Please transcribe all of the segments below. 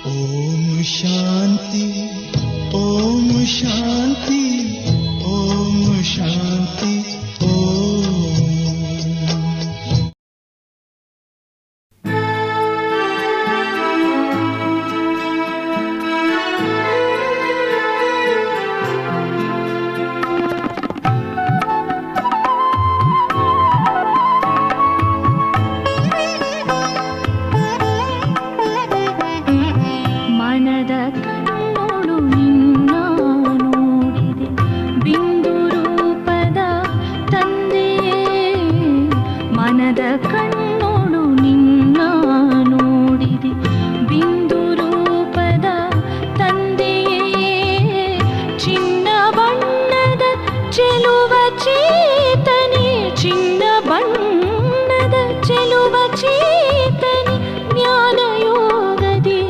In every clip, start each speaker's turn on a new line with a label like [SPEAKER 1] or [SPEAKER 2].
[SPEAKER 1] ಓಂ ಶಾಂತಿ ಓಂ ಶಾಂತಿ ಓಂ ಶಾಂತಿ ಓಂ.
[SPEAKER 2] ಮನದ ಕಣ್ಣೋಡು ನಿನ್ನ ನೋಡಿದೆ ಬಿಂದು ರೂಪದ ತಂದೆಯೇ. ಮನದ ಕಣ್ಣೋಡು ನಿನ್ನ ನೋಡಿದೆ ಬಿಂದು ರೂಪದ ತಂದೆಯೇ. ಚಿನ್ನ ಬಣ್ಣದ ಚೆಲುವ ಚೇತನೆ, ಚಿನ್ನ ಬಣ್ಣದ ಚೆಲುವ ಚೇತನೆ, ಜ್ಞಾನಯೋಗದಿ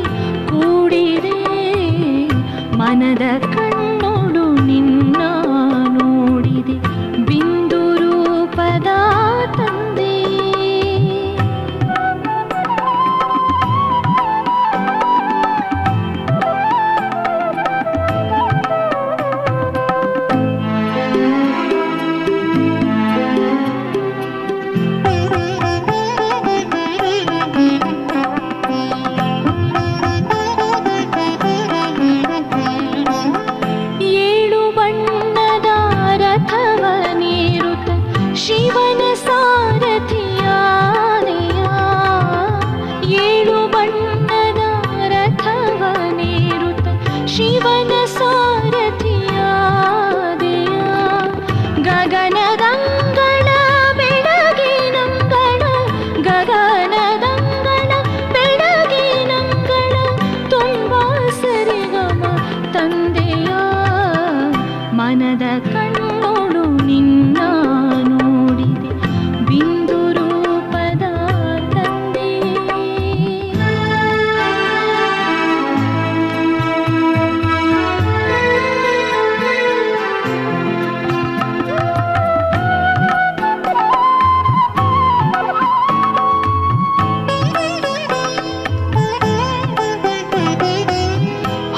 [SPEAKER 2] ಕೂಡಿದೆ. ಮನದ ಕಣ್ಣೋಡು ನಿನ್ನ ನೋಡಿದೆ ಬಿಂದು ರೂಪದ ತಂದೆ. ಏಳು ಬಣ್ಣದ ರಥವನೇರುತ್ತ ಶಿವನ ಸಾರಥಿಯಾದೆಯ. ಏಳು ಬಣ್ಣದ ರಥವನೇರುತ್ತ ಶಿವನ ಸಾರಥಿಯಾದೆಯ. ಗಗನದಂಗಳ ಬೆಳಗಿನಂಗಳ, ಗಗನದಂಗಳ ಬೆಳಗಿನಂಗಳ ತುಂಬ ಸರಿಗಮ ತಂದೆಯ. ಮನದ ಕಣ್ಣೋಡು ನಿನ್ನ ನೋಡಿದೆ ಬಿಂದು ರೂಪದ ತಂದೆ.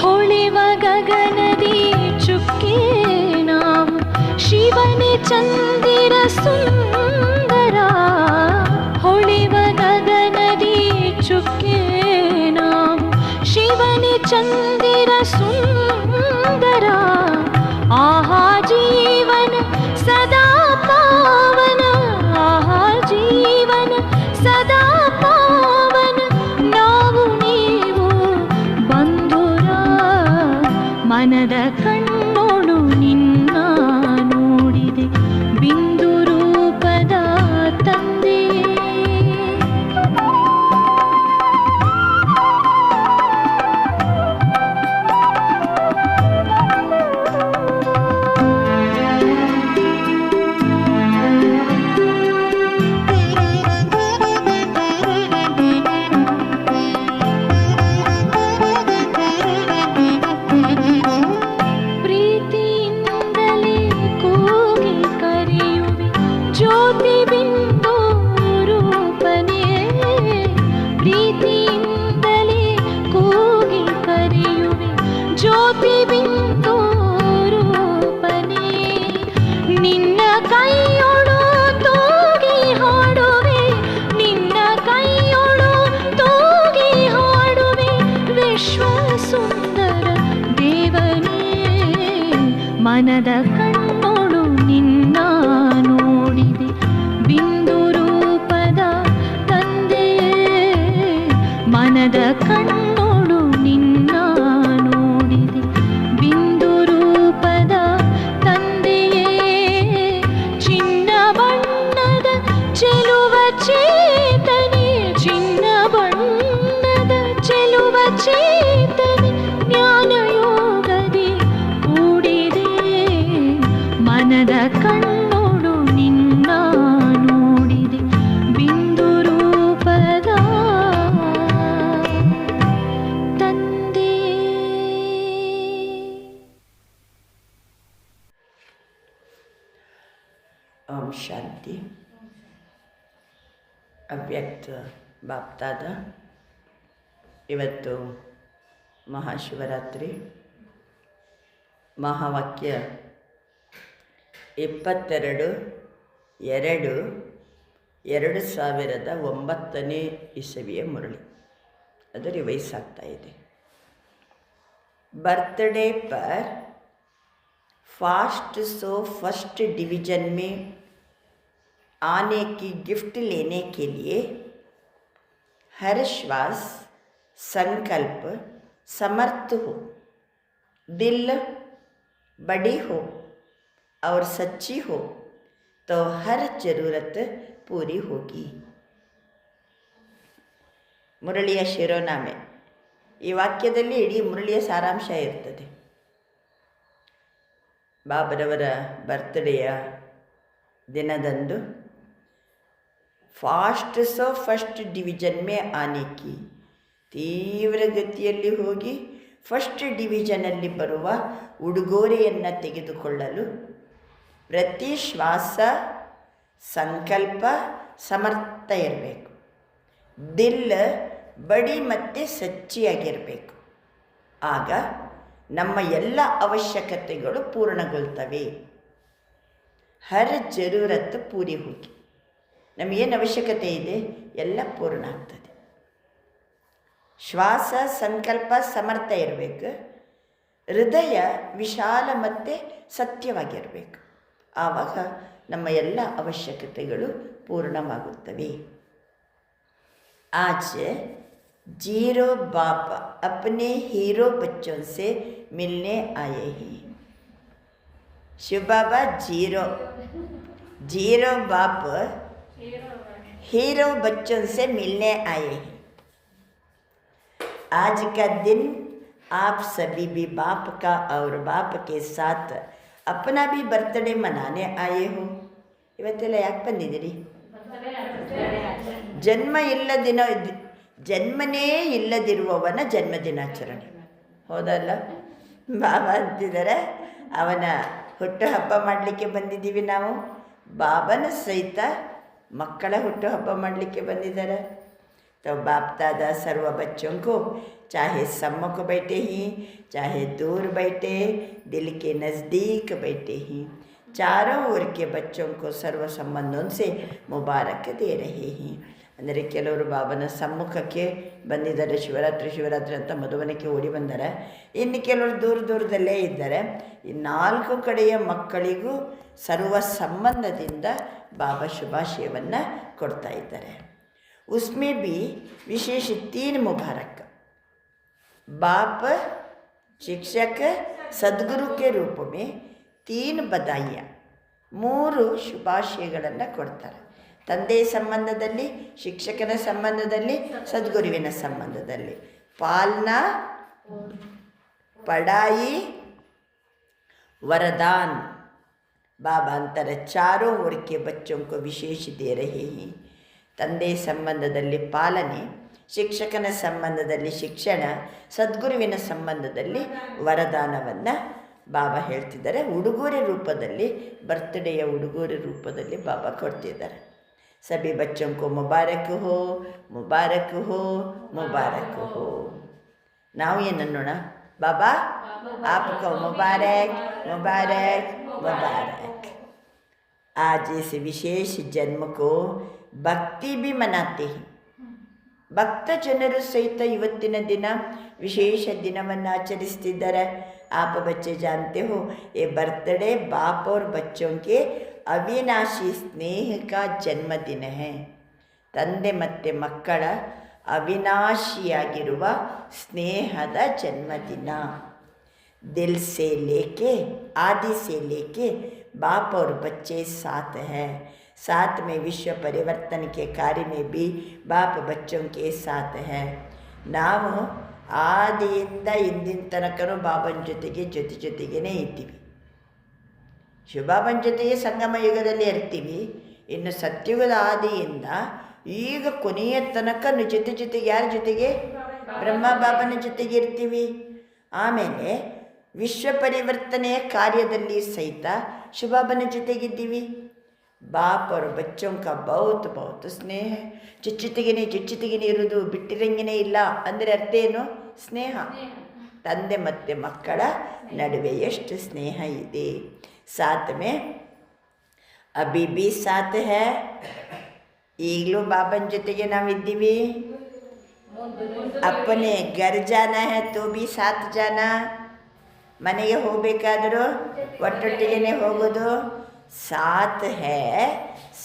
[SPEAKER 2] ಹೊಳೆವ ಗಗನದಿ ಚುಕ್ಕೆ ನಾವು, ಶಿವನೇ ಚಂದಿರ ಸುಂದರ. ಹೊಳೆವ ಗಗನದಿ ಚುಕ್ಕೆ ನಾವು, ಶಿವನೇ ಚಂದಿರ ಸುಂದರ. ಆಹಾ ಜೀವನ ಸದಾ ಪಾವನ, ಆಹಾ ಜೀವನ ಸದಾ ಪಾವನ, ನಾವು ನೀವು ಬಂಧುರ. ಮನದ ಕಣ್ಣೋಡು ನಿನ್ನ ನೋಡಿದೆ ಬಿಂದು ರೂಪದ ತಂದೆ. ಪ್ರೀತಿಯಿಂದಲೇ ಕೂಗಿ ಕರೆಯುವೆ ಜ್ಯೋತಿ ಬಿಂದು ರೂಪನೇ. ಪ್ರೀತಿಯಿಂದಲೇ ಕೂಗಿ ಕರೆಯುವೆ ಜ್ಯೋತಿ ಬಿಂದು ರೂಪನೇ. ನಿನ್ನ ಕೈಯೊಳು ತೂಗಿ ಹಾಡುವೆ, ನಿನ್ನ ಕೈಯೊಳು ತೂಗಿ ಹಾಡುವೆ ವಿಶ್ವ ಸುಂದರ ದೇವನೇ. ಮನದ ಕಣ್ಣೋಡು ನಿನ್ನ ನೋಡಿದೆ ಬಿಂದು ರೂಪದ ತಂದೆ. ಮನದ ಕಣ್ಣೋಡು ನಿನ್ನ ನೋಡಿದೆ ಬಿಂದು ರೂಪದ ತಂದೆಯೇ. ಚಿನ್ನ ಬಣ್ಣದ ಚೆಲುವ ಚೇತನೆ, ಚಿನ್ನ ಬಣ್ಣದ ಚೆಲುವ ಚೇತನೆ, ಜ್ಞಾನಯೋಗದಿ ಕೂಡಿದೆ. ಮನದ ಕಣ್ಣೋಡು ನಿನ್ನ ನೋಡಿದೆ ಬಿಂದು ರೂಪದ ತಂದೆ.
[SPEAKER 3] ಓಂ ಶಾಂತಿ. ಅವ್ಯಕ್ತ ಬಾಪ್ತಾದ ಇವತ್ತು ಮಹಾಶಿವರಾತ್ರಿ ಮಹಾವಾಕ್ಯ 22/2/2009 ಇಸವಿಯ ಮುರಳಿ. ಅದು ರಿವೈಸ್ ಆಗ್ತಾ ಇದೆ. बर्थडे पर फास्ट सो फर्स्ट डिवीजन में आने की गिफ्ट लेने के लिए हर श्वास संकल्प समर्थ हो, दिल बड़ी हो और सच्ची हो तो हर ज़रूरत पूरी होगी. ಮುರಳಿಯ ಶಿರೋನಾಮೆ. ಈ ವಾಕ್ಯದಲ್ಲಿ ಇಡೀ ಮುರಳಿಯ ಸಾರಾಂಶ ಇರ್ತದೆ. ಬಾಬರವರ ಬರ್ತ್ಡೇಯ ದಿನದಂದು fast so first division May ಆನೆ ಕಿ, ತೀವ್ರಗತಿಯಲ್ಲಿ ಹೋಗಿ ಫಸ್ಟ್ ಡಿವಿಷನಲ್ಲಿ ಬರುವ ಉಡುಗೊರೆಯನ್ನು ತೆಗೆದುಕೊಳ್ಳಲು ಪ್ರತಿ ಶ್ವಾಸ ಸಂಕಲ್ಪ ಸಮರ್ಥ ಇರಬೇಕು. ದಿಲ್ ಬಡಿ ಮತ್ತು ಸಚ್ಚಿಯಾಗಿರಬೇಕು. ಆಗ ನಮ್ಮ ಎಲ್ಲ ಅವಶ್ಯಕತೆಗಳು ಪೂರ್ಣಗೊಳ್ತವೆ. ಹರ್ ಜರೂರತ್ ಪೂರಿ ಹೋಗಿ, ನಮಗೇನು ಅವಶ್ಯಕತೆ ಇದೆ ಎಲ್ಲ ಪೂರ್ಣ ಆಗ್ತದೆ. ಶ್ವಾಸ ಸಂಕಲ್ಪ ಸಮರ್ಥ ಇರಬೇಕು. ಹೃದಯ ವಿಶಾಲ ಮತ್ತು ಸತ್ಯವಾಗಿರಬೇಕು. ಆವಾಗ ನಮ್ಮ ಎಲ್ಲ ಅವಶ್ಯಕತೆಗಳು ಪೂರ್ಣವಾಗುತ್ತವೆ. आज जीरो बाप अपने हीरो बच्चों से मिलने आए हैं. शिव बाबा जीरो बाप हीरो बच्चों से मिलने आए हैं. आज का दिन आप सभी भी बाप का और बाप के साथ अपना भी बर्थडे मनाने आए हो. ಇವತ್ತೆಲ್ಲ ಯಾಕೆ ಬಂದಿದ್ದೀರಿ? ಜನ್ಮನೇ ಇಲ್ಲದಿರುವವನ ಜನ್ಮದಿನಾಚರಣೆ, ಹೌದಲ್ಲ? ಬಾಬಾ ಅಂತಿದ್ದಾರೆ, ಅವನ ಹುಟ್ಟು ಹಬ್ಬ ಮಾಡಲಿಕ್ಕೆ ಬಂದಿದ್ದೀವಿ ನಾವು. ಬಾಬನ ಸಹಿತ ಮಕ್ಕಳ ಹುಟ್ಟು ಹಬ್ಬ ಮಾಡಲಿಕ್ಕೆ ಬಂದಿದ್ದಾರೆ. तो बाप दादा सर्व बच्चों को चाहे सम्मुख बैठे ही चाहे दूर बैठे, दिल के नज़दीक बैठे ही, चारों ओर के बच्चों को सर्व संबंधों से मुबारक दे रहे हैं. ಅಂದರೆ ಕೆಲವರು ಬಾಬನ ಸಮ್ಮುಖಕ್ಕೆ ಬಂದಿದ್ದಾರೆ, ಶಿವರಾತ್ರಿ ಅಂತ ಮಧುವನಕ್ಕೆ ಓಡಿ ಬಂದ್ದಾರೆ. ಇನ್ನು ಕೆಲವರು ದೂರದಲ್ಲೇ ಇದ್ದಾರೆ. ಈ 4 ಕಡೆಯ ಮಕ್ಕಳಿಗೂ ಸರ್ವ ಸಂಬಂಧದಿಂದ ಬಾಬಾ ಶುಭಾಶಯವನ್ನು ಕೊಡ್ತಾ ಇದ್ದಾರೆ. उसमें भी विशेष 3 मुबारक, बाप शिक्षक सद्गुरु के रूप में 3 बधाइयाँ, 3 ಶುಭಾಶಯಗಳನ್ನು ಕೊಡ್ತಾರೆ. ತಂದೆಯ ಸಂಬಂಧದಲ್ಲಿ, ಶಿಕ್ಷಕನ ಸಂಬಂಧದಲ್ಲಿ, ಸದ್ಗುರುವಿನ ಸಂಬಂಧದಲ್ಲಿ. ಪಾಲನಾ, ಪಢಾಯಿ, वरदान. बाबा अंतर चारों ओर के बच्चों को विशेष दे रहे हैं. ತಂದೆಯ ಸಂಬಂಧದಲ್ಲಿ ಪಾಲನೆ, ಶಿಕ್ಷಕನ ಸಂಬಂಧದಲ್ಲಿ ಶಿಕ್ಷಣ, ಸದ್ಗುರುವಿನ ಸಂಬಂಧದಲ್ಲಿ ವರದಾನವನ್ನು ಬಾಬಾ ಹೇಳ್ತಿದ್ದಾರೆ. ಉಡುಗೊರೆ ರೂಪದಲ್ಲಿ, ಬರ್ತ್ಡೇಯ ಉಡುಗೊರೆ ರೂಪದಲ್ಲಿ ಬಾಬಾ ಕೊಡ್ತಿದ್ದಾರೆ. ಸಭಿ ಬಚ್ಚೋं को ಮುಬಾರಕ್ ಹೋ, ಮುಬಾರಕ್ ಹೋ, ಮುಬಾರಕ್ ಹೋ. ನಾವು ಏನನ್ನೋಣ? ಬಾಬಾ आपको मुबारक मुबारक मुबारक. आज इस विशेष जन्म को ಭಕ್ತಿ भी मनाते हैं. ಭಕ್ತ ಜನರು ಸಹಿತ ಇವತ್ತಿನ ದಿನ ವಿಶೇಷ ದಿನವನ್ನು ಆಚರಿಸ್ತಿದ್ದಾರೆ. आप बच्चे जानते हो ये बर्थडे बाप और बच्चों के ಅವಿನಾಶಿ ಸ್ನೇಹ का ಜನ್ಮದಿನ है. ತಂದೆ ಮತ್ತು ಮಕ್ಕಳ ಅವಿನಾಶಿಯಾಗಿರುವ ಸ್ನೇಹದ ಜನ್ಮದಿನ. दिल से लेके आदि से लेके बाप और बच्चे साथ हैं. साथ में विश्व परिवर्तन के कार्य में भी बाप बच्चों के साथ हैं. ನಾವು ಆದಿಯಿಂದ ಇಂದಿನ ತನಕನೂ ಬಾಬನ ಜೊತೆಗೇ ಇದ್ದೀವಿ. ಶಿವಬಾಬನ ಜೊತೆಗೆ ಸಂಗಮ ಯುಗದಲ್ಲಿ ಇರ್ತೀವಿ. ಇನ್ನು ಸತ್ಯುಗದ ಆದಿಯಿಂದ ಈಗ ಕೊನೆಯ ತನಕ ಜೊತೆಗೆ ಯಾರ ಜೊತೆಗೆ? ಬ್ರಹ್ಮ ಬಾಬನ ಜೊತೆಗೆ ಇರ್ತೀವಿ. ಆಮೇಲೆ ವಿಶ್ವ ಪರಿವರ್ತನೆಯ ಕಾರ್ಯದಲ್ಲಿ ಸಹಿತ ಶಿವಬಾಬನ ಜೊತೆಗಿದ್ದೀವಿ. ಬಾಪ್ ಅವ್ರ ಬಚ್ಚೋಂಕ ಬಹುತ್ ಸ್ನೇಹ. ಚುಚ್ಚುತ್ತಿಗೆನೇ ಇರೋದು, ಬಿಟ್ಟಿರಂಗೇ ಇಲ್ಲ ಅಂದರೆ ಅರ್ಥ ಏನು? ಸ್ನೇಹ. ತಂದೆ ಮತ್ತು ಮಕ್ಕಳ ನಡುವೆ ಎಷ್ಟು ಸ್ನೇಹ ಇದೆ. ಸಾತ್ ಮೇ ಅಭಿ ಬಿ ಸಾತ್ ಹೇ, ಈಗಲೂ ಬಾಬನ ಜೊತೆಗೆ ನಾವಿದ್ದೀವಿ. ಅಪ್ಪನೇ ಗರ್ ಜಾನ ಹೇ ತೋ ಬಿ ಸಾತ್ ಜಾನ, ಮನೆಗೆ ಹೋಗಬೇಕಾದರೂ ಒಟ್ಟೊಟ್ಟಿಗೆ ಹೋಗೋದು. ಸಾತ್ ಹೇ,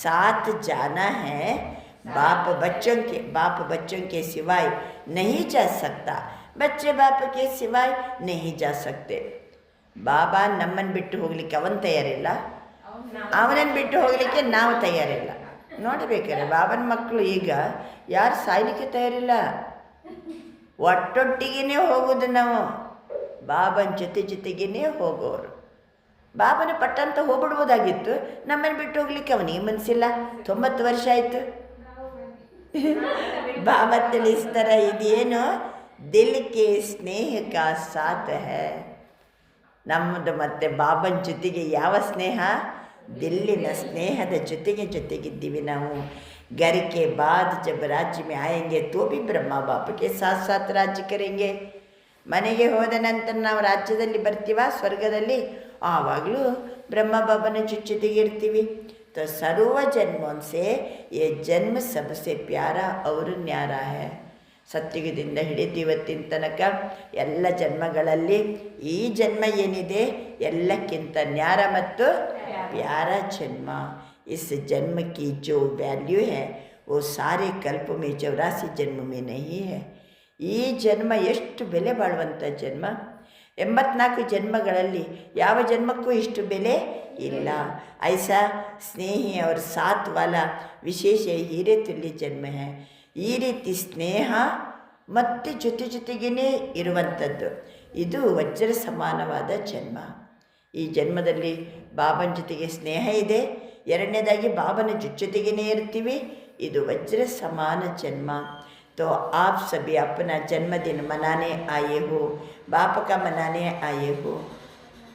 [SPEAKER 3] ಸಾತ್ ಜಾನ ಹೇ. बाप बच्चों के सिवाय नहीं जा सकता, बच्चे बाप के सिवाय नहीं जा सकते. ಬಾಬಾ ನಮ್ಮನ್ನು ಬಿಟ್ಟು ಹೋಗ್ಲಿಕ್ಕೆ ಅವನು ತಯಾರಿಲ್ಲ, ಅವನನ್ನು ಬಿಟ್ಟು ಹೋಗಲಿಕ್ಕೆ ನಾವು ತಯಾರಿಲ್ಲ. ನೋಡಬೇಕಾದ್ರೆ ಬಾಬನ ಮಕ್ಕಳು ಈಗ ಯಾರು ಸಾಯ್ಲಿಕ್ಕೆ ತಯಾರಿಲ್ಲ, ಒಟ್ಟೊಟ್ಟಿಗೆ ಹೋಗೋದು. ನಾವು ಬಾಬನ ಜೊತೆಗೇ ಹೋಗೋರು. ಬಾಬನ ಪಟ್ಟಂತ ಹೋಗ್ಬಿಡ್ಬೋದಾಗಿತ್ತು, ನಮ್ಮನ್ನು ಬಿಟ್ಟು ಹೋಗ್ಲಿಕ್ಕೆ ಅವನಿಗೆ ಮನಸ್ಸಿಲ್ಲ. 90 ವರ್ಷ ಆಯಿತು. ಬಾಬಾ ತಿಳಿಸ್ತಾರೆ, ಇದೇನು ದಿಲ್ ಕೆ ಸ್ನೇಹ ಕಾ ಸಾಥ್ ಹೇ. ನಮ್ಮದು ಮತ್ತು ಬಾಬನ ಜೊತೆಗೆ ಯಾವ ಸ್ನೇಹ? ದಿಲ್ಲಿನ ಸ್ನೇಹದ ಜೊತೆಗಿದ್ದೀವಿ ನಾವು. घर के बाद जब राज्य में आएंगे तो भी ब्रह्मा बाप के साथ साथ राज्य करेंगे. ಮನೆಗೆ ಹೋದ ನಂತರ ನಾವು ರಾಜ್ಯದಲ್ಲಿ ಬರ್ತೀವ, ಸ್ವರ್ಗದಲ್ಲಿ, ಆವಾಗಲೂ ಬ್ರಹ್ಮ ಬಾಬನ ಜೊತೆಗೆ ಇರ್ತೀವಿ. तो सर्व जन्मों से ये जन्म सबसे प्यारा और न्यारा है. ಸತ್ಯುಗದಿಂದ ಹಿಡಿದು ಇವತ್ತಿನ ತನಕ ಎಲ್ಲ ಜನ್ಮಗಳಲ್ಲಿ ಈ ಜನ್ಮ ಏನಿದೆ ಎಲ್ಲಕ್ಕಿಂತ ನ್ಯಾರ ಮತ್ತು ಪ್ಯಾರ ಜನ್ಮ. इस जन्म की जो वैल्यू है वो सारे कल्प में 84 जन्म में नहीं है. ಈ ಜನ್ಮ ಎಷ್ಟು ಬೆಲೆ ಬಾಳುವಂಥ ಜನ್ಮ. 84 ಜನ್ಮಗಳಲ್ಲಿ ಯಾವ ಜನ್ಮಕ್ಕೂ ಇಷ್ಟು ಬೆಲೆ ಇಲ್ಲ. ಐಸಾ ಸ್ನೇಹಿ ಅವ್ರ ಸಾಥ್ ವಾಲ ವಿಶೇಷ ಹೀರೆ ತುಲ್ಯ ಜನ್ಮ ಹೇ. ಈ ರೀತಿ ಸ್ನೇಹ ಮತ್ತು ಜೊತೆಗೇ ಇರುವಂಥದ್ದು ಇದು ವಜ್ರ ಸಮಾನವಾದ ಜನ್ಮ. ಈ ಜನ್ಮದಲ್ಲಿ ಬಾಬನ ಜೊತೆಗೆ ಸ್ನೇಹ ಇದೆ. ಎರಡನೇದಾಗಿ ಬಾಬನ ಜೊತೆಗೇ ಇರ್ತೀವಿ. ಇದು ವಜ್ರ ಸಮಾನ ಜನ್ಮ. तो आप सभी अपना जन्मदिन मनाने आए हो, बाप का मनाने आए हो.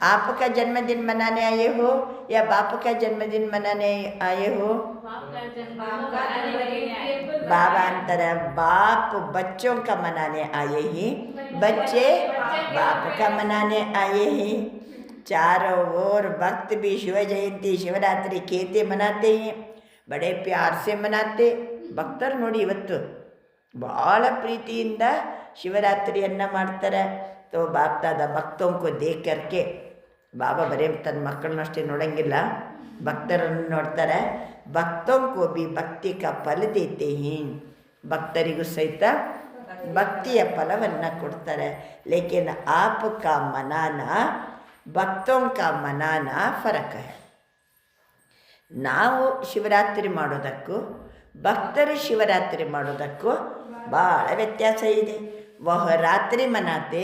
[SPEAKER 3] आपका जन्मदिन मनाने आए हो या बाप का जन्मदिन मनाने आए हो? बाबा अंतर बाप बच्चों का मनाने आए ही, बच्चे बाप का मनाने आए ही. चारों ओर भक्त भी शिव जयंती शिवरात्रि कहते मनाते हैं, बड़े प्यार से मनाते. भक्तರು ನೋಡಿ ಇವತ್ತು ಭಾಳ ಪ್ರೀತಿಯಿಂದ ಶಿವರಾತ್ರಿಯನ್ನು ಮಾಡ್ತಾರೆ. ತೋ ಬಾಪ್ತಾದ ಭಕ್ತೋಂಕೋ ದೇಖ್ ಕರ್ಕೆ, ಬಾಬಾ ಬರೀ ತನ್ನ ಮಕ್ಕಳನ್ನಷ್ಟೇ ನೋಡೋಂಗಿಲ್ಲ, ಭಕ್ತರನ್ನು ನೋಡ್ತಾರೆ. ಭಕ್ತೋಂಕೋ ಬಿ ಭಕ್ತಿ ಕಾ ಫಲ ದೇತೆ ಹಿ, ಭಕ್ತರಿಗೂ ಸಹಿತ ಭಕ್ತಿಯ ಫಲವನ್ನು ಕೊಡ್ತಾರೆ. ಲೇಕಿನ್ ಆಪ್ ಕಾ ಮನಾನ ಭಕ್ತೋಂ ಕಾ ಮನಾನ ಫರಕ್ ಹೈ. ನಾವು ಶಿವರಾತ್ರಿ ಮಾಡೋದಕ್ಕೂ ಭಕ್ತರು ಶಿವರಾತ್ರಿ ಮಾಡೋದಕ್ಕೂ ಭಾಳ ವ್ಯತ್ಯಾಸ ಇದೆ. ವಹ ರಾತ್ರಿ ಮನಾತೆ,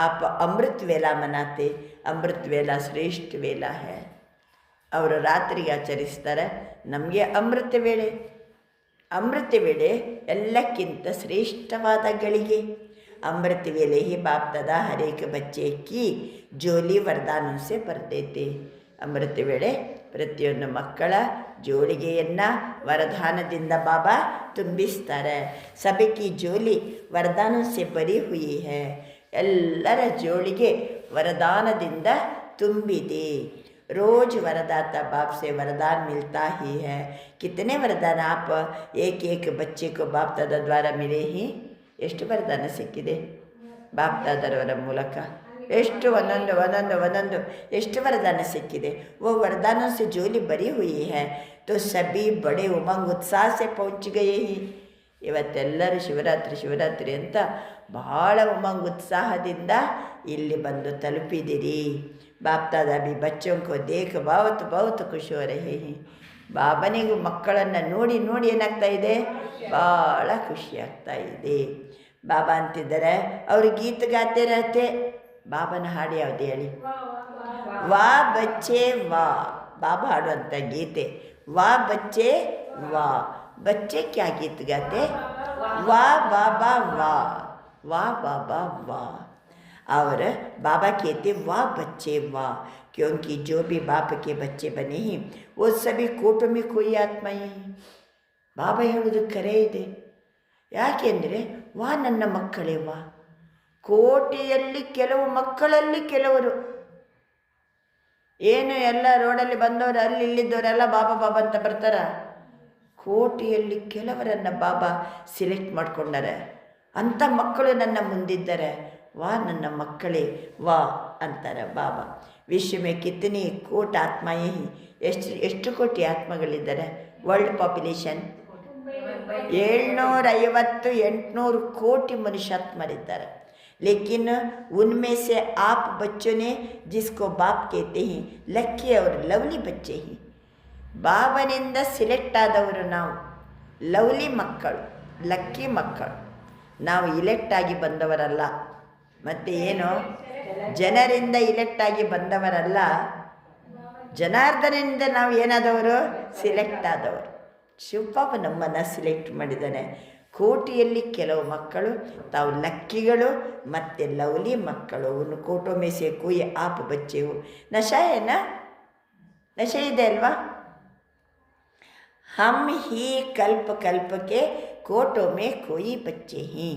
[SPEAKER 3] ಆಪ ಅಮೃತ ವೇಲಾ ಮನಾತೆ. ಅಮೃತ ವೇಲಾ ಶ್ರೇಷ್ಠ ವೇಲಾ ಹೇ. ಅವರು ರಾತ್ರಿಗೆ ಆಚರಿಸ್ತಾರೆ, ನಮಗೆ ಅಮೃತ ವೇಳೆ. ಅಮೃತ ವೇಳೆ ಎಲ್ಲಕ್ಕಿಂತ ಶ್ರೇಷ್ಠವಾದ ಗಳಿಗೆ. ಅಮೃತ ವೇಳೆ ಹಿ ಬಾಪ್ತದ ಹರೇಕ ಬಚ್ಚೆ ಕಿ ಜೋಲಿ ವರದಾನೋ ಸೆ ಬರ್ದೇತೆ. ಅಮೃತ ವೇಳೆ ಪ್ರತಿಯೊಂದು ಮಕ್ಕಳ ಜೋಳಿಗೆಯನ್ನು ವರದಾನದಿಂದ ಬಾಬಾ ತುಂಬಿಸ್ತಾರೆ. ಸಭೆಕಿ ಜೋಲಿ ವರದಾನ ಸೆ ಬರಿ ಹುಯಿ ಹೈ. ಎಲ್ಲರ ಜೋಳಿಗೆ ವರದಾನದಿಂದ ತುಂಬಿದೆ. रोज़ वरदाता बाप से वरदान मिलता ही है. कितने वरदान आप एक बच्चे को बाप दादा द्वारा मिले ही. ಎಷ್ಟು ವರದಾನ ಸಿಕ್ಕಿದೆ ಬಾಪ್ ದಾದರವರ ಮೂಲಕ. ಎಷ್ಟು ಒಂದೊಂದು ಎಷ್ಟು ವರದಾನ ಸಿಕ್ಕಿದೆ. वो वरदानों से झोली भरी हुई है. तो सभी बड़े उमंग उत्साह से पहुँच गए ही. ಇವತ್ತೆಲ್ಲರೂ ಶಿವರಾತ್ರಿ ಅಂತ ಬಹಳ ಉಮಂಗ್ ಉತ್ಸಾಹದಿಂದ ಇಲ್ಲಿ ಬಂದು ತಲುಪಿದಿರಿ. ಬಾಪ್ ದಾದಾ ಬಿ ಬಚ್ಚೋಂ ಕೋ ದೇಖ್ बहुत ಖುಷಿ ಹೋ ರಹೆ ಹಿ. ಬಾಬನಿಗೂ ಮಕ್ಕಳನ್ನು ನೋಡಿ ಏನಾಗ್ತಾ ಇದೆ, ಭಾಳ ಖುಷಿಯಾಗ್ತಾ ಇದೆ. ಬಾಬಾ ಅಂತಿದ್ದಾರೆ, ಅವರು ಗೀತ ಗಾತೆ ರಹತೆ. ಬಾಬನ ಹಾಡು ಯಾವುದು ಹೇಳಿ? ವಾ ಬಚ್ಚೆ ವಾ. ಬಾಬಾ ಹಾಡುವಂಥ ಗೀತೆ ವಾ ಬಚ್ಚೆ ವಾ. बच्चे क्या गीत गाते? वाह बाबा वाह, वाह बाबा वाह. और बाबा कहते वाह बच्चे वाह, क्योंकि जो भी बाप के बच्चे बने हैं वो सभी कोट में कोई आत्मा ही. ಬಾಬಾ ಹೇಳೋದು ಕರೆ ಇದೆ. ಯಾಕೆಂದರೆ ವಾ ನನ್ನ ಮಕ್ಕಳೇ ವಾ, ಕೋಟಿಯಲ್ಲಿ ಕೆಲವು ಮಕ್ಕಳಲ್ಲಿ ಕೆಲವರು ಏನು ಎಲ್ಲ ರೋಡಲ್ಲಿ ಬಂದವರು ಅಲ್ಲಿ ಇಲ್ಲಿದ್ದವರೆಲ್ಲ ಬಾಬಾ ಬಾಬಾ ಅಂತ ಬರ್ತಾರ. ಕೋಟಿಯಲ್ಲಿ ಕೆಲವರನ್ನು ಬಾಬಾ ಸಿಲೆಕ್ಟ್ ಮಾಡ್ಕೊಂಡಾರೆ. ಅಂಥ ಮಕ್ಕಳು ನನ್ನ ಮುಂದಿದ್ದಾರೆ. ವಾ ನನ್ನ ಮಕ್ಕಳೇ ವಾ ಅಂತಾರೆ ಬಾಬಾ. ವಿಶ್ವ ಮೇ ಕಿತನಿ ಕೋಟಿ ಆತ್ಮಯೇ, ಎಷ್ಟು ಕೋಟಿ ಆತ್ಮಗಳಿದ್ದಾರೆ? ವರ್ಲ್ಡ್ ಪಾಪ್ಯುಲೇಷನ್ 750-800 ಕೋಟಿ ಮನುಷ್ಯಾತ್ಮರಿದ್ದಾರೆ. लेकिन उनमें से आप बच्चों ने जिसको बाप कहते हैं लक्की और लवली बच्चे ही. ಬಾಬನಿಂದ ಸಿಲೆಕ್ಟ್ ಆದವರು ನಾವು ಲವ್ಲಿ ಮಕ್ಕಳು, ಲಕ್ಕಿ ಮಕ್ಕಳು. ನಾವು ಇಲೆಕ್ಟ್ ಆಗಿ ಬಂದವರಲ್ಲ. ಮತ್ತು ಏನು ಜನರಿಂದ ಇಲೆಕ್ಟ್ ಆಗಿ ಬಂದವರಲ್ಲ, ಜನಾರ್ದನಿಂದ ನಾವು ಏನಾದವರು ಸಿಲೆಕ್ಟ್ ಆದವರು. ಶಿವಪಾಪ ನಮ್ಮನ್ನು ಸಿಲೆಕ್ಟ್ ಮಾಡಿದ್ದಾನೆ. ಕೋಟಿಯಲ್ಲಿ ಕೆಲವು ಮಕ್ಕಳು ತಾವು ಲಕ್ಕಿಗಳು ಮತ್ತು ಲವ್ಲಿ ಮಕ್ಕಳು. ಉನ್ ಕೋಟೋ ಮೇಸೆ ಕೂಯಿ ಆಪ್ ಬಚ್ಚೆವು. ನಶಾ ಏನ ನಶೆ ಇದೆ ಅಲ್ವಾ? ಹಮ್ ಹೀ ಕಲ್ಪ ಕಲ್ಪಕ್ಕೆ ಕೋಟೋ ಮೇ ಕೋಯಿ ಬಚ್ಚೆ ಹೀ.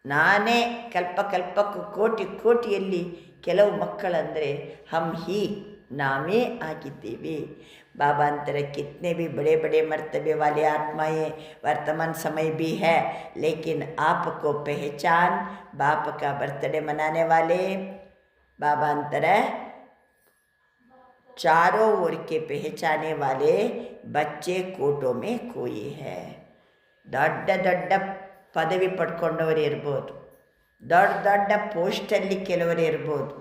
[SPEAKER 3] ನಾನೇ ಕಲ್ಪಕ್ಕೂ ಕೋಟಿಯಲ್ಲಿ ಕೆಲವು ಮಕ್ಕಳಂದರೆ ಹಮ್ ಹೀ ನಾವೇ ಆಗಿದ್ದೇವೆ. बाबा अंतर कितने भी बड़े बड़े मर्तबे वाले आत्माएँ वर्तमान समय भी है, लेकिन आपको पहचान बाप का बर्थडे मनाने वाले बाबा अंतर चारों ओर के पहचाने वाले बच्चे कोटों में कोई है. ದೊಡ್ಡ ದೊಡ್ಡ ಪದವಿ ಪಡ್ಕೊಂಡವರು ಇರ್ಬೋದು, ದೊಡ್ಡ ದೊಡ್ಡ ಪೋಸ್ಟಲ್ಲಿ ಕೆಲವರು ಇರ್ಬೋದು.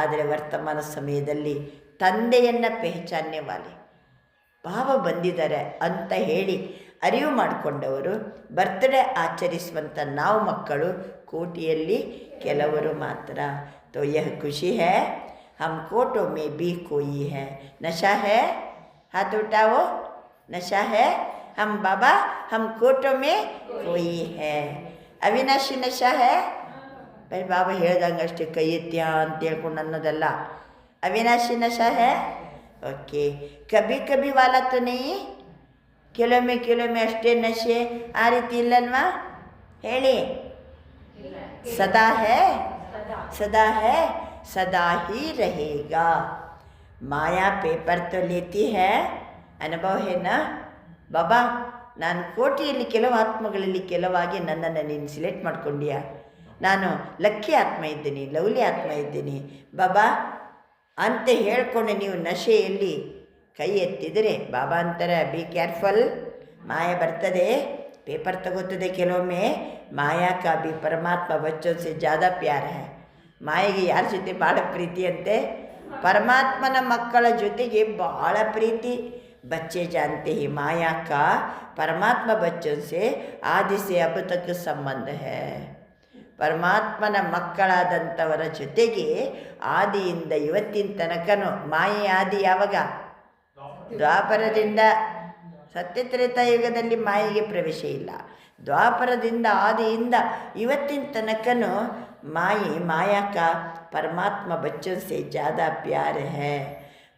[SPEAKER 3] ಆದರೆ ವರ್ತಮಾನ ಸಮಯದಲ್ಲಿ ತಂದೆಯನ್ನು ಪಹಚಾನೆ ವಾಲೆ ಬಾಬಾ ಬಂದಿದ್ದಾರೆ ಅಂತ ಹೇಳಿ ಅರಿವು ಮಾಡಿಕೊಂಡವರು, ಬರ್ತ್ಡೇ ಆಚರಿಸುವಂಥ ನಾವು ಮಕ್ಕಳು ಕೋಟಿಯಲ್ಲಿ ಕೆಲವರು ಮಾತ್ರ. ತೋ ಯಹ ಖುಷಿ ಹೈ ಹಮ್ ಕೋಟೋ ಮೇ ಬಿ ಕೋಯಿ ಹೈ. ನಶಾ ಹೈ ಹಾತ್ ಉಠಾವೋ. ನಶಾ ಹೈ ಹಮ್ ಬಾಬಾ ಹಮ್ ಕೋಟೋ ಮೇ ಕೋಯಿ ಹೈ. ಅವಿನಾಶಿ ನಶಾ ಹೈ. ಬರೀ ಬಾಬಾ ಹೇಳ್ದಂಗೆ ಅಷ್ಟೇ ಕೈ ಎತ್ಯ ಅಂತ ಹೇಳ್ಕೊಂಡು ಅನ್ನೋದಲ್ಲ. ಅವಿನಾಶಿ ನಶಾ ಹೈ. ಓಕೆ, ಕಭಿ ಕಭಿ ವಾಲ ತೋ ನಹೀ, ಕೆಲವೊಮ್ಮೆ ಅಷ್ಟೇ ನಶೆ ಆ ರೀತಿ ಇಲ್ಲಲ್ವಾ? ಹೇಳಿ. ಸದಾ ಹೈ ಸದಾ ಹಿ रहेगा. ಮಾಯಾ ಪೇಪರ್ ತೋ ಲೇತಿ ಹೈ, ಅನುಭವ ಹೇನ ಬಾಬಾ. ನಾನು ಕೋಟಿಯಲ್ಲಿ ಕೆಲವು ಆತ್ಮಗಳಲ್ಲಿ ಕೆಲವಾಗಿ ನನ್ನನ್ನು ನೀನು ಸಿಲೆಕ್ಟ್ ಮಾಡ್ಕೊಂಡ್ಯಾ. ನಾನು ಲಕ್ಕಿ ಆತ್ಮ ಇದ್ದೀನಿ, ಲವ್ಲಿ ಆತ್ಮ ಇದ್ದೀನಿ ಬಾಬಾ ಅಂತ ಹೇಳ್ಕೊಂಡು ನೀವು ನಶೆಯಲ್ಲಿ ಕೈ ಎತ್ತಿದರೆ ಬಾಬಾ ಅಂತಾರೆ ಬಿ ಕೇರ್ಫುಲ್. ಮಾಯ ಬರ್ತದೆ, ಪೇಪರ್ ತಗೋತದೆ ಕೆಲವೊಮ್ಮೆ. ಮಾಯಾ ಕಾ ಬಿ ಪರಮಾತ್ಮ ಬಚ್ಚೋನ್ ಸೆ ಜ್ಯಾದಾ ಪ್ಯಾರ ಹೈ. ಮಾಯೆಗೆ ಯಾರ ಜೊತೆ ಭಾಳ ಪ್ರೀತಿ ಅಂತೆ? ಪರಮಾತ್ಮನ ಮಕ್ಕಳ ಜೊತೆಗೆ ಭಾಳ ಪ್ರೀತಿ. ಬಚ್ಚೆ ಜಾನ್ತೆ ಹಿ ಮಾಯಾ ಕಾ ಪರಮಾತ್ಮ ಬಚ್ಚೋನ್ ಸೆ ಆದಿ ಸೆ ಅಬ್ ತಕ್ ಸಂಬಂಧ ಹೈ. ಪರಮಾತ್ಮನ ಮಕ್ಕಳಾದಂಥವರ ಜೊತೆಗೆ ಆದಿಯಿಂದ ಇವತ್ತಿನ ತನಕನೂ ಮಾಯೆ ಆದಿ ಯಾವಾಗ? ದ್ವಾಪರದಿಂದ. ಸತ್ಯತ್ರೇತಾಯುಗದಲ್ಲಿ ಮಾಯೆಗೆ ಪ್ರವೇಶ ಇಲ್ಲ. ದ್ವಾಪರದಿಂದ ಆದಿಯಿಂದ ಇವತ್ತಿನ ತನಕನೂ माया का परमात्मा बच्चों से ज़्यादा प्यार है.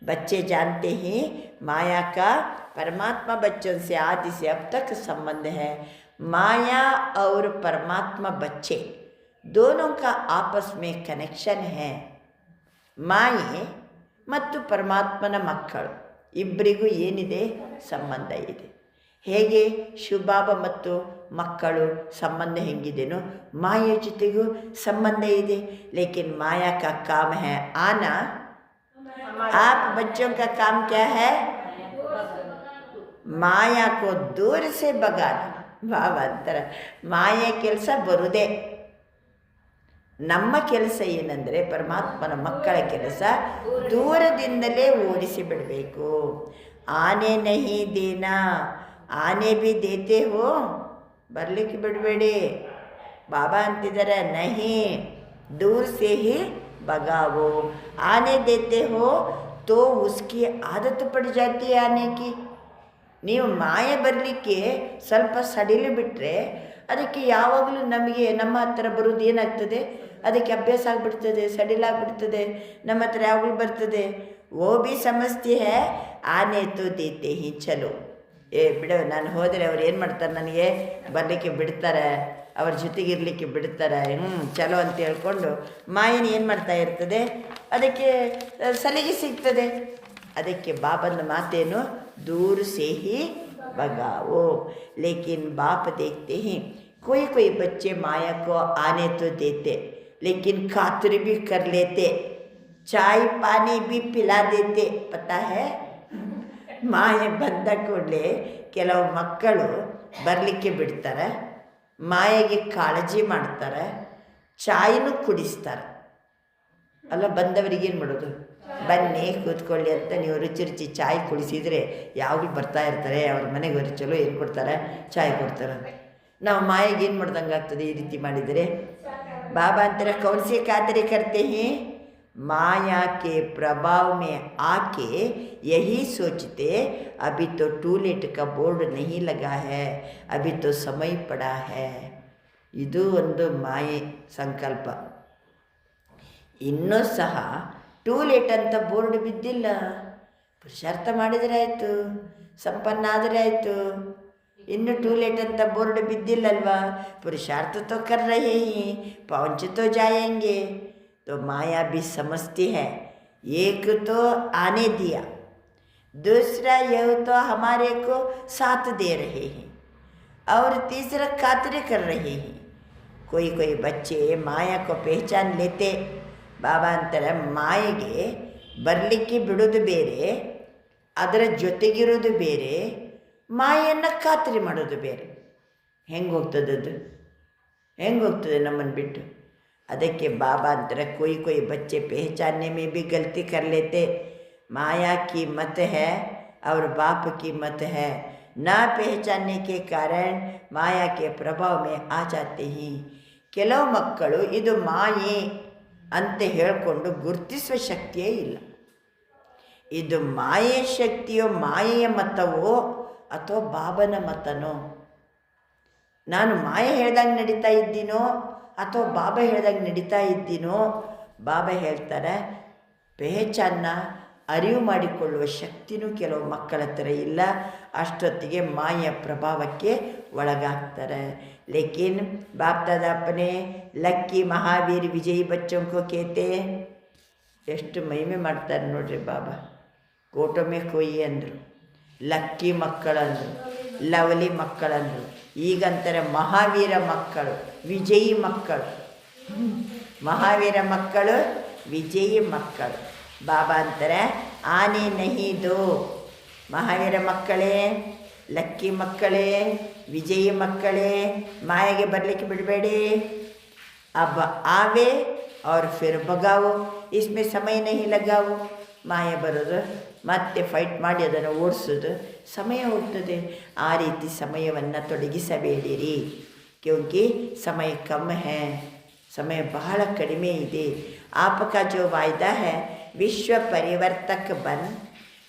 [SPEAKER 3] बच्चे जानते हैं माया का परमात्मा बच्चों से आदि से अब तक संबंध है. माया और परमात्मा बच्चे दोनों का आपस में कनेक्शन है. ಮಾಯೆ ಮತ್ತು ಪರಮಾತ್ಮನ ಮಕ್ಕಳು ಇಬ್ಬರಿಗೂ ಏನಿದೆ? ಸಂಬಂಧ ಇದೆ. ಹೇಗೆ ಶಿವಬಾಬಾ ಮತ್ತು ಮಕ್ಕಳು ಸಂಬಂಧ ಹೆಂಗಿದೆನೋ ಮಾಯೆ ಜೊತೆಗೂ ಸಂಬಂಧ ಇದೆ. ಲೇಕಿನ್ ಮಾಯಾ ಕಾ ಕಾಮ್ ಹೈ ಆನಾ, आप बच्चों का काम क्या है? ಮಾಯಾ ಕೋ ದೂರ ಸೆ ಬಗಾನ. ಬಾಬಾ ಅಂತಾರೆ ಮಾಯೆ ಕೆಲಸ ಬರುವುದೇ. ನಮ್ಮ ಕೆಲಸ ಏನಂದರೆ ಪರಮಾತ್ಮನ ಮಕ್ಕಳ ಕೆಲಸ ದೂರದಿಂದಲೇ ಓಡಿಸಿ ಬಿಡಬೇಕು. ಆನೆ ನಹಿ ದೇನಾ, ಆನೆ ಭಿ ದೇತೆ ಹೋ, ಬರಲಿಕ್ಕೆ ಬಿಡಬೇಡಿ. ಬಾಬಾ ಅಂತಿದ್ದಾರೆ ನಹಿ दूर से ही भगाओ. आने देते हो तो उसकी आदत पड़ जाती है आने की. ನೀವು ಮಾಯೆ ಬರಲಿಕ್ಕೆ ಸ್ವಲ್ಪ ಸಡಿಲು ಬಿಟ್ಟರೆ ಅದಕ್ಕೆ ಯಾವಾಗಲೂ ನಮಗೆ ನಮ್ಮ ಹತ್ರ ಬರೋದು ಏನಾಗ್ತದೆ? ಅದಕ್ಕೆ ಅಭ್ಯಾಸ ಆಗಿಬಿಡ್ತದೆ, ಸಡಿಲಾಗ್ಬಿಡ್ತದೆ, ನಮ್ಮ ಹತ್ರ ಯಾವಾಗಲೂ ಬರ್ತದೆ. ಓ ಬಿ ಸಮಸ್ಯೆ ಹೇ ಆನೆ ತೋ ದೇತೆ ಹಿ ಚಲೋ. ಬಿಡು, ನಾನು ಹೋದರೆ ಅವ್ರು ಏನು ಮಾಡ್ತಾರೆ, ನನಗೆ ಬರಲಿಕ್ಕೆ ಬಿಡ್ತಾರೆ ಅವ್ರ ಜೊತೆಗಿರಲಿಕ್ಕೆ ಬಿಡ್ತಾರೆ. ಚಲೋ ಅಂತ ಹೇಳ್ಕೊಂಡು ಮಾಯನ ಏನು ಮಾಡ್ತಾ ಇರ್ತದೆ, ಅದಕ್ಕೆ ಸಲಿಗೆ ಸಿಗ್ತದೆ. ಅದಕ್ಕೆ ಬಾಬನ ಮಾತೇನು, दूर से ही भगाओ लेकिन बाप देखते हैं कोई कोई बच्चे माया को आने तो देते लेकिन खातिर भी कर लेते, चाय पानी भी पिला देते. पता है ಮಾಯೆ ಬಂದ ಕೂಡಲೇ ಕೆಲವು ಮಕ್ಕಳು ಬರಲಿಕ್ಕೆ ಬಿಡ್ತಾರೆ, ಮಾಯೆಗೆ ಕಾಳಜಿ ಮಾಡ್ತಾರೆ, ಚಾಯ್ನೂ ಕುಡಿಸ್ತಾರೆ. ಅಲ್ಲ, ಬಂದವರಿಗೇನು ಮಾಡೋದು, ಬನ್ನಿ ಕೂತ್ಕೊಳ್ಳಿ ಅಂತ ನೀವು ರುಚಿ ರುಚಿ ಚಾಯ್ ಕುಡಿಸಿದರೆ ಯಾವಾಗಲೂ ಬರ್ತಾ ಇರ್ತಾರೆ. ಅವ್ರ ಮನೆಗೆ ಅವ್ರು ಚಲೋ ಏನು ಕೊಡ್ತಾರೆ, ಚಾಯ್ ಕೊಡ್ತಾರೆ. ನಾವು ಮಾಯೆಗೆ ಏನು ಮಾಡ್ದಂಗೆ ಆಗ್ತದೆ ಈ ರೀತಿ ಮಾಡಿದರೆ. ಬಾಬಾ ಅಂತಾರೆ ಕೌನ್ಸಿ ಖಾತರಿ ಕರ್ತೆ ಹಿ माया के प्रभाव में आके यही सोचते अभी तो टूलेट का बोर्ड नहीं लगा है, अभी तो समय पड़ा है. ಇದು ಒಂದು ಮಾಯೆ ಸಂಕಲ್ಪ. ಇನ್ನೂ ಸಹ ಟೂಲೇಟ್ ಅಂತ ಬೋರ್ಡ್ ಬಿದ್ದಿಲ್ಲ. ಪುರುಷಾರ್ಥ ಮಾಡಿದರೆ ಆಯಿತು, ಸಂಪನ್ನ ಆದರೆ ಆಯಿತು. ಇನ್ನು ಟೂಲೇಟ್ ಅಂತ ಬೋರ್ಡ್ ಬಿದ್ದಿಲ್ಲಲ್ವಾ. ಪುರುಷಾರ್ಥ ತೋ ಕರ್ ರಹೇ ಹಿ, ಪहुंच तो जाएंगे. तो माया भी समझती है एक तो आने दिया, दूसरा यह तो हमारे को साथ दे रहे हैं और तीसरा खातिर कर रहे हैं. कोई कोई बच्चे माया को पहचान लेते. ಬಾಬಾ ಅಂತಾರೆ ಮಾಯೆಗೆ ಬರಲಿಕ್ಕೆ ಬಿಡೋದು ಬೇರೆ, ಅದರ ಜೊತೆಗಿರೋದು ಬೇರೆ, ಮಾಯೆಯನ್ನು ಖಾತ್ರಿ ಮಾಡೋದು ಬೇರೆ. ಹೆಂಗೆ ಹೋಗ್ತದದು, ಹೆಂಗೆ ಹೋಗ್ತದೆ ನಮ್ಮನ್ನು ಬಿಟ್ಟು. ಅದಕ್ಕೆ ಬಾಬಾ ಅಂತಾರೆ कोई कोई बच्चे पहचानने में भी गलती कर लेते, माया की मत है और बाप की मत है, ना पहचानने के कारण माया के प्रभाव में आ जाते हैं. ಕೆಲವು ಮಕ್ಕಳು ಇದು ಮಾಯೆ ಅಂತ ಹೇಳಿಕೊಂಡು ಗುರುತಿಸುವ ಶಕ್ತಿಯೇ ಇಲ್ಲ. ಇದು ಮಾಯೆಯ ಶಕ್ತಿಯೋ, ಮಾಯೆಯ ಮತವೋ ಅಥವಾ ಬಾಬನ ಮತನೋ. ನಾನು ಮಾಯೆ ಹೇಳ್ದಂಗೆ ನಡೀತಾ ಇದ್ದೀನೋ ಅಥವಾ ಬಾಬಾ ಹೇಳ್ದಂಗೆ ನಡೀತಾ ಇದ್ದೀನೋ. ಬಾಬಾ ಹೇಳ್ತಾರೆ ಪೆಹಚಾನ್ನ ಅರಿವು ಮಾಡಿಕೊಳ್ಳುವ ಶಕ್ತಿನೂ ಕೆಲವು ಮಕ್ಕಳ ಹತ್ರ ಇಲ್ಲ. ಅಷ್ಟೊತ್ತಿಗೆ ಮಾಯೆಯ ಪ್ರಭಾವಕ್ಕೆ ಒಳಗಾಗ್ತಾರೆ. ಲೇಕಿನ್ ಬಾಪ್ ದಾದಾ ಅಪ್ಪನೇ ಲಕ್ಕಿ ಮಹಾವೀರ್ ವಿಜಯ್ ಬಚ್ಚೋಂಕೋ ಕೇತೆ. ಎಷ್ಟು ಮಹಿಮೆ ಮಾಡ್ತಾರೆ ನೋಡ್ರಿ ಬಾಬಾ. ಕೋಟೊಮ್ಮೆ ಕೊಯ್ಯಿ ಅಂದರು, ಲಕ್ಕಿ ಮಕ್ಕಳಂದರು, ಲವಲಿ ಮಕ್ಕಳಂದರು. ಈಗಂತಾರೆ ಮಹಾವೀರ ಮಕ್ಕಳು, ವಿಜಯಿ ಮಕ್ಕಳು. ಮಹಾವೀರ ಮಕ್ಕಳು, ವಿಜಯಿ ಮಕ್ಕಳು. ಬಾಬಾ ಅಂತಾರೆ ಆನೆ ನಹಿ ದೋ. ಮಹಾವೀರ ಮಕ್ಕಳೇ, ಲಕ್ಕಿ ಮಕ್ಕಳೇ, ವಿಜಯಿ ಮಕ್ಕಳೇ, ಮಾಯೆಗೆ ಬರಲಿಕ್ಕೆ ಬಿಡಬೇಡಿ. अब आवे और फिर भगाओ, इसमें समय नहीं लगाओ. ಮಾಯೆ ಬರೋದು ಮತ್ತೆ ಫೈಟ್ ಮಾಡಿ ಅದನ್ನು ಓಡಿಸೋದು, ಸಮಯ ಹೋಗ್ತದೆ. ಆ ರೀತಿ ಸಮಯವನ್ನು ತೊಡಗಿಸಬೇಡಿರಿ. ಕ್ಯೋಂಕಿ ಸಮಯ ಕಮ್ ಹೈ, ಸಮಯ ಬಹಳ ಕಡಿಮೆ ಇದೆ. आपका जो वायदा है विश्व परिवर्तक बन,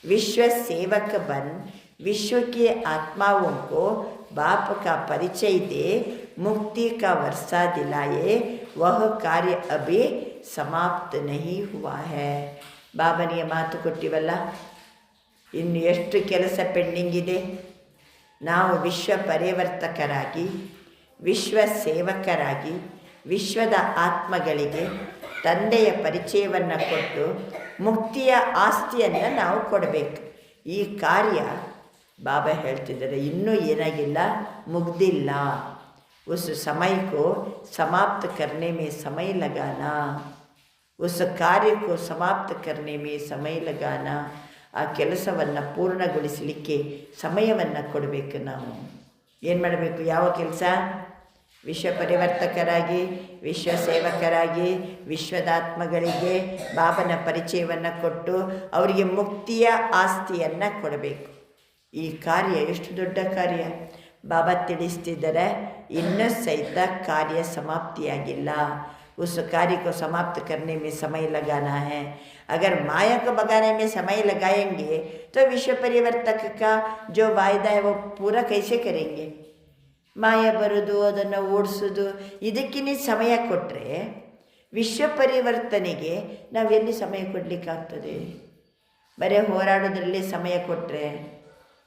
[SPEAKER 3] विश्व सेवक बन, विश्व के आत्माओं को बाप का परिचय दे, मुक्ति का वर्षा दिलाए, वह कार्य अभी समाप्त नहीं हुआ है. ಬಾಬನಿಗೆ ಮಾತು ಕೊಟ್ಟಿವಲ್ಲ, ಇನ್ನು ಎಷ್ಟು ಕೆಲಸ ಪೆಂಡಿಂಗ್ ಇದೆ. ನಾವು ವಿಶ್ವ ಪರಿವರ್ತಕರಾಗಿ, ವಿಶ್ವ ಸೇವಕರಾಗಿ, ವಿಶ್ವದ ಆತ್ಮಗಳಿಗೆ ತಂದೆಯ ಪರಿಚಯವನ್ನು ಕೊಟ್ಟು ಮುಕ್ತಿಯ ಆಸ್ತಿಯನ್ನು ನಾವು ಕೊಡಬೇಕು. ಈ ಕಾರ್ಯ ಬಾಬಾ ಹೇಳ್ತಿದ್ದಾರೆ ಇನ್ನೂ ಏನಾಗಿಲ್ಲ, ಮುಗ್ದಿಲ್ಲ. उस समय को समाप्त करने में समय लगाना, उस कार्य को समाप्त करने में समय लगाना. ಆ ಕೆಲಸವನ್ನು ಪೂರ್ಣಗೊಳಿಸಲಿಕ್ಕೆ ಸಮಯವನ್ನು ಕೊಡಬೇಕು. ನಾವು ಏನು ಮಾಡಬೇಕು? ಯಾವ ಕೆಲಸ? ವಿಶ್ವ ಪರಿವರ್ತಕರಾಗಿ, ವಿಶ್ವ ಸೇವಕರಾಗಿ, ವಿಶ್ವದಾತ್ಮಗಳಿಗೆ ಬಾಬನ ಪರಿಚಯವನ್ನು ಕೊಟ್ಟು ಅವರಿಗೆ ಮುಕ್ತಿಯ ಆಸ್ತಿಯನ್ನು ಕೊಡಬೇಕು. ಈ ಕಾರ್ಯ ಎಷ್ಟು ದೊಡ್ಡ ಕಾರ್ಯ. ಬಾಬಾ ತಿಳಿಸ್ತಿದ್ದಾರೆ ಇನ್ನೂ ಸಹಿತ ಕಾರ್ಯ ಸಮಾಪ್ತಿಯಾಗಿಲ್ಲ. उस कार्य को समाप्त करने में समय लगाना है. अगर माया को भगाने में समय लगाएंगे तो विश्व परिवर्तक का जो वायदा है वो पूरा कैसे करेंगे? ಮಾಯಾ ಬರೋದು, ಅದನ್ನು ಓಡಿಸೋದು, ಇದಕ್ಕಿನ್ನ ಸಮಯ ಕೊಟ್ಟರೆ ವಿಶ್ವ ಪರಿವರ್ತನೆಗೆ ನಾವೆಲ್ಲಿ ಸಮಯ ಕೊಡಲಿಕ್ಕಾಗ್ತದೆ? ಬರೀ ಹೋರಾಡೋದ್ರಲ್ಲಿ ಸಮಯ ಕೊಟ್ಟರೆ,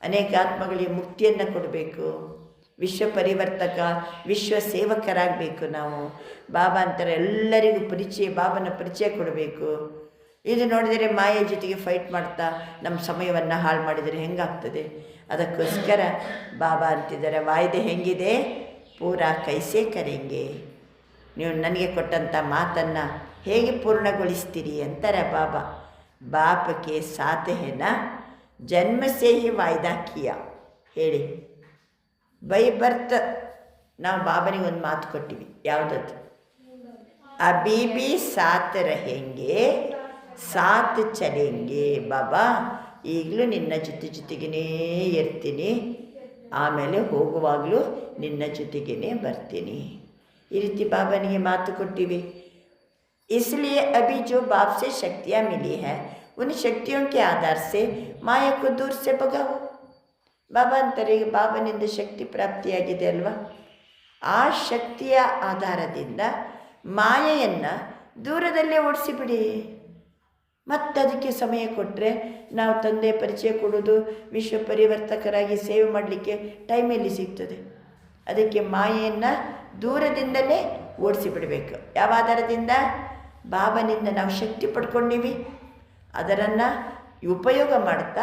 [SPEAKER 3] ಅನೇಕ ಆತ್ಮಗಳಿಗೆ ಮುಕ್ತಿಯನ್ನು ಕೊಡಬೇಕು, ವಿಶ್ವ ಪರಿವರ್ತಕ, ವಿಶ್ವ ಸೇವಕರಾಗಬೇಕು ನಾವು. ಬಾಬಾ ಅಂತಾರೆ ಎಲ್ಲರಿಗೂ ಬಾಬನ ಪರಿಚಯ ಕೊಡಬೇಕು. ಇದು ನೋಡಿದರೆ ಮಾಯೆ ಜೊತೆಗೆ ಫೈಟ್ ಮಾಡ್ತಾ ನಮ್ಮ ಸಮಯವನ್ನು ಹಾಳು ಮಾಡಿದರೆ ಹೆಂಗಾಗ್ತದೆ? ಅದಕ್ಕೋಸ್ಕರ ಬಾಬಾ ಅಂತಿದ್ದಾರೆ, ವಾಯ್ದೆ ಹೆಂಗಿದೆ? ಪೂರಾ ಕೈಸೆ ಕರೆಂಗೆ. ನೀವು ನನಗೆ ಕೊಟ್ಟಂಥ ಮಾತನ್ನು ಹೇಗೆ ಪೂರ್ಣಗೊಳಿಸ್ತೀರಿ ಅಂತಾರೆ ಬಾಬಾ. ಬಾಪಕ್ಕೆ ಸಾತ್ ಹೇನ ಜನ್ಮ ಸೇ ಹಿ ವಾಯ್ದಾ ಕಿಯಾ. ಹೇಳಿ, ಬೈ ಬರ್ತ್ ನಾವು ಬಾಬನಿಗೆ ಒಂದು ಮಾತು ಕೊಟ್ಟಿವಿ. ಯಾವುದದು? ಅಭಿ ಬಿ ಸಾತ್ रहेंगे ಸಾತ್ ಚಲೆಂಗೆ. ಬಾಬಾ ಈಗಲೂ ನಿನ್ನ ಜೊತೆಗೇ ಇರ್ತೀನಿ, ಆಮೇಲೆ ಹೋಗುವಾಗಲೂ ನಿನ್ನ ಜೊತೆಗೇ ಬರ್ತೀನಿ. ಈ ರೀತಿ ಬಾಬನಿಗೆ ಮಾತು ಕೊಟ್ಟಿವಿ. इसलिए अभी जो बाप से शक्तियाँ मिली हैं उन शक्तियों के आधार से माया को दूर से भगाओ. ಬಾಬಾ ಅಂತಾರೆ, ಈಗ ಬಾಬನಿಂದ ಶಕ್ತಿ ಪ್ರಾಪ್ತಿಯಾಗಿದೆ ಅಲ್ವಾ, ಆ ಶಕ್ತಿಯ ಆಧಾರದಿಂದ ಮಾಯೆಯನ್ನು ದೂರದಲ್ಲೇ ಓಡಿಸಿಬಿಡಿ. ಮತ್ತು ಅದಕ್ಕೆ ಸಮಯ ಕೊಟ್ಟರೆ ನಾವು ತಂದೆ ಪರಿಚಯ ಕೊಡೋದು, ವಿಶ್ವ ಪರಿವರ್ತಕರಾಗಿ ಸೇವೆ ಮಾಡಲಿಕ್ಕೆ ಟೈಮ್ ಎಲ್ಲಿ ಸಿಗ್ತದೆ? ಅದಕ್ಕೆ ಮಾಯೆಯನ್ನು ದೂರದಿಂದಲೇ ಓಡಿಸಿಬಿಡಬೇಕು. ಯಾವ ಆಧಾರದಿಂದ? ಬಾಬನಿಂದ ನಾವು ಶಕ್ತಿ ಪಡ್ಕೊಂಡಿವಿ, ಅದರನ್ನು ಉಪಯೋಗ ಮಾಡ್ತಾ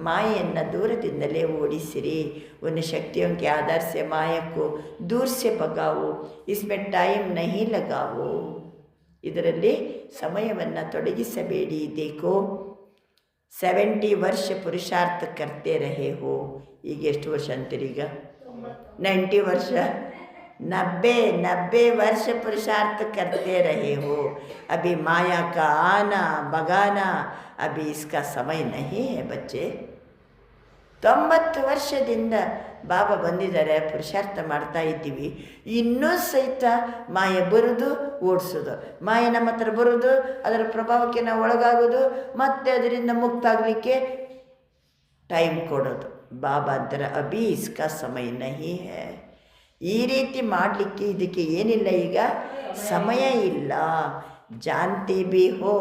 [SPEAKER 3] ಮಾಯೆಯನ್ನು ದೂರದಿಂದಲೇ ಓಡಿಸಿರಿ. ಒಂದು ಶಕ್ತಿयों के आधार से माया को दूर से भगाओ, इसमें टाइम नहीं लगाओ. ಇದರಲ್ಲಿ ಸಮಯವನ್ನು ತೊಡಗಿಸಬೇಡಿ. देखो 70 ವರ್ಷ ಪುರುಷಾರ್ಥ ಕರ್ತೆ ರಹೆ ಹೋ. ಈಗ ಎಷ್ಟು ವರ್ಷ ಅಂತೀರಿ? ಈಗ 90 ವರ್ಷ, 90 वर्ष पुरुषार्थ करते रहे हो. अभी माया का आना भगाना अभी इसका समय नहीं है बच्चे. 90 ವರ್ಷದಿಂದ ಬಾಬಾ ಬಂದಿದ್ದಾರೆ, ಪುರುಷಾರ್ಥ ಮಾಡ್ತಾ ಇದ್ದೀವಿ. ಇನ್ನೂ ಸಹಿತ ಮಾಯೆ ಬರೋದು, ಓಡಿಸೋದು, ಮಾಯೆ ನಮ್ಮ ಹತ್ರ ಬರೋದು, ಅದರ ಪ್ರಭಾವಕ್ಕೆ ನಾವು ಒಳಗಾಗೋದು, ಮತ್ತು ಅದರಿಂದ ಮುಕ್ತ ಆಗಲಿಕ್ಕೆ ಟೈಮ್ ಕೊಡೋದು. ಬಾಬಾ ಅಂತಾರೆ, ಅಭಿ ಇಸ್ಕಾ ಸಮಯ ನಹಿ ಹೈ. ಈ ರೀತಿ ಮಾಡಲಿಕ್ಕೆ ಇದಕ್ಕೆ ಏನಿಲ್ಲ, ಈಗ ಸಮಯ ಇಲ್ಲ. ಜಾನ್ತಿ ಬಿ ಹೋ,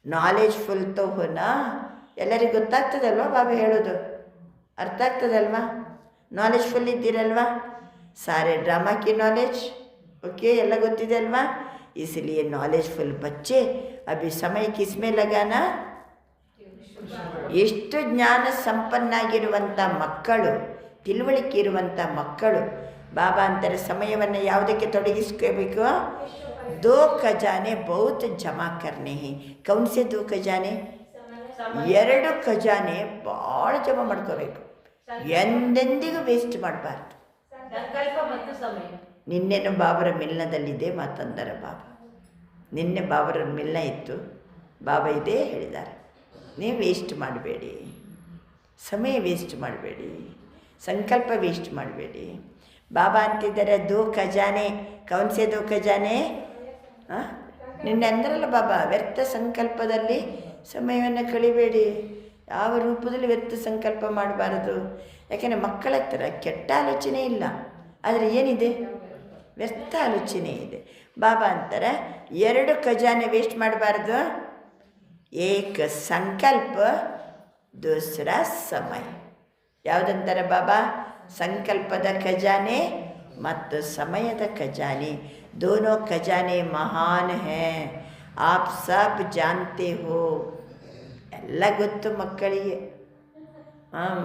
[SPEAKER 3] ನಾಲೆಜ್ಫುಲ್ ತೋ ಹೋನಾ. ಎಲ್ಲರಿಗೂ ಗೊತ್ತಾಗ್ತದಲ್ವ ಬಾಬಾ ಹೇಳೋದು? ಅರ್ಥ ಆಗ್ತದಲ್ವಾ? ನಾಲೆಜ್ಫುಲ್ ಇದ್ದೀರಲ್ವಾ? ಸಾರೆ ಡ್ರಾಮಾ ಕಿ ನಾಲೆಜ್ ಓಕೆ, ಎಲ್ಲ ಗೊತ್ತಿದೆ ಅಲ್ವಾ? इसलिए ನಾಲೆಜ್ಫುಲ್ ಬಚ್ಚೆ ಅಭಿ ಸಮಯ ಕಿಸ್ಮೆ ಲಗಾನ. ಎಷ್ಟು ಜ್ಞಾನ ಸಂಪನ್ನಾಗಿರುವಂಥ ಮಕ್ಕಳು, ತಿಳುವಳಿಕೆ ಇರುವಂಥ ಮಕ್ಕಳು ಬಾಬಾ ಅಂತಾರೆ ಸಮಯವನ್ನು ಯಾವುದಕ್ಕೆ ತೊಡಗಿಸ್ಕೋಬೇಕು? 2 ಖಜಾನೆ ಬಹುತ್ ಜಮಾ ಕರ್ನೆ ಹೈ. ಕೌನ್ ಸೆ 2 ಖಜಾನೆ? 2 ಖಜಾನೆ ಭಾಳ ಜಮಾ ಮಾಡ್ಕೋಬೇಕು, ಎಂದೆಂದಿಗೂ ವೇಸ್ಟ್ ಮಾಡಬಾರ್ದು. ನಿನ್ನೆನೂ ಬಾಬರ ಮಿಲ್ನದಲ್ಲಿದೆ ಮಾತಂದರೆ ಬಾಬಾ. ನಿನ್ನೆ ಬಾಬರ ಮಿಲ್ನ ಇತ್ತು, ಬಾಬಾ ಇದೇ ಹೇಳಿದ್ದಾರೆ, ನೀವು ವೇಸ್ಟ್ ಮಾಡಬೇಡಿ, ಸಮಯ ವೇಸ್ಟ್ ಮಾಡಬೇಡಿ, ಸಂಕಲ್ಪ ವೇಸ್ಟ್ ಮಾಡಬೇಡಿ. ಬಾಬಾ ಅಂತಿದ್ದಾರೆ 2 ಖಜಾನೆ. ಕೌನ್ ಸೆ 2 ಖಜಾನೆ? ನಿನ್ನೆ ಅಂದ್ರಲ್ಲ ಬಾಬಾ, ವ್ಯರ್ಥ ಸಂಕಲ್ಪದಲ್ಲಿ ಸಮಯವನ್ನು ಕಳಿಬೇಡಿ. ಯಾವ ರೂಪದಲ್ಲಿ ವ್ಯರ್ಥ ಸಂಕಲ್ಪ ಮಾಡಬಾರದು. ಯಾಕೆಂದರೆ ಮಕ್ಕಳ ಹತ್ರ ಕೆಟ್ಟ ಆಲೋಚನೆ ಇಲ್ಲ, ಆದರೆ ಏನಿದೆ? ವ್ಯರ್ಥ ಆಲೋಚನೆ ಇದೆ. ಬಾಬಾ ಅಂತಾರೆ 2 ಖಜಾನೆ ವೇಸ್ಟ್ ಮಾಡಬಾರ್ದು. ಏಕ ಸಂಕಲ್ಪ, ದೂಸರ ಸಮಯ. ಯಾವುದಂತಾರೆ ಬಾಬಾ? ಸಂಕಲ್ಪದ ಖಜಾನೆ ಮತ್ತು ಸಮಯದ ಖಜಾನೆ. दोनों ಖಜಾನೆ ಮಹಾನ್ ಹೈ, ಆಪ್ ಸಬ್ ಜಾನ್ತೆ ಹೋ. ಎಲ್ಲ ಗೊತ್ತು ಮಕ್ಕಳಿಗೆ.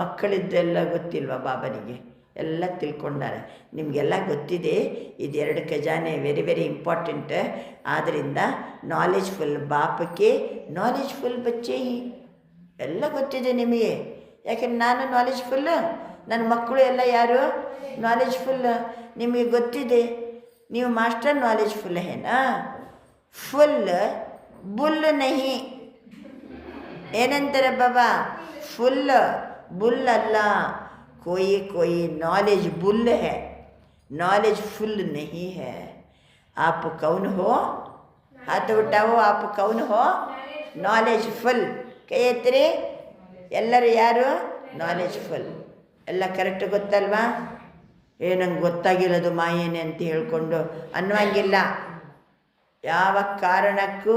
[SPEAKER 3] ಮಕ್ಕಳಿದ್ದೆಲ್ಲ ಗೊತ್ತಿಲ್ವ ಬಾಬನಿಗೆ? ಎಲ್ಲ ತಿಳ್ಕೊಂಡಾರೆ. ನಿಮಗೆಲ್ಲ ಗೊತ್ತಿದೆ. ಇದು 2 ಖಜಾನೆ ವೆರಿ ವೆರಿ ಇಂಪಾರ್ಟೆಂಟ್. ಆದ್ದರಿಂದ ನಾಲೆಜ್ಫುಲ್ ಬಾಪಕ್ಕೆ ನಾಲೆಜ್ಫುಲ್ ಬಚ್ಚೆ ಹಿ. ಎಲ್ಲ ಗೊತ್ತಿದೆ ನಿಮಗೆ. ಯಾಕೆಂದ್ರೆ ನಾನು ನಾಲೆಜ್ಫುಲ್, ನನ್ನ ಮಕ್ಕಳು ಎಲ್ಲ ಯಾರು ನಾಲೆಜ್ಫುಲ್. ನಿಮಗೆ ಗೊತ್ತಿದೆ, ನೀವು ಮಾಸ್ಟರ್ ನಾಲೆಜ್ಫುಲ್ ಹೇನಾ? ಫುಲ್ ಬುಲ್ ನಹಿ. ಏನಂತಾರೆ ಬಾಬಾ? ಫುಲ್ ಬುಲ್ ಅಲ್ಲ. कोई नॉलेज बुल है, नॉलेज फुल नहीं है. आप कौन हो? हाथ उठाओ. आप कौन हो? Knowledge full. ಕೈ ಎತ್ತಿರಿ ಎಲ್ಲರೂ. ಯಾರು? Knowledge full. ಎಲ್ಲ ಕರೆಕ್ಟ್ ಗೊತ್ತಲ್ವಾ? ನಂಗೆ ಗೊತ್ತಾಗಿರೋದು ಮಾಯೇನೆ ಅಂತ ಹೇಳ್ಕೊಂಡು ಅನ್ನುವಂಗಿಲ್ಲ. ಯಾವ ಕಾರಣಕ್ಕೂ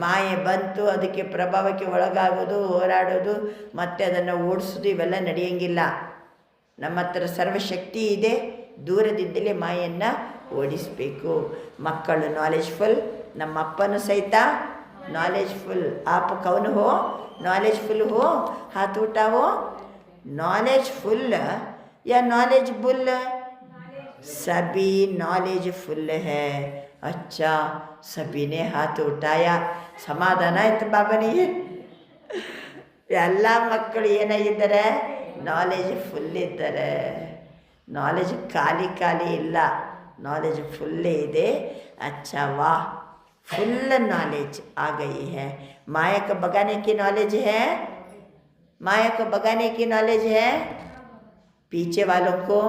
[SPEAKER 3] ಮಾಯೆ ಬಂತು, ಅದಕ್ಕೆ ಪ್ರಭಾವಕ್ಕೆ ಒಳಗಾಗೋದು, ಹೋರಾಡೋದು, ಮತ್ತು ಅದನ್ನು ಓಡಿಸೋದು ಇವೆಲ್ಲ ನಡೆಯಂಗಿಲ್ಲ. ನಮ್ಮ ಹತ್ರ ಸರ್ವಶಕ್ತಿ ಇದೆ, ದೂರದಿಂದಲೇ ಮಾಯನ್ನು ಓಡಿಸಬೇಕು. ಮಕ್ಕಳು ನಾಲೆಜ್ಫುಲ್, ನಮ್ಮ ಅಪ್ಪನೂ ಸಹಿತ ನಾಲೆಜ್ಫುಲ್. आप कौन हो? नॉलेजफुल हो? हाथ उठाओ. नॉलेजफुल या नॉलेजबुल? सभी नॉलेजफुल है. अच्छा, सभी ने हाथ उठाया. ಸಮಾಧಾನ ಆಯ್ತು ಬಾಬನಿಗೆ. ಎಲ್ಲ ಮಕ್ಕಳು ಏನಾಗಿದ್ದಾರೆ? ನಾಲೆಜ್ ಫುಲ್ ಇದ್ದಾರೆ. ನಾಲೆಜ್ ಖಾಲಿ ಇಲ್ಲ, ನಾಲೆಜ್ ಫುಲ್ಲೇ ಇದೆ. अच्छा वाह, फुल नॉलेज आ गई है. माया को भगाने की नॉलेज है, माया को भगाने की नॉलेज है. पीछे वालों को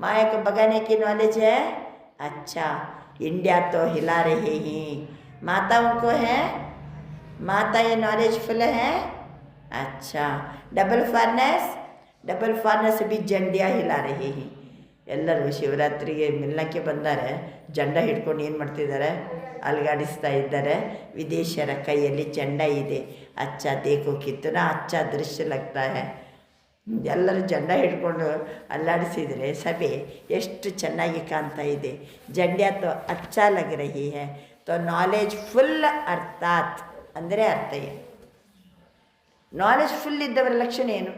[SPEAKER 3] माया को भगाने की नॉलेज है. अच्छा, इंडिया तो हिला रही हैं, माताओं को है, माता ये नॉलेजफुल है. अच्छा, डबल फॉरनेस भी झंडिया हिला रही हैं. ಎಲ್ಲರೂ ಶಿವರಾತ್ರಿಗೆ ಮಿಲ್ಲಕ್ಕೆ ಬಂದರೆ ಜಂಡ ಹಿಡ್ಕೊಂಡು ಏನು ಮಾಡ್ತಿದ್ದಾರೆ? ಅಲುಗಾಡಿಸ್ತಾ ಇದ್ದಾರೆ. ವಿದೇಶಿಯರ ಕೈಯಲ್ಲಿ ಜಂಡ ಇದೆ. ಅಚ್ಚ ದೇಖೋ ಕಿತ್ತನ ಅಚ್ಚ ದೃಶ್ಯ ಲಗ್ತಾ ಹೈ. ಎಲ್ಲರೂ ಜಂಡ ಹಿಡ್ಕೊಂಡು ಅಲ್ಲಾಡಿಸಿದರೆ ಸಭೆ ಎಷ್ಟು ಚೆನ್ನಾಗಿ ಕಾಣ್ತಾ ಇದೆ. ಜಂಡ್ಯಾ ತೋ ಅಚ್ಚ ಲಗ್ ರಹಿ ಹೈ. ತೋ ನಾಲೆಜ್ ಫುಲ್ ಅರ್ಥಾತ್ ಅಂದರೆ ಅರ್ಥ ಏನು? ನಾಲೆಜ್ ಫುಲ್ ಇದ್ದವರ ಲಕ್ಷಣ ಏನು?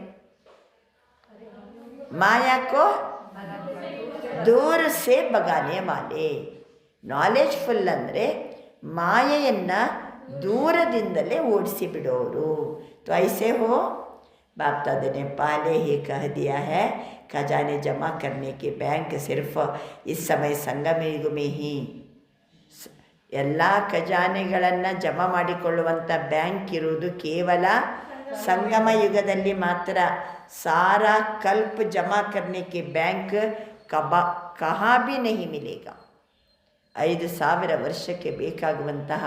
[SPEAKER 3] ಮಾಯಾಕೋ ದೂರ ಸೇ ಬಗಾನೆ ವಾಲೆ. ನಾಲೆಜ್ಫುಲ್ ಅಂದರೆ ಮಾಯೆಯನ್ನು ದೂರದಿಂದಲೇ ಓಡಿಸಿ ಬಿಡೋರು. तो ऐसे हो, बाप दादा ने पहले ही कह दिया है, खजाने जमा करने के बैंक सिर्फ इस समय संगम युग में ही. ಎಲ್ಲ ಖಜಾನೆಗಳನ್ನು ಜಮಾ ಮಾಡಿಕೊಳ್ಳುವಂಥ ಬ್ಯಾಂಕ್ ಇರುವುದು ಕೇವಲ ಸಂಗಮ ಯುಗದಲ್ಲಿ ಮಾತ್ರ. ಸಾರಾ ಕಲ್ಪ ಜಮಾ करने के बैंक ಕಹಾ ಭಿ ನಹಿ ಮಿಲೇಗ. 5,000 ವರ್ಷಕ್ಕೆ ಬೇಕಾಗುವಂತಹ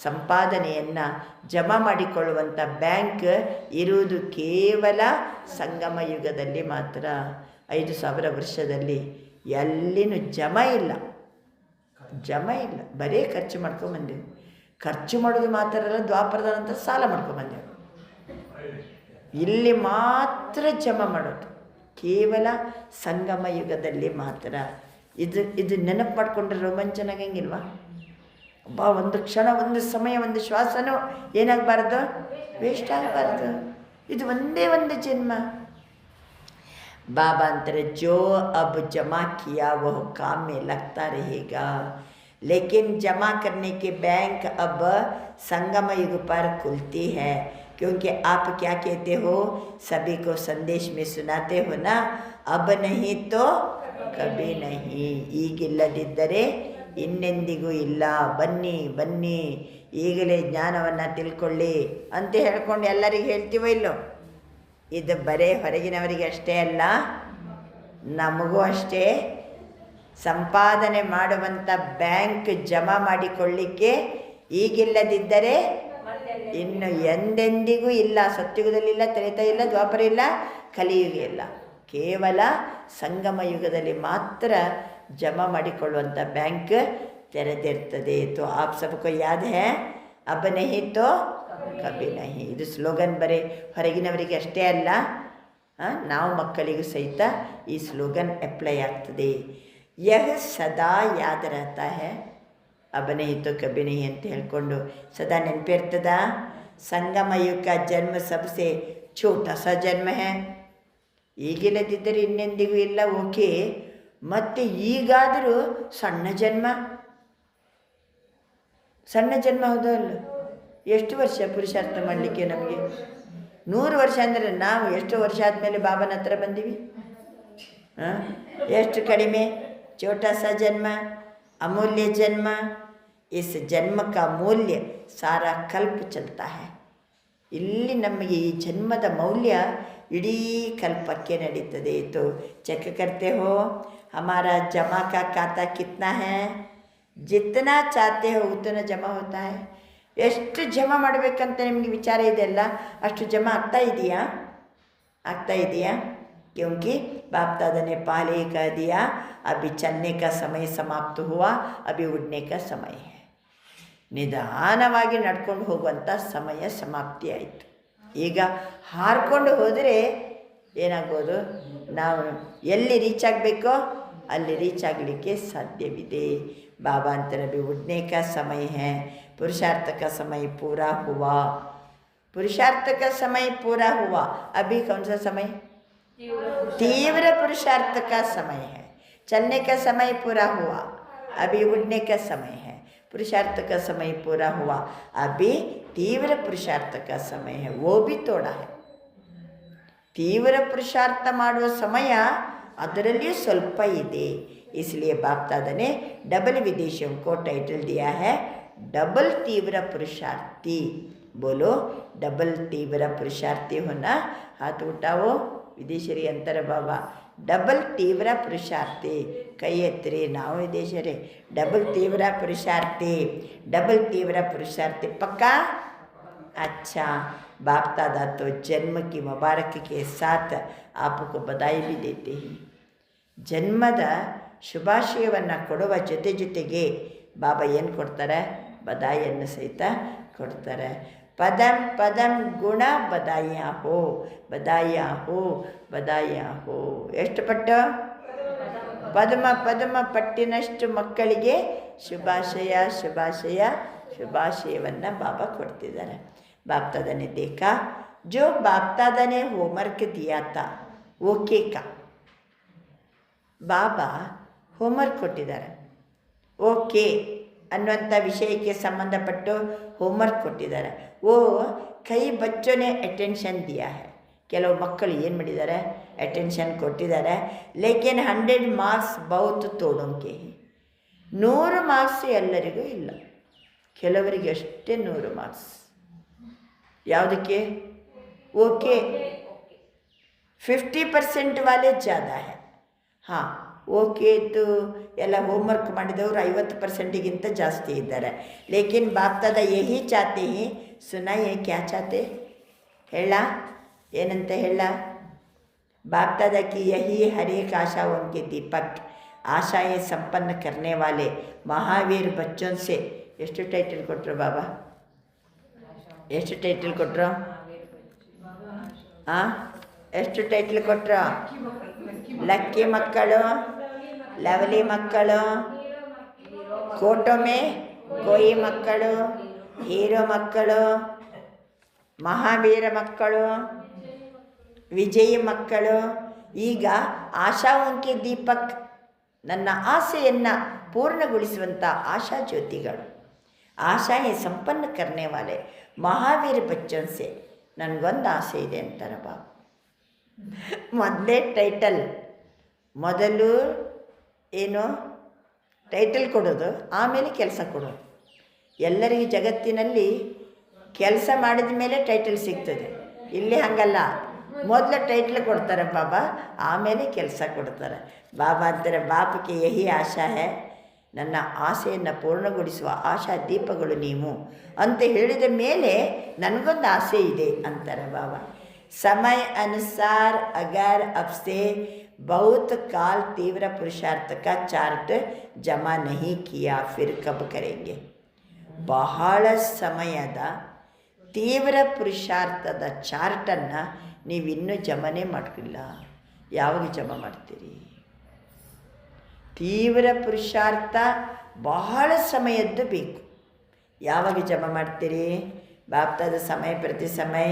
[SPEAKER 3] ಸಂಪಾದನೆಯನ್ನು ಜಮಾ ಮಾಡಿಕೊಳ್ಳುವಂಥ ಬ್ಯಾಂಕ್ ಇರುವುದು ಕೇವಲ ಸಂಗಮ ಯುಗದಲ್ಲಿ ಮಾತ್ರ. 5,000 ವರ್ಷದಲ್ಲಿ ಎಲ್ಲಿನೂ ಜಮ ಇಲ್ಲ, ಬರೀ ಖರ್ಚು ಮಾಡ್ಕೊಂಬಂದೆವು. ಖರ್ಚು ಮಾಡೋದು ಮಾತ್ರ ಅಲ್ಲ, ದ್ವಾಪರದ ನಂತರ ಸಾಲ ಮಾಡ್ಕೊಂಬಂದೆವು. ಇಲ್ಲಿ ಮಾತ್ರ ಜಮಾ ಮಾಡೋದು ಕೇವಲ ಸಂಗಮ ಯುಗದಲ್ಲಿ ಮಾತ್ರ. ಇದು ನೆನಪು ಮಾಡಿಕೊಂಡ್ರೆ ರೋಮಾಂಚನ ಆಗಂಗಿಲ್ವಾ? ಒಂದು ಕ್ಷಣ, ಒಂದು ಸಮಯ, ಒಂದು ಶ್ವಾಸನೂ ಏನಾಗಬಾರ್ದು, ವೇಸ್ಟ್ ಆಗಬಾರ್ದು. ಇದು ಒಂದೇ ಒಂದು ಜನ್ಮ. बाबा अंतर जो अब जमा किया वह काम में लगता रहेगा, लेकिन जमा करने के बैंक अब संगम युग पर खुलती है. क्योंकि आप क्या कहते हो, सभी को संदेश में सुनाते हो ना, अब नहीं तो कभी नहीं. ಈಗಿಲ್ಲದಿದ್ದರೆ ಇನ್ನೆಂದಿಗೂ ಇಲ್ಲ. ಬನ್ನಿ ಈಗಲೇ ಜ್ಞಾನವನ್ನು ತಿಳ್ಕೊಳ್ಳಿ ಅಂತ ಹೇಳ್ಕೊಂಡು ಎಲ್ಲರಿಗೆ ಹೇಳ್ತೀವೋ ಇಲ್ಲೋ? ಇದು ಬರೀ ಹೊರಗಿನವರಿಗೆ ಅಷ್ಟೇ ಅಲ್ಲ, ನಮಗೂ ಅಷ್ಟೇ. ಸಂಪಾದನೆ ಮಾಡುವಂಥ ಬ್ಯಾಂಕ್ ಜಮಾ ಮಾಡಿಕೊಳ್ಳಿಕ್ಕೆ ಈಗಿಲ್ಲದಿದ್ದರೆ ಇನ್ನು ಎಂದೆಂದಿಗೂ ಇಲ್ಲ. ಸತ್ಯುಗದಲ್ಲಿ ಇಲ್ಲ, ತ್ರೇತ ಇಲ್ಲ, ದ್ವಾಪರ ಇಲ್ಲ, ಕಲಿಯುಗ ಇಲ್ಲ. ಕೇವಲ ಸಂಗಮ ಯುಗದಲ್ಲಿ ಮಾತ್ರ ಜಮಾ ಮಾಡಿಕೊಳ್ಳುವಂಥ ಬ್ಯಾಂಕ್ ತೆರೆದಿರ್ತದೆ. ತೋ ಆಪ್ ಸಬ್ಕೋ ಯಾದ್ ಹೈ, ಅಬ್ ನಹಿ ತೋ ಕಭಿ ನಹಿ. ಇದು ಸ್ಲೋಗನ್ ಬರೀ ಹೊರಗಿನವರಿಗೆ ಅಷ್ಟೇ ಅಲ್ಲ, ನಾವು ಮಕ್ಕಳಿಗೂ ಸಹಿತ ಈ ಸ್ಲೋಗನ್ ಅಪ್ಲೈ ಆಗ್ತದೆ. ಯಹ ಸದಾ ಯಾದ್ ರಹತಾ ಹೈ, ಅಬ್ ನಹಿ ತೋ ಕಭಿ ನಹಿ ಅಂತ ಹೇಳ್ಕೊಂಡು ಸದಾ ನೆನಪಿರ್ತದ. ಸಂಗಮ ಯುಗ ಕಾ ಜನ್ಮ ಸಬ್ಸೆ ಛೋಟಾ ಸಾ ಜನ್ಮ ಹೈ. ಈಗಿಲ್ಲದಿದ್ದರೆ ಇನ್ನೆಂದಿಗೂ ಇಲ್ಲ, ಓಕೆ. ಮತ್ತು ಈಗಾದರೂ ಸಣ್ಣ ಜನ್ಮ ಹೌದೋ ಅಲ್ಲ? ಎಷ್ಟು ವರ್ಷ ಪುರುಷಾರ್ಥ ಮಾಡಲಿಕ್ಕೆ ನಮಗೆ? 100 ವರ್ಷ ಅಂದರೆ ನಾವು ಎಷ್ಟು ವರ್ಷ ಆದಮೇಲೆ ಬಾಬನ ಹತ್ರ ಬಂದೀವಿ? ಎಷ್ಟು ಕಡಿಮೆ. ಛೋಟಾ ಸಾ ಜನ್ಮ, ಅಮೂಲ್ಯ ಜನ್ಮ. ಇಸ್ ಜನ್ಮ ಕಾ ಮೂಲ್ಯ ಸಾರಾ ಕಲ್ಪ ಚಲ್ತಾ ಹೈ. ಇಲ್ಲಿ ನಮಗೆ ಈ ಜನ್ಮದ ಮೌಲ್ಯ ಇಡೀ ಕಲ್ಪಕ್ಕೆ ನಡೀತದೆ. ತೋ ಚೆಕ್ ಕರ್ತೆ ಹೋ, ಹಮಾರಾ ಜಮಾ ಕಾ ಖಾತಾ ಕಿತ್ನಾ ಹೈ, ಜಿतना ಚಾಹತೆ ಹೋ ಉतना ಜಮಾ ಹೋತಾ ಹೈ. ಎಷ್ಟು ಜಮಾ ಮಾಡಬೇಕಂತ ನಿಮಗೆ ವಿಚಾರ ಇದೆಯಲ್ಲ, ಅಷ್ಟು ಜಮಾ ಆಗ್ತಾ ಇದೆಯಾ? क्योंकि बाप दादा ने पहले ही कह दिया, अभी चलने का समय समाप्त हुआ, अभी उड़ने का समय है. ನಿಧಾನವಾಗಿ ನಡ್ಕೊಂಡು ಹೋಗುವಂಥ ಸಮಯ ಸಮಾಪ್ತಿ ಆಯಿತು. ಈಗ ಹಾರಿಕೊಂಡು ಹೋದರೆ ಏನಾಗ್ಬೋದು, ನಾವು ಎಲ್ಲಿ ರೀಚ್ ಆಗಬೇಕೋ ಅಲ್ಲಿ ರೀಚ್ ಆಗಲಿಕ್ಕೆ ಸಾಧ್ಯವಿದೆ. बाबा अंतर अभी उठने का समय है, पुरुषार्थ का समय पूरा हुआ, पुरुषार्थ का समय पूरा हुआ. अभी कौन सा समय? तीव्र पुरुषार्थ का समय है. चलने का समय पूरा हुआ, अभी उठने का समय है. पुरुषार्थ का समय पूरा हुआ, अभी तीव्र पुरुषार्थ का समय है. वो भी थोड़ा है. ತೀವ್ರ ಪುರುಷಾರ್ಥ ಮಾಡುವ ಸಮಯ ಅದರಲ್ಲಿಯೂ ಸ್ವಲ್ಪ ಇದೆ. इसलिए बाप दादा ने डबल विदेशियों को टाइटल दिया है डबल तीव्र पुरुषार्थी. बोलो डबल तीव्र पुरुषार्थी होना. हाथ उठाओ. विदेशरी अंतर बाबा डबल तीव्र पुरुषार्थी. ಕೈ ಎತ್ತಿರಿ. ನಾವು ವಿದೇಶರೇ. डबल तीव्र पुरुषार्थी, डबल तीव्र पुरुषार्थी. पक्का? अच्छा. बाप दादा तो जन्म की मुबारक के साथ आपको बधाई भी देते हैं. ಜನ್ಮದ ಶುಭಾಶಯವನ್ನು ಕೊಡುವ ಜೊತೆಗೆ ಬಾಬಾ ಏನು ಕೊಡ್ತಾರೆ? ಬದಾಯಿಯನ್ನು ಸಹಿತ ಕೊಡ್ತಾರೆ. ಪದಂ ಪದಂ ಗುಣ ಬದಾಯ ಹೋ, ಬದಾಯ ಹೋ, ಬದಾಯ ಹೋ. ಎಷ್ಟು ಪಟ್ಟು? ಪದ್ಮ ಪದ್ಮ ಪಟ್ಟಿನಷ್ಟು ಮಕ್ಕಳಿಗೆ ಶುಭಾಶಯ ಶುಭಾಶಯ ಶುಭಾಶಯವನ್ನು ಬಾಬಾ ಕೊಡ್ತಿದ್ದಾರೆ. बाप दादा ने देखा जो बाप दादा ने होमवर्क दिया था ओके का बाबा ಹೋಮ್ವರ್ಕ್ ಕೊಟ್ಟಿದ್ದಾರೆ. ಓಕೆ ಅನ್ನುವಂಥ ವಿಷಯಕ್ಕೆ ಸಂಬಂಧಪಟ್ಟು ಹೋಮ್ವರ್ಕ್ ಕೊಟ್ಟಿದ್ದಾರೆ. ಓ ಕೈ ಬಚ್ಚೋನೆ ಅಟೆನ್ಷನ್ ದಿಯಾ ಹೈ. ಕೆಲವು ಮಕ್ಕಳು ಏನು ಮಾಡಿದ್ದಾರೆ? ಅಟೆನ್ಷನ್ ಕೊಟ್ಟಿದ್ದಾರೆ. ಲೇಕಿನ್ 100 ಮಾರ್ಕ್ಸ್ ಬಹುತ್ ತೋಡೋಂಕೆ. 100 ಮಾರ್ಕ್ಸ್ ಎಲ್ಲರಿಗೂ ಇಲ್ಲ, ಕೆಲವರಿಗೆ ಅಷ್ಟೇ 100 ಮಾರ್ಕ್ಸ್. ಯಾವುದಕ್ಕೆ? ಓಕೆ 50% वाले ज़्यादा है. हाँ ಓಕೆದು ಎಲ್ಲ ಹೋಮ್ವರ್ಕ್ ಮಾಡಿದವರು 50%ಗಿಂತ ಜಾಸ್ತಿ ಇದ್ದಾರೆ. ಲೇಕಿನ್ ಬಾಪ್ ದಾದಾ ಯಹಿ ಚಾತೆ ಹಿ. ಸುನಾಯೇ ಕ್ಯಾ ಚಾತೆ? ಹೇಳ ಏನಂತ ಹೇಳ? बाप दादा की यही हर एक आशा उनके दीपक. आशाएं संपन्न करने वाले महावीर बच्चों से. ಎಷ್ಟು ಟೈಟಲ್ ಕೊಟ್ಟರು ಬಾಬಾ? ಎಷ್ಟು ಟೈಟಲ್ ಕೊಟ್ಟರು? ಹಾಂ, ಎಷ್ಟು ಟೈಟಲ್ ಕೊಟ್ಟರು? ಲಕ್ಕಿ ಮಕ್ಕಳು, ಲವಲಿ ಮಕ್ಕಳು, ಕೋಟೊಮೆ ಕೋಯಿ ಮಕ್ಕಳು, ಹೀರೋ ಮಕ್ಕಳು, ಮಹಾವೀರ ಮಕ್ಕಳು, ವಿಜಯಿ ಮಕ್ಕಳು. ಈಗ ಆಶಾವಂಕಿ ದೀಪಕ್, ನನ್ನ ಆಸೆಯನ್ನು ಪೂರ್ಣಗೊಳಿಸುವಂಥ ಆಶಾ ಜ್ಯೋತಿಗಳು. ಆಶಾಯೇ ಸಂಪನ್ನ ಕರ್ನೆ ವಾಲೆ ಮಹಾವೀರ ಬಚ್ಚನ್ ಸೆ. ನನಗೊಂದು ಆಸೆ ಇದೆ ಅಂತಾರೆ ಬಾಬಾ. ಮೊದಲೇ ಟೈಟಲ್, ಮೊದಲು ಏನು ಟೈಟಲ್ ಕೊಡೋದು, ಆಮೇಲೆ ಕೆಲಸ ಕೊಡೋದು. ಎಲ್ಲರಿಗೂ ಜಗತ್ತಿನಲ್ಲಿ ಕೆಲಸ ಮಾಡಿದ ಮೇಲೆ ಟೈಟಲ್ ಸಿಗ್ತದೆ. ಇಲ್ಲಿ ಹಾಗಲ್ಲ, ಮೊದಲು ಟೈಟ್ಲ್ ಕೊಡ್ತಾರೆ ಬಾಬಾ, ಆಮೇಲೆ ಕೆಲಸ ಕೊಡ್ತಾರೆ. ಬಾಬಾ ಅಂತಾರೆ ಬಾಪಕ್ಕೆ ಯಹಿ ಆಶಾ ಹೇ, ನನ್ನ ಆಸೆಯನ್ನು ಪೂರ್ಣಗೊಳಿಸುವ ಆಶಾ ದೀಪಗಳು ನೀವು ಅಂತ ಹೇಳಿದ ಮೇಲೆ ನನಗೊಂದು ಆಸೆ ಇದೆ ಅಂತಾರೆ ಬಾಬಾ. समय अनुसार अगर अब से बहुत काल तीव्र पुरुषार्थ का चार्ट जमा नहीं किया फिर कब करेंगे? ಬಹಳ ಸಮಯದ ತೀವ್ರ ಪುರುಷಾರ್ಥದ ಚಾರ್ಟನ್ನು ನೀವಿನ್ನೂ ಜಮನೇ ಮಾಡಿಲ್ಲ. ಯಾವಾಗ ಜಮಾ ಮಾಡ್ತೀರಿ? ತೀವ್ರ ಪುರುಷಾರ್ಥ ಬಹಳ ಸಮಯದ್ದು ಬೇಕು. ಯಾವಾಗ ಜಮಾ ಮಾಡ್ತೀರಿ? बाप दादा समय प्रति समय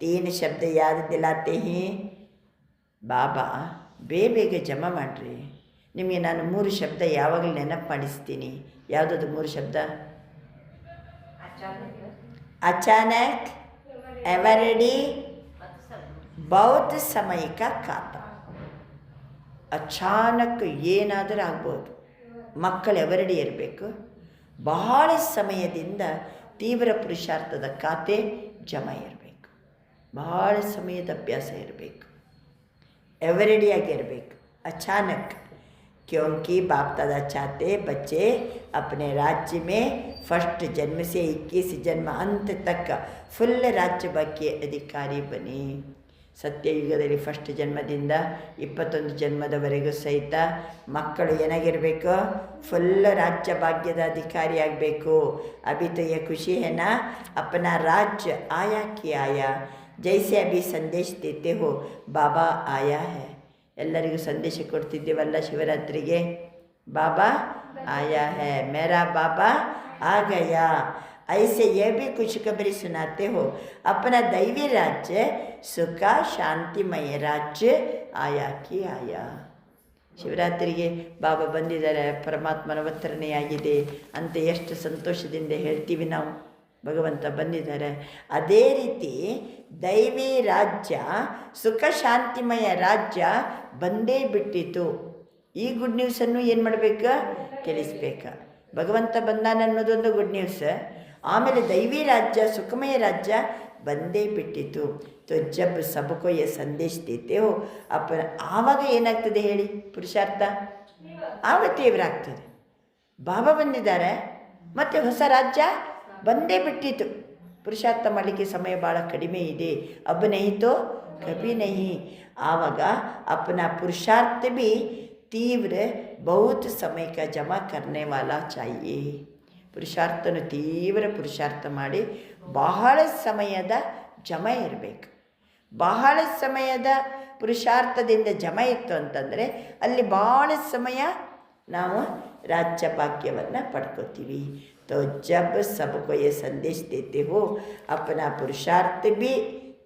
[SPEAKER 3] 3 ಶಬ್ದ ಯಾद दिलाते हैं. ಬಾಬಾ ಬೇಗ ಜಮಾ ಮಾಡಿರಿ. ನಿಮಗೆ ನಾನು 3 ಶಬ್ದ ಯಾವಾಗಲೂ ನೆನಪು ಮಾಡಿಸ್ತೀನಿ. ಯಾವುದದು 3 ಶಬ್ದ? ಅಚಾನಕ್, ಎವರೆಡಿ, ಬಹುತ್ ಸಮಯ ಕಾ ಖಾತಾ. ಅಚಾನಕ್ ಏನಾದರೂ ಆಗ್ಬೋದು. ಮಕ್ಕಳು ಎವರೆಡಿ ಇರಬೇಕು. ಬಹಳ ಸಮಯದಿಂದ ತೀವ್ರ ಪುರುಷಾರ್ಥದ ಖಾತೆ ಜಮಾ ಇರಬೇಕು. ಬಹಳ ಸಮಯದ ಅಭ್ಯಾಸ ಇರಬೇಕು. ಎವರೆಡಿಯಾಗಿರಬೇಕು. अचानक, क्योंकि बाप दादा चाहते बच्चे अपने राज्य में फर्स्ट जन्म से 21 जन्म अंत तक फुल राज्य भाग्य अधिकारी बने. ಸತ್ಯಯುಗದಲ್ಲಿ ಫಸ್ಟ್ ಜನ್ಮದಿಂದ 21 ಜನ್ಮದವರೆಗೂ ಸಹಿತ ಮಕ್ಕಳು ಏನಾಗಿರಬೇಕು? ಫುಲ್ ರಾಜ್ಯ ಭಾಗ್ಯದ ಅಧಿಕಾರಿ ಆಗಬೇಕು. ಅಭಿ ತೋ ಯೇ ಖುಷಿ ಹೇ ನಾ, ಅಪನಾ ರಾಜ್ಯ ಆಯಾ ಕಿ ಆಯಾ. ಜೈಸೆ ಅಭಿ ಸಂದೇಶ ದೇತೆ ಹೋ ಬಾಬಾ ಆಯಾ ಹೈ. ಎಲ್ಲರಿಗೂ ಸಂದೇಶ ಕೊಡ್ತಿದ್ದೀವಲ್ಲ ಶಿವರಾತ್ರಿಗೆ. ಬಾಬಾ ಆಯಾ ಹೈ, ಮೇರಾ ಬಾಬಾ ಆ ಗಯಾ. ऐसे यह भी खुशखबरी सुनाते हो अपना दैवी राज्य सुख शांतिमय राज्य आया कि आया. ಶಿವರಾತ್ರಿಗೆ ಬಾಬಾ ಬಂದಿದ್ದಾರೆ, ಪರಮಾತ್ಮನ ಅವತರಣೆಯಾಗಿದೆ ಅಂತ ಎಷ್ಟು ಸಂತೋಷದಿಂದ ಹೇಳ್ತೀವಿ ನಾವು. ಭಗವಂತ ಬಂದಿದ್ದಾರೆ. ಅದೇ ರೀತಿ ದೈವಿ ರಾಜ್ಯ ಸುಖ ಶಾಂತಿಮಯ ರಾಜ್ಯ ಬಂದೇ ಬಿಟ್ಟಿತು. ಈ ಗುಡ್ ನ್ಯೂಸನ್ನು ಏನು ಮಾಡಬೇಕು? ತಿಳಿಸ್ಬೇಕು. ಭಗವಂತ ಬಂದಾನ ಅನ್ನೋದೊಂದು ಗುಡ್ ನ್ಯೂಸ್. ಆಮೇಲೆ ದೈವಿ ರಾಜ್ಯ ಸುಖಮಯ ರಾಜ್ಯ ಬಂದೇ ಬಿಟ್ಟಿತು. ತೋ ಜಬ್ ಸಬಕೋ ಯೇ ಸಂದೇಶ ದೇತೆ ಹೋ ಆವಾಗ ಏನಾಗ್ತದೆ ಹೇಳಿ? ಪುರುಷಾರ್ಥ ಆವಾಗ ತೀವ್ರ ಆಗ್ತದೆ. ಬಾಬಾ ಬಂದಿದ್ದಾರೆ, ಮತ್ತು ಹೊಸ ರಾಜ್ಯ ಬಂದೇ ಬಿಟ್ಟಿತು. ಪುರುಷಾರ್ಥ ಮಾಡಲಿಕ್ಕೆ ಸಮಯ ಭಾಳ ಕಡಿಮೆ ಇದೆ. ಅಬ್ ನಹಿ ತೋ ಕಭಿ ನಹಿ. ಆವಾಗ ಅಪನ ಪುರುಷಾರ್ಥ ಭಿ ತೀವ್ರ ಬಹುತ್ ಸಮಯ का ಜಮಾ करने वाला चाहिए. ಪುರುಷಾರ್ಥನು ತೀವ್ರ ಪುರುಷಾರ್ಥ ಮಾಡಿ ಬಹಳ ಸಮಯದ ಜಮ ಇರಬೇಕು. ಬಹಳ ಸಮಯದ ಪುರುಷಾರ್ಥದಿಂದ ಜಮ ಇತ್ತು ಅಂತಂದರೆ ಅಲ್ಲಿ ಭಾಳ ಸಮಯ ನಾವು ರಾಜ್ಯ ಭಾಗ್ಯವನ್ನು ಪಡ್ಕೋತೀವಿ. तो जब सबको ये संदेश देते हो अपना पुरुषार्थ भी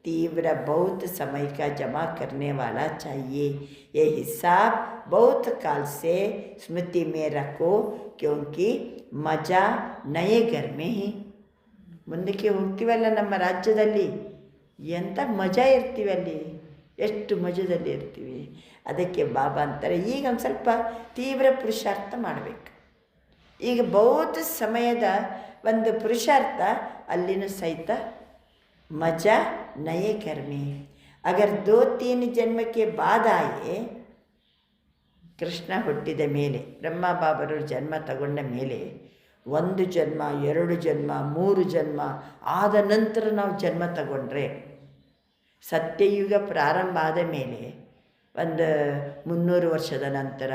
[SPEAKER 3] तीव्र बहुत समय का जमा करने वाला चाहिए. ये हिसाब बहुत काल से स्मृति में रखो क्योंकि मज़ा नए घर में ही. ಮುಂದಕ್ಕೆ ಹೋಗ್ತೀವಲ್ಲ ನಮ್ಮ ರಾಜ್ಯದಲ್ಲಿ ಎಂಥ ಮಜಾ ಇರ್ತೀವಿ, ಅಲ್ಲಿ ಎಷ್ಟು ಮಜದಲ್ಲಿ ಇರ್ತೀವಿ. ಅದಕ್ಕೆ ಬಾಬಾ ಅಂತಾರೆ ಈಗ ಒಂದು ಸ್ವಲ್ಪ ತೀವ್ರ ಪುರುಷಾರ್ಥ ಮಾಡಬೇಕು. ಈಗ ಬಹುತ್ ಸಮಯದ ಒಂದು ಪುರುಷಾರ್ಥ ಅಲ್ಲಿನ ಸಹಿತ ಮಜಾ ನಯೇ ಕರ್ಮೆ. ಅಗರ್ 2-3 ಜನ್ಮಕ್ಕೆ ಬಾದ ಆಯೆ, ಕೃಷ್ಣ ಹುಟ್ಟಿದ ಮೇಲೆ, ಬ್ರಹ್ಮ ಬಾಬರು ಜನ್ಮ ತಗೊಂಡ ಮೇಲೆ 1 ಜನ್ಮ 2 ಜನ್ಮ 3 ಜನ್ಮ ಆದ ನಂತರ ನಾವು ಜನ್ಮ ತಗೊಂಡ್ರೆ, ಸತ್ಯಯುಗ ಪ್ರಾರಂಭ ಆದ ಮೇಲೆ ಒಂದು 300 ವರ್ಷದ ನಂತರ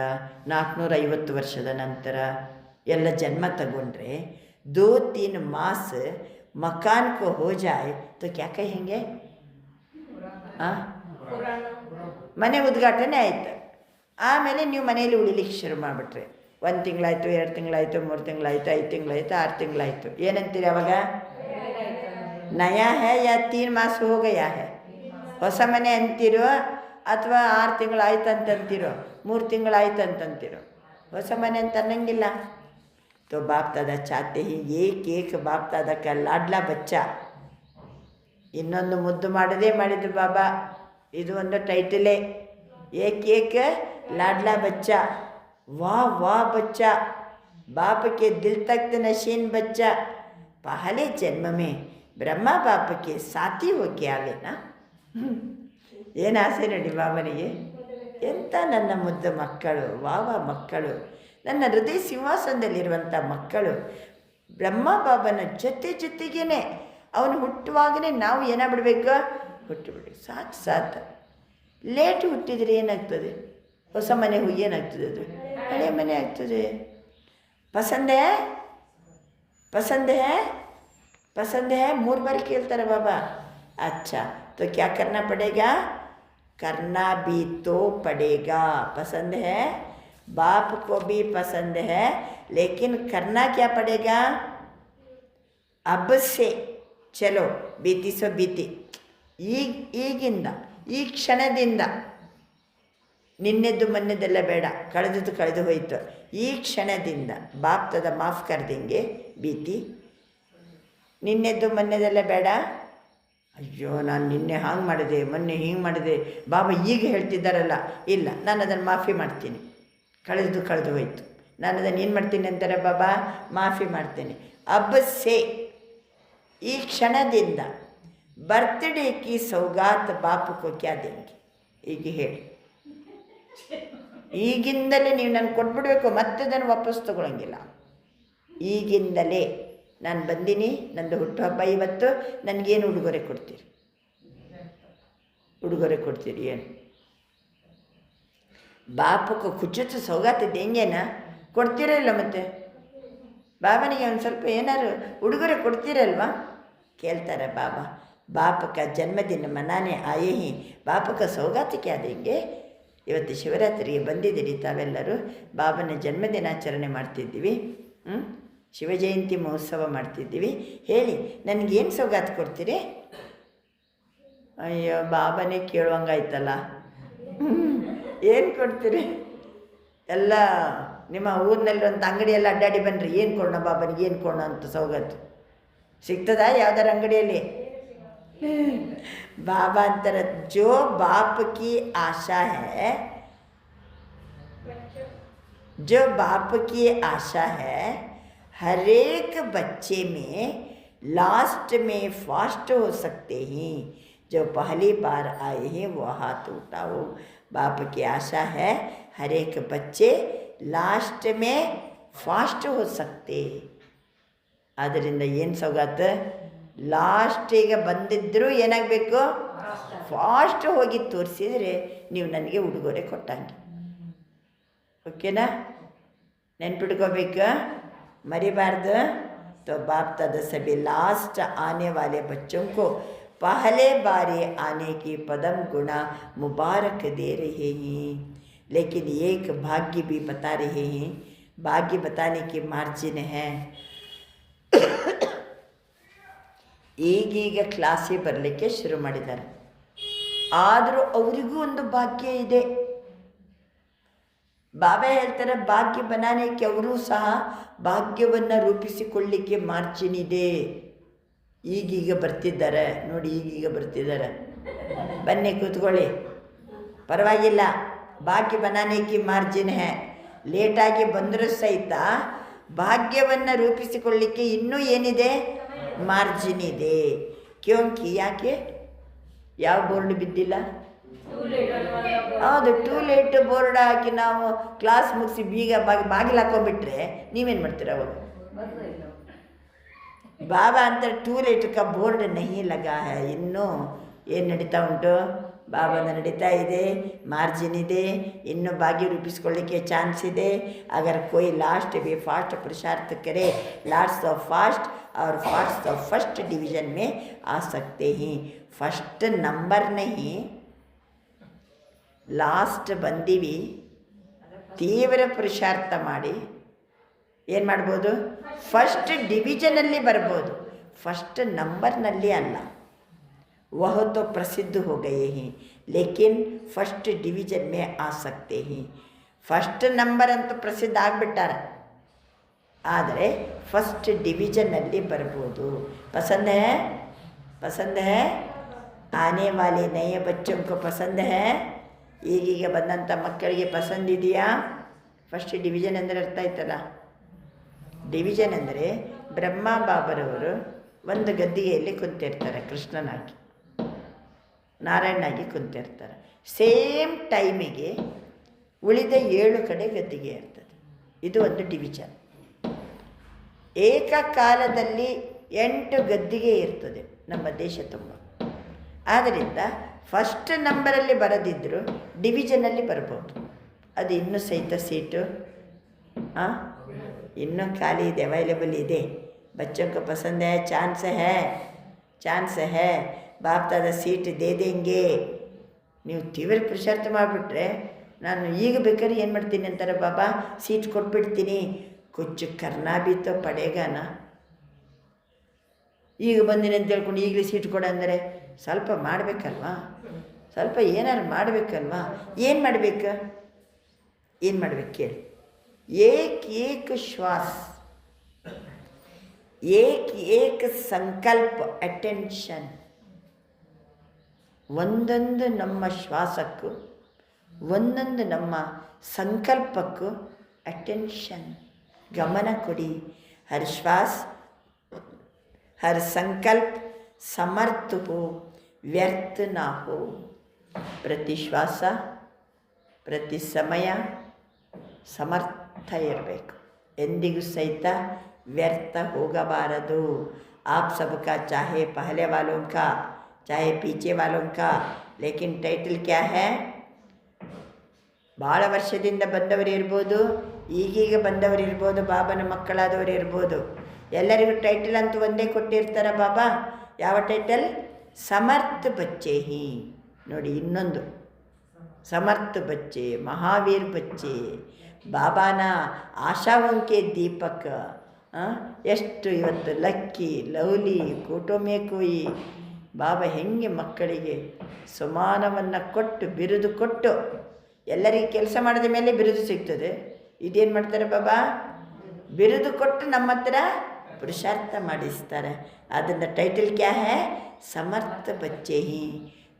[SPEAKER 3] 450 ವರ್ಷದ ನಂತರ ಎಲ್ಲ ಜನ್ಮ ತಗೊಂಡ್ರೆ 2-3 ಮಾಸ ಮಕಾನ್ ಕೋ ಹೋ ಜಾಯ್ ತೋ ಕ್ಯಾ ಕಹೆಂಗೆ? ಮನೆ ಉದ್ಘಾಟನೆ ಆಯಿತು, ಆಮೇಲೆ ನೀವು ಮನೆಯಲ್ಲಿ ಉಳಿಲಿಕ್ಕೆ ಶುರು ಮಾಡಿಬಿಟ್ರೆ 1 ತಿಂಗಳಾಯಿತು, 2 ತಿಂಗಳಾಯಿತು, 3 ತಿಂಗಳಾಯಿತು, 5 ತಿಂಗಳಾಯಿತು, 6 ತಿಂಗಳಾಯಿತು. ಏನಂತೀರಿ ಅವಾಗ? ನಯಾ ಹೇ ಯಾ 3 ಮಾಸ ಹೋ ಗಯಾ ಹೇ? ಹೊಸ ಮನೆ ಅಂತೀರೋ ಅಥವಾ 6 ತಿಂಗಳಾಯ್ತು ಅಂತಂತೀರೋ, 3 ತಿಂಗಳಾಯ್ತು ಅಂತಂತೀರೋ? ಹೊಸ ಮನೆ ಅಂತ ಅನ್ನಂಗಿಲ್ಲ. तो बाप दादा चाहते ही एक बाप दादा का लाडला बच्चा. ಇನ್ನೊಂದು ಮುದ್ದು ಮಾಡದೇ ಮಾಡಿದ್ರು ಬಾಬಾ. ಇದು ಒಂದು ಟೈಟಲೇ, ಏಕ್ लाडला बच्चा. वाह वाह बच्चा, बाप के दिल तक नशीन बच्चा. पहले जन्म में ब्रह्मा बाप के साथी होके आवे ना. ಏನು ಆಸೆ ನೋಡಿ ಬಾಬನಿಗೆ. ಎಂಥ ನನ್ನ ಮುದ್ದು ಮಕ್ಕಳು, ವಾವ ಮಕ್ಕಳು, ನನ್ನ ಹೃದಯ ಸಿಂಹಾಸನದಲ್ಲಿರುವಂಥ ಮಕ್ಕಳು. ಬ್ರಹ್ಮ ಬಾಬನ ಜೊತೆಗೇ ಅವನು ಹುಟ್ಟುವಾಗಲೇ ನಾವು ಏನಾಗ್ಬಿಡ್ಬೇಕು? ಹುಟ್ಟುಬಿಡ್ಬೇಕು. ಸಾಕು ಲೇಟ್ ಹುಟ್ಟಿದರೆ ಏನಾಗ್ತದೆ? ಹೊಸ ಮನೆ ಏನಾಗ್ತದೆ? ಅದು ಹಳೆ ಮನೆ ಆಗ್ತದೆ. ಪಸಂದ್ ಹೇ 3 ಬಾರಿ ಕೇಳ್ತಾರೆ ಬಾಬಾ. अच्छा तो क्या करना पड़ेगा? करना भी तो पड़ेगा. पसंद है, बाप को भी पसंद है, लेकिन करना क्या पड़ेगा? अब से चलो बीती सो बीती. ಈಗಿಂದ, ಈ ಕ್ಷಣದಿಂದ, ನಿನ್ನೆದ್ದು ಮೊನ್ನೆದೆಲ್ಲ ಬೇಡ, ಕಳೆದದ್ದು ಕಳೆದು ಹೋಯಿತು. ಈ ಕ್ಷಣದಿಂದ ಬಾಪ್ತದ ಮಾಫ್ ಕರ್ದಿಂಗೆ ಬೀತಿ. ನಿನ್ನೆದ್ದು ಮೊನ್ನೆದೆಲ್ಲ ಬೇಡ. ಅಯ್ಯೋ ನಾನು ನಿನ್ನೆ ಹಾಗೆ ಮಾಡಿದೆ, ಮೊನ್ನೆ ಹಿಂಗೆ ಮಾಡಿದೆ, ಬಾಬಾ ಈಗ ಹೇಳ್ತಿದ್ದಾರಲ್ಲ, ಇಲ್ಲ ನಾನು ಅದನ್ನು ಮಾಫಿ ಮಾಡ್ತೀನಿ. ಕಳೆದು ಹೋಯಿತು, ನಾನು ಅದನ್ನು ಏನು ಮಾಡ್ತೀನಿ ಅಂತಾರೆ ಬಾಬಾ? ಮಾಫಿ ಮಾಡ್ತೀನಿ. ಅಬ್ ಸೇ, ಈ ಕ್ಷಣದಿಂದ ಬರ್ತ್ಡೇ ಕಿ ಸೌಗಾತ್ ಬಾಪುಕೋ ಕ್ಯಾ ದೇಂಗೆ? ಈಗ ಹೇಳಿ, ಈಗಿಂದಲೇ ನೀವು ನನಗೆ ಕೊಟ್ಬಿಡ್ಬೇಕು, ಮತ್ತೆ ಅದನ್ನು ವಾಪಸ್ ತೊಗೊಳಂಗಿಲ್ಲ. ಈಗಿಂದಲೇ ನಾನು ಬಂದೀನಿ, ನಂದು ಹುಟ್ಟುಹಬ್ಬ ಇವತ್ತು, ನನಗೇನು ಉಡುಗೊರೆ ಕೊಡ್ತೀರಿ? ಏನು? ಬಾಪಕ್ಕೆ ಕುಚ್ಚುತ್ತು ಸೌಗಾತ ದೇಂಗೇನ ಕೊಡ್ತೀರಲ್ಲ? ಮತ್ತೆ ಬಾಬನಿಗೆ ಒಂದು ಸ್ವಲ್ಪ ಏನಾದ್ರು ಉಡುಗೊರೆ ಕೊಡ್ತೀರಲ್ವಾ? ಕೇಳ್ತಾರೆ ಬಾಬಾ. बाप का जन्मदिन मनाने आए ही बाप का सौगात क्या देंगे. ಇವತ್ತು ಶಿವರಾತ್ರಿಗೆ ಬಂದಿದ್ದೀರಿ ತಾವೆಲ್ಲರೂ. ಬಾಬನ ಜನ್ಮದಿನಾಚರಣೆ ಮಾಡ್ತಿದ್ದೀವಿ, ಶಿವಜಯಂತಿ ಮಹೋತ್ಸವ ಮಾಡ್ತಿದ್ದೀವಿ. ಹೇಳಿ ನನಗೇನು ಸೌಗಾತ್ ಕೊಡ್ತೀರಿ? ಅಯ್ಯೋ ಬಾಬನೇ ಕೇಳುವಂಗಾಯ್ತಲ್ಲ. ಏನು ಕೊಡ್ತೀರಿ? ಎಲ್ಲ ನಿಮ್ಮ ಊರಿನಲ್ಲಿ ಒಂದು ಅಂಗಡಿಯೆಲ್ಲ ಅಡ್ಡಾಡಿ ಬನ್ನಿರಿ, ಏನು ಕೊಡೋಣ ಬಾಬನಿಗೆ, ಏನು ಕೊಡೋಣ ಅಂತ ಸೌಗಾತು ಸಿಗ್ತದಾ ಯಾವ್ದಾರ ಅಂಗಡಿಯಲ್ಲಿ? बाबा अंतर जो बाप की आशा है, जो बाप की आशा है, हर एक बच्चे में लास्ट में फास्ट हो सकते हैं. जो पहली बार आए हैं वो हाथ उठाओ. बाप की आशा है हर एक बच्चे लास्ट में फास्ट हो सकते. ಆದ್ದರಿಂದ ಏನು ಸೌಗಾತು? ಲಾಸ್ಟಿಗೆ ಬಂದಿದ್ದರೂ ಏನಾಗಬೇಕು? ಫಾಸ್ಟ್ ಹೋಗಿ ತೋರಿಸಿದರೆ ನೀವು ನನಗೆ ಉಡುಗೊರೆ ಕೊಟ್ಟಂಗೆ. ಓಕೆನಾ? ನೆನ್ಪಿಟ್ಕೋಬೇಕು, ಮರಿಬಾರ್ದು. तो बाप दादा सभी लास्ट आने वाले बच्चों को पहले बारी आने की पदम गुणा मुबारक दे रहे हैं. लेकिन एक भाग्य भी बता रहे हैं. भाग्य बताने की मार्जिन है. ಈಗೀಗ ಕ್ಲಾಸಿಗೆ ಬರಲಿಕ್ಕೆ ಶುರು ಮಾಡಿದ್ದಾರೆ. ಆದರೂ ಅವರಿಗೂ ಒಂದು ಭಾಗ್ಯ ಇದೆ. ಬಾಬಾ ಹೇಳ್ತಾರೆ ಭಾಗ್ಯ ಬನಾನೇಕ್ಕೆ ಅವರು ಸಹ ಭಾಗ್ಯವನ್ನು ರೂಪಿಸಿಕೊಳ್ಳಿಕ್ಕೆ ಮಾರ್ಜಿನ್ ಇದೆ. ಈಗೀಗ ಬರ್ತಿದ್ದಾರೆ ನೋಡಿ, ಈಗೀಗ ಬರ್ತಿದ್ದಾರೆ. ಬನ್ನಿ ಕೂತ್ಕೊಳ್ಳಿ, ಪರವಾಗಿಲ್ಲ. ಭಾಗ್ಯ ಬನಾನೇಕ್ಕೆ ಮಾರ್ಜಿನ್ ಹೇ. ಲೇಟಾಗಿ ಬಂದರೂ ಸಹಿತ ಭಾಗ್ಯವನ್ನು ರೂಪಿಸಿಕೊಳ್ಳಿಕ್ಕೆ ಇನ್ನೂ ಏನಿದೆ? ಮಾರ್ಜಿನ್ ಇದೆ. ಕ್ಯೋಂಕಿ ಯಾಕೆ? ಯಾವ ಬೋರ್ಡ್ ಬಿದ್ದಿಲ್ಲ? ಹೌದು, ಟೂ ಲೇಟ್ ಬೋರ್ಡ್ ಹಾಕಿ ನಾವು ಕ್ಲಾಸ್ ಮುಗಿಸಿ ಬೀಗ ಬಾಗಿಲು ಹಾಕೊಂಡ್ಬಿಟ್ರೆ ನೀವೇನು ಮಾಡ್ತೀರ ಅವಾಗ? ಬಾಬಾ ಅಂತ ಟೂ ಲೇಟ್ ಕ ಬೋರ್ಡ್ ನಹಿ ಲಗಾ ಹೈ. ಇನ್ನೂ ಏನು ನಡೀತಾ ಉಂಟು? ಬಾಬಾನ ನಡೀತಾ ಇದೆ, ಮಾರ್ಜಿನ್ ಇದೆ, ಇನ್ನೂ ಭಾಗ್ಯ ರೂಪಿಸ್ಕೊಳ್ಳಿಕ್ಕೆ ಚಾನ್ಸ್ ಇದೆ. ಅಗರ್ कोई लास्ट भी फास्ट पुरुषार्थ करे, लास्ट ऑफ फास्ट और फास्ट ऑफ फर्स्ट डिवीजन में आ सकते हैं. फर्स्ट नंबर नहीं, ಲಾಸ್ಟ್ ಬಂದೀವಿ. ತೀವ್ರ ಪುರುಷಾರ್ಥ ಮಾಡಿ ಏನು ಮಾಡ್ಬೋದು? ಫಸ್ಟ್ ಡಿವಿಷನಲ್ಲಿ ಬರ್ಬೋದು, ಫಸ್ಟ್ ನಂಬರ್ನಲ್ಲಿ ಅಲ್ಲ. वह तो प्रसिद्ध हो गए हैं लेकिन फर्स्ट डिवीजन में आ सकते हैं. ಫಸ್ಟ್ ನಂಬರ್ ಅಂತೂ ಪ್ರಸಿದ್ಧ ಆಗಿಬಿಟ್ಟಾರೆ, ಆದರೆ ಫಸ್ಟ್ ಡಿವಿಷನ್ನಲ್ಲಿ ಬರ್ಬೋದು. ಪಸಂದ್ ಹೇ? ಪಸಂದ್ ಹೇ? ಆನೆ ವಾಲೆ ನಯ ಬಚ್ಚೋಂ ಕೋ ಪಸಂದ್ ಹೇ? ಈಗೀಗ ಬಂದಂಥ ಮಕ್ಕಳಿಗೆ ಪಸಂದಿದೆಯಾ? ಫಸ್ಟ್ ಡಿವಿಷನ್ ಅಂದರೆ ಅರ್ಥ ಆಯ್ತಲ್ಲ. ಡಿವಿಷನ್ ಅಂದರೆ ಬ್ರಹ್ಮ ಬಾಬರವರು ಒಂದು ಗದ್ದಿಗೆಯಲ್ಲಿ ಕುಂತಿರ್ತಾರೆ, ಕೃಷ್ಣನಾಗಿ ನಾರಾಯಣನಾಗಿ ಕುಂತಿರ್ತಾರೆ. ಸೇಮ್ ಟೈಮಿಗೆ ಉಳಿದ 7 ಕಡೆ ಗದ್ದಿಗೆ ಇರ್ತದೆ. ಇದು ಒಂದು ಡಿವಿಷನ್. ಏಕಕಾಲದಲ್ಲಿ 8 ಗದ್ದಿಗೆ ಇರ್ತದೆ ನಮ್ಮ ದೇಶ ತುಂಬ. ಆದ್ದರಿಂದ ಫಸ್ಟ್ ನಂಬರಲ್ಲಿ ಬರದಿದ್ದರೂ ಡಿವಿಷನಲ್ಲಿ ಬರ್ಬೋದು. ಅದು ಇನ್ನೂ ಸಹಿತ ಸೀಟು ಇನ್ನೂ ಖಾಲಿ ಇದೆ, ಅವೈಲೇಬಲ್ ಇದೆ. बच्चों को पसंद है, ಚಾನ್ಸ್ है. ಬಾಪ್ ದಾದ ಸೀಟ್ ದೇ ದೇಂಗೆ. ನೀವು ತೀವ್ರ ಪುರುಷಾರ್ಥ ಮಾಡಿಬಿಟ್ರೆ ನಾನು ಈಗ ಬೇಕಾದ್ರೆ ಏನು ಮಾಡ್ತೀನಿ ಅಂತಾರೆ, ಬಾಬಾ ಸೀಟ್ ಕೊಟ್ಬಿಡ್ತೀನಿ. ಕುಚ್ಚು ಕರ್ನಾ ಬಿ ತೋ ಪಡೇಗಾನ. ಈಗ ಬಂದಿನಿ ಅಂತ ಹೇಳ್ಕೊಂಡು ಈಗಲೇ ಸೀಟ್ ಕೊಡ ಅಂದರೆ ಸ್ವಲ್ಪ ಮಾಡಬೇಕಲ್ವಾ? ಸ್ವಲ್ಪ ಏನಾರು ಮಾಡಬೇಕಲ್ವಾ? ಏನು ಮಾಡಬೇಕು ಕೇಳಿ. ಏಕ ಶ್ವಾಸ, ಏಕ ಸಂಕಲ್ಪ, ಅಟೆನ್ಷನ್. ಒಂದೊಂದು ನಮ್ಮ ಶ್ವಾಸಕ್ಕೂ ಒಂದೊಂದು ನಮ್ಮ ಸಂಕಲ್ಪಕ್ಕೂ ಅಟೆನ್ಷನ್, ಗಮನ ಕೊಡಿ. ಹರ್ ಶ್ವಾಸ ಹರ್ ಸಂಕಲ್ಪ ಸಮರ್ಥ ಹೋ, ವ್ಯರ್ಥ ನಾ ಹೋ. ಪ್ರತಿ ಶ್ವಾಸ ಪ್ರತಿ ಸಮಯ ಸಮರ್ಥ ಇರಬೇಕು, ಎಂದಿಗೂ ಸಹಿತ ವ್ಯರ್ಥ ಹೋಗಬಾರದು. आप सबका चाहे पहले वालों का चाहे पीछे वालों का, लेकिन टाइटल क्या है? ಭಾಳ ವರ್ಷದಿಂದ ಬಂದವರು ಇರ್ಬೋದು, ಈಗೀಗ ಬಂದವರು ಇರ್ಬೋದು, ಬಾಬನ ಮಕ್ಕಳಾದವರು ಇರ್ಬೋದು. ಎಲ್ಲರಿಗೂ ಟೈಟಲ್ ಅಂತೂ ಒಂದೇ ಕೊಟ್ಟಿರ್ತಾರೆ ಬಾಬಾ. ಯಾವ ಟೈಟಲ್? ಸಮರ್ಥ ಬಚ್ಚೆ ಹಿ. ನೋಡಿ ಇನ್ನೊಂದು ಸಮರ್ಥ ಬಚ್ಚೆ, ಮಹಾವೀರ್ ಬಚ್ಚೆ, ಬಾಬಾನ ಆಶಾವಂಕೆ ದೀಪಕ್. ಎಷ್ಟು ಇವತ್ತು ಲಕ್ಕಿ ಲವ್ಲಿ ಕೋಟೊಮೆ ಕೋಯಿ ಬಾಬಾ ಹೆಂಗೆ ಮಕ್ಕಳಿಗೆ ಸಮಾನವನ್ನು ಕೊಟ್ಟು ಬಿರುದು ಕೊಟ್ಟು, ಎಲ್ಲರಿಗೆ ಕೆಲಸ ಮಾಡಿದ ಮೇಲೆ ಬಿರುದು ಸಿಗ್ತದೆ. ಇದೇನು ಮಾಡ್ತಾರೆ ಬಾಬಾ? ಬಿರುದು ಕೊಟ್ಟು ನಮ್ಮ ಹತ್ರ ಪುರುಷಾರ್ಥ ಮಾಡಿಸ್ತಾರೆ. ಅದರಿಂದ ಟೈಟಲ್ ಕ್ಯಾ ಹೈ? ಸಮರ್ಥ ಬಚ್ಚೆ ಹಿ,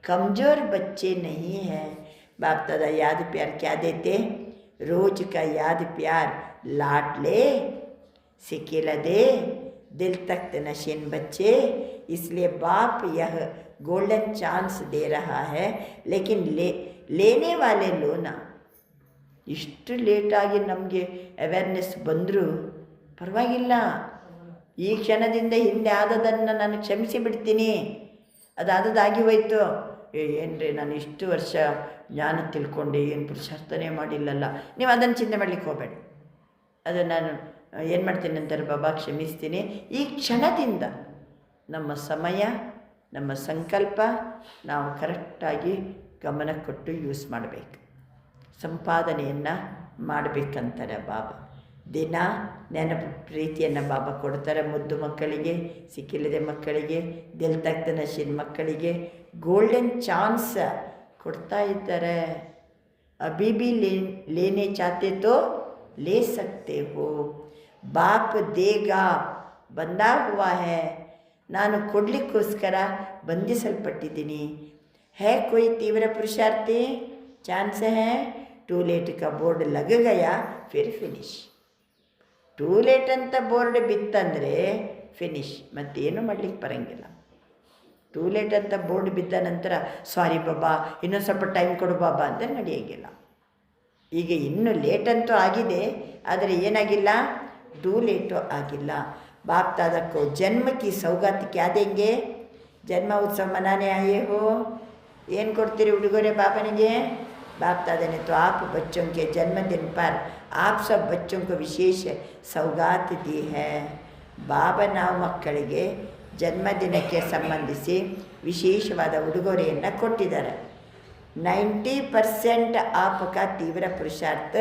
[SPEAKER 3] ಕಮ್ಜೋರ್ ಬಚ್ಚೆ ನಹೀ ಹೈ. बाप दादा याद प्यार क्या देते? रोज का याद प्यार लाट ले, सिकेला दे, दिल तक नशीन बच्चे. इसलिए बाप यह गोल्डन चांस दे रहा है, लेकिन लेने वाले लो ना. ಇಷ್ಟು ಲೇಟಾಗಿ ನಮಗೆ ಅವೇರ್ನೆಸ್ ಬಂದರೂ ಪರವಾಗಿಲ್ಲ. ಈ ಕ್ಷಣದಿಂದ ಹಿಂದೆ ಆದದನ್ನು ನಾನು ಕ್ಷಮಿಸಿ ಬಿಡ್ತೀನಿ. ಅದಾದದಾಗಿ ಹೋಯ್ತು. ಏನ್ರಿ ನಾನು ಇಷ್ಟು ವರ್ಷ ಜ್ಞಾನ ತಿಳ್ಕೊಂಡೆ, ಏನು ಪುರುಷಾರ್ಥನೆ ಮಾಡಿಲ್ಲಲ್ಲ. ನೀವು ಅದನ್ನು ಚಿಂತೆ ಮಾಡಲಿಕ್ಕೆ ಹೋಗಬೇಡಿ. ಅದು ನಾನು ಏನು ಮಾಡ್ತೀನಿ ಅಂತಾರೆ ಬಾಬಾ, ಕ್ಷಮಿಸ್ತೀನಿ. ಈ ಕ್ಷಣದಿಂದ ನಮ್ಮ ಸಮಯ, ನಮ್ಮ ಸಂಕಲ್ಪ ನಾವು ಕರೆಕ್ಟಾಗಿ ಗಮನ ಕೊಟ್ಟು ಯೂಸ್ ಮಾಡಬೇಕು, ಸಂಪಾದನೆಯನ್ನು ಮಾಡಬೇಕಂತಾರೆ ಬಾಬಾ. ದಿನ ನೆನಪು ಪ್ರೀತಿಯನ್ನು ಬಾಬಾ ಕೊಡ್ತಾರೆ ಮುದ್ದು ಮಕ್ಕಳಿಗೆ, ಸಿಕ್ಕಿಲ್ಲದೆ ಮಕ್ಕಳಿಗೆ, ದಿಲ್ ತಕ್ತ ನಶೀನ್ ಮಕ್ಕಳಿಗೆ ಗೋಲ್ಡನ್ ಚಾನ್ಸ್ ಕೊಡ್ತಾ ಇದ್ದಾರೆ. ಅಭಿ ಭಿ ಲೇನೆ ಚಾತೆ ತೋ ಲೇ ಸಕ್ತೆ ಹೋ, ಬಾಪ್ ದೇಗಾ ಬಂದಾ ಹುವಾ ಹೈ. ನಾನು ಕೊಡಲಿಕ್ಕೋಸ್ಕರ ಬಂಧಿಸಲ್ಪಟ್ಟಿದ್ದೀನಿ. ಹೈ ಕೋಯಿ ತೀವ್ರ ಪುರುಷಾರ್ಥಿ? ಚಾನ್ಸ್ ಹೈ. ಟೂ ಲೇಟ್ ಕಾ ಬೋರ್ಡ್ ಲಗ ಗಯಾ ಫಿರ್ ಫಿನಿಶ್. ಟೂ ಲೇಟ್ ಅಂತ ಬೋರ್ಡ್ ಬಿತ್ತಂದರೆ ಫಿನಿಶ್, ಮತ್ತೇನು ಮಾಡಲಿಕ್ಕೆ ಬರೋಂಗಿಲ್ಲ. ಟೂ ಲೇಟ್ ಅಂತ ಬೋರ್ಡ್ ಬಿದ್ದ ನಂತರ ಸಾರಿ ಬಾಬಾ ಇನ್ನೊಂದು ಸ್ವಲ್ಪ ಟೈಮ್ ಕೊಡು ಬಾಬಾ ಅಂತ ನಡೆಯೋಂಗಿಲ್ಲ. ಈಗ ಇನ್ನೂ ಲೇಟಂತೂ ಆಗಿದೆ, ಆದರೆ ಏನಾಗಿಲ್ಲ, ಟೂ ಲೇಟು ಆಗಿಲ್ಲ. ಬಾಪ್ ದಾದಕ್ಕೋ ಜನ್ಮ ಕಿ ಸೌಗಾತ್ ಕ್ಯಾ ದೇಂಗೆ? ಜನ್ಮ ಉತ್ಸವ ಮನಾನೆ ಆಯೇ ಹೋ. ಏನು ಕೊಡ್ತೀರಿ ಉಡುಗೊರೆ ಬಾಬನಿಗೆ? बाप दादा ने तो आप बच्चों के जन्मदिन पर आप सब बच्चों को विशेष सौगात दी है. ಬಾಬಾ ನಾವು ಮಕ್ಕಳಿಗೆ ಜನ್ಮದಿನಕ್ಕೆ ಸಂಬಂಧಿಸಿ ವಿಶೇಷವಾದ ಉಡುಗೊರೆಯನ್ನು ಕೊಟ್ಟಿದ್ದಾರೆ. 90% आपका तीव्र पुरुषार्थ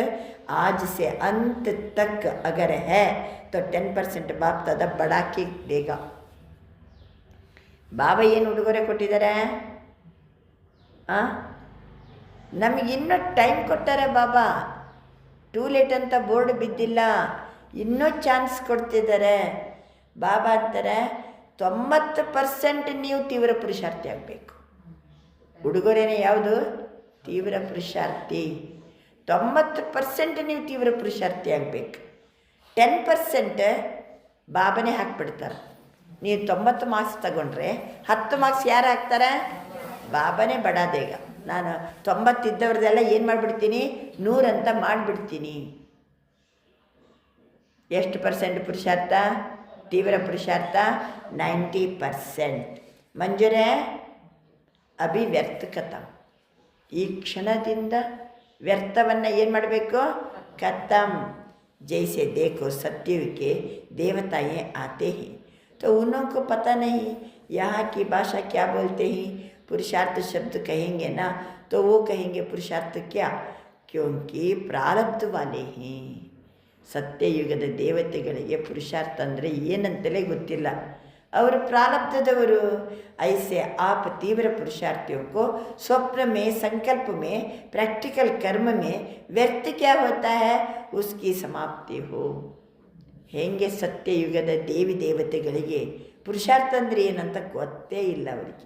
[SPEAKER 3] आज से अंत तक अगर है तो 10% बाप दादा बढ़ा के देगा. ಬಾಬಾ ಏನು ಉಡುಗೊರೆ ಕೊಟ್ಟಿದ್ದಾರೆ? ನಮಗಿನ್ನೂ ಟೈಮ್ ಕೊಟ್ಟಾರೆ ಬಾಬಾ. ಟೂ ಲೇಟ್ ಅಂತ ಬೋರ್ಡ್ ಬಿದ್ದಿಲ್ಲ, ಇನ್ನೂ ಚಾನ್ಸ್ ಕೊಡ್ತಿದ್ದಾರೆ. ಬಾಬಾ ಅಂತಾರೆ 90% ನೀವು ತೀವ್ರ ಪುರುಷಾರ್ಥಿ ಆಗಬೇಕು. ಉಡುಗೊರೆನೇ ಯಾವುದು? ತೀವ್ರ ಪುರುಷಾರ್ಥಿ. 90% ನೀವು ತೀವ್ರ ಪುರುಷಾರ್ಥಿ ಆಗಬೇಕು. 10% ಬಾಬಾನೇ ಹಾಕ್ಬಿಡ್ತಾರೆ. ನೀವು 90 ಮಾರ್ಕ್ಸ್ ತಗೊಂಡ್ರೆ 10 ಮಾರ್ಕ್ಸ್ ಯಾರು ಹಾಕ್ತಾರೆ? ಬಾಬಾನೇ ಬಡಾದೇಗ. ನಾನು 90 ಇದ್ದವ್ರದ್ದೆಲ್ಲ ಏನು ಮಾಡಿಬಿಡ್ತೀನಿ? 100 ಅಂತ ಮಾಡಿಬಿಡ್ತೀನಿ. ಎಷ್ಟು ಪರ್ಸೆಂಟ್ ಪುರುಷಾರ್ಥ? ತೀವ್ರ ಪುರುಷಾರ್ಥ 90%. ಮಂಜೂರೇ ಅಭಿ ವ್ಯರ್ಥ ಖತಮ್. ಈ ಕ್ಷಣದಿಂದ ವ್ಯರ್ಥವನ್ನು ಏನು ಮಾಡಬೇಕು? ಖತಮ್. ಜೈಸೆ ದೇಖೋ सत्ययुग के देवताएँ आते हैं तो उन्हों को पता नहीं यहाँ की भाषा क्या बोलते हैं. पुरुषार्थ शब्द कहेंगे ना तो वो कहेंगे पुरुषार्थ क्या, क्योंकि प्रारब्ध वाले हैं. ಸತ್ಯಯುಗದ ದೇವತೆಗಳಿಗೆ ಪುರುಷಾರ್ಥ ಅಂದರೆ ಏನಂತಲೇ ಗೊತ್ತಿಲ್ಲ, ಅವರು ಪ್ರಾರಬ್ಧದವರು. ಐಸೆ आप तीव्र पुरुषार्थियों को स्वप्न में, संकल्प में, प्रैक्टिकल कर्म में व्यर्थ क्या होता है उसकी समाप्ति हो. ಹೇಗೆ ಸತ್ಯಯುಗದ ದೇವಿ ದೇವತೆಗಳಿಗೆ ಪುರುಷಾರ್ಥ ಅಂದರೆ ಏನಂತ ಗೊತ್ತೇ ಇಲ್ಲ ಅವರಿಗೆ.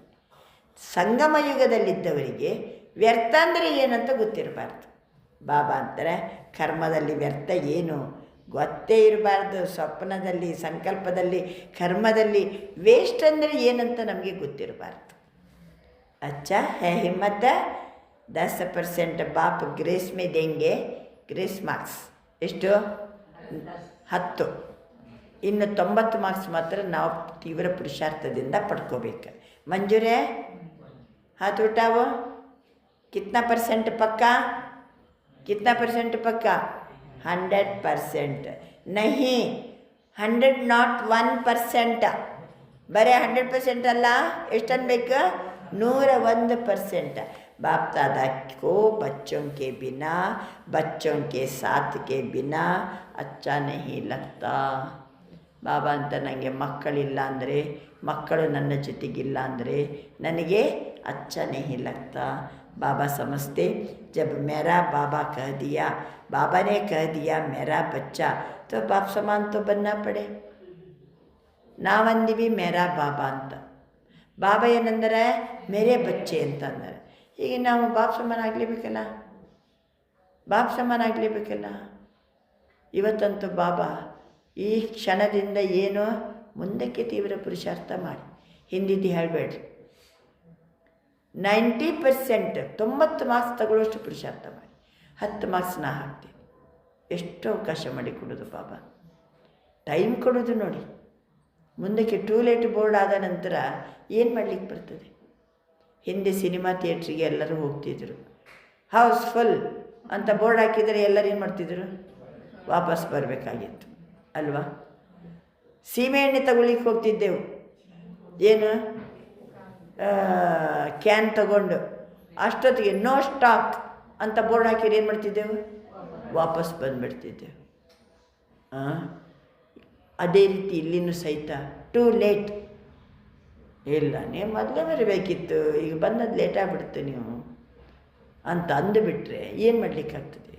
[SPEAKER 3] ಸಂಗಮ ಯುಗದಲ್ಲಿದ್ದವರಿಗೆ ವ್ಯರ್ಥ ಅಂದರೆ ಏನಂತ ಗೊತ್ತಿರಬಾರ್ದು. ಬಾಬಾ ಅಂತಾರೆ ಕರ್ಮದಲ್ಲಿ ವ್ಯರ್ಥ ಏನು ಗೊತ್ತೇ ಇರಬಾರ್ದು. ಸ್ವಪ್ನದಲ್ಲಿ, ಸಂಕಲ್ಪದಲ್ಲಿ, ಕರ್ಮದಲ್ಲಿ ವೇಸ್ಟ್ ಅಂದರೆ ಏನಂತ ನಮಗೆ ಗೊತ್ತಿರಬಾರ್ದು. ಅಚ್ಚಾ ಹೇ ಹಿಮ್ಮತ್ತ 10% Baap grace May ದೇಂಗೆ. Grace marks ಎಷ್ಟು? 10. ಇನ್ನು 90 ಮಾರ್ಕ್ಸ್ ಮಾತ್ರ ನಾವು ತೀವ್ರ ಪುರುಷಾರ್ಥದಿಂದ ಪಡ್ಕೋಬೇಕು. ಮಂಜೂರೇ हाथ उठाओ. कितना परसेंट पक्का? कितना परसेंट पक्का? 100% नहीं. 100 not 1%. ಬರೀ 100% ಅಲ್ಲ, ಎಷ್ಟು ಅನ್ಬೇಕು? 101%. बाप दादा को बच्चों के बिना, बच्चों के साथ के बिना अच्छा नहीं लगता. ಬಾಬಾ ಅಂತ ನನಗೆ ಮಕ್ಕಳಿಲ್ಲ ಅಂದರೆ, ಮಕ್ಕಳು ನನ್ನ ಜೊತೆಗಿಲ್ಲ ಅಂದರೆ ನನಗೆ अच्छा नहीं लगता. बाबा समझते जब मेरा बाबा कह दिया, बाबा ने कह दिया मेरा बच्चा, तो बाप समान तो बनना पड़े. ನಾವಂದಿವಿ ಮೇರಾ ಬಾಬಾ ಅಂತ. ಬಾಬಾ ಏನಂದರೆ ಮೇರೆ ಬಚ್ಚೆ ಅಂತಂದರೆ. ಈಗ ನಾವು ಬಾಪ್ ಸಮಾನ ಆಗಲೇಬೇಕಲ್ಲ, ಬಾಪ್ ಸಮಾನ ಆಗಲೇಬೇಕಲ್ಲ. ಇವತ್ತಂತೂ ಬಾಬಾ ಈ ಕ್ಷಣದಿಂದ ಏನು ಮುಂದಕ್ಕೆ ತೀವ್ರ ಪುರುಷಾರ್ಥ ಮಾಡಿ, ಹಿಂದಿದ್ದು ಹೇಳಬೇಡ್ರಿ. 90% 90 ಮಾರ್ಕ್ಸ್ ತಗೊಳ್ಳೋಷ್ಟು ಪುರುಷಾರ್ಥ ಮಾಡಿ, 10 ಮಾರ್ಕ್ಸ್ ನಾ ಹಾಕ್ತೀನಿ. ಎಷ್ಟು ಅವಕಾಶ ಮಾಡಿ ಕೊಡೋದು ಬಾಬಾ, ಟೈಮ್ ಕೊಡೋದು ನೋಡಿ. ಮುಂದಕ್ಕೆ ಟೂ ಲೇಟ್ ಬೋರ್ಡ್ ಆದ ನಂತರ ಏನು ಮಾಡಲಿಕ್ಕೆ ಬರ್ತದೆ? ಹಿಂದೆ ಸಿನಿಮಾ ಥಿಯೇಟ್ರಿಗೆ ಎಲ್ಲರೂ ಹೋಗ್ತಿದ್ರು, ಹೌಸ್ಫುಲ್ ಅಂತ ಬೋರ್ಡ್ ಹಾಕಿದರೆ ಎಲ್ಲರೂ ಏನು ಮಾಡ್ತಿದ್ರು? ವಾಪಸ್ ಬರಬೇಕಾಗಿತ್ತು ಅಲ್ವಾ? ಸೀಮೆಎಣ್ಣೆ ತಗೊಳ್ಳಿಕ್ಕೆ ಹೋಗ್ತಿದ್ದೆವು, ಏನು ಕ್ಯಾನ್ ತಗೊಂಡು, ಅಷ್ಟೊತ್ತಿಗೆ ನೋ ಸ್ಟಾಕ್ ಅಂತ ಬೋರ್ಡ್ ಹಾಕಿದ್ರೆ ಏನು ಮಾಡ್ತಿದ್ದೆವು? ವಾಪಸ್ ಬಂದುಬಿಡ್ತಿದ್ದೆವು. ಅದೇ ರೀತಿ ಇಲ್ಲಿನೂ ಸಹಿತ ಟೂ ಲೇಟ್ ಇಲ್ಲ, ನೀವು ಮೊದಲೇ ಬರಬೇಕಿತ್ತು, ಈಗ ಬಂದದ್ದು ಲೇಟ್ ಆಗಿಬಿಡ್ತು ನೀವು ಅಂತ ಅಂದುಬಿಟ್ರೆ ಏನು ಮಾಡಲಿಕ್ಕಾಗ್ತದೆ?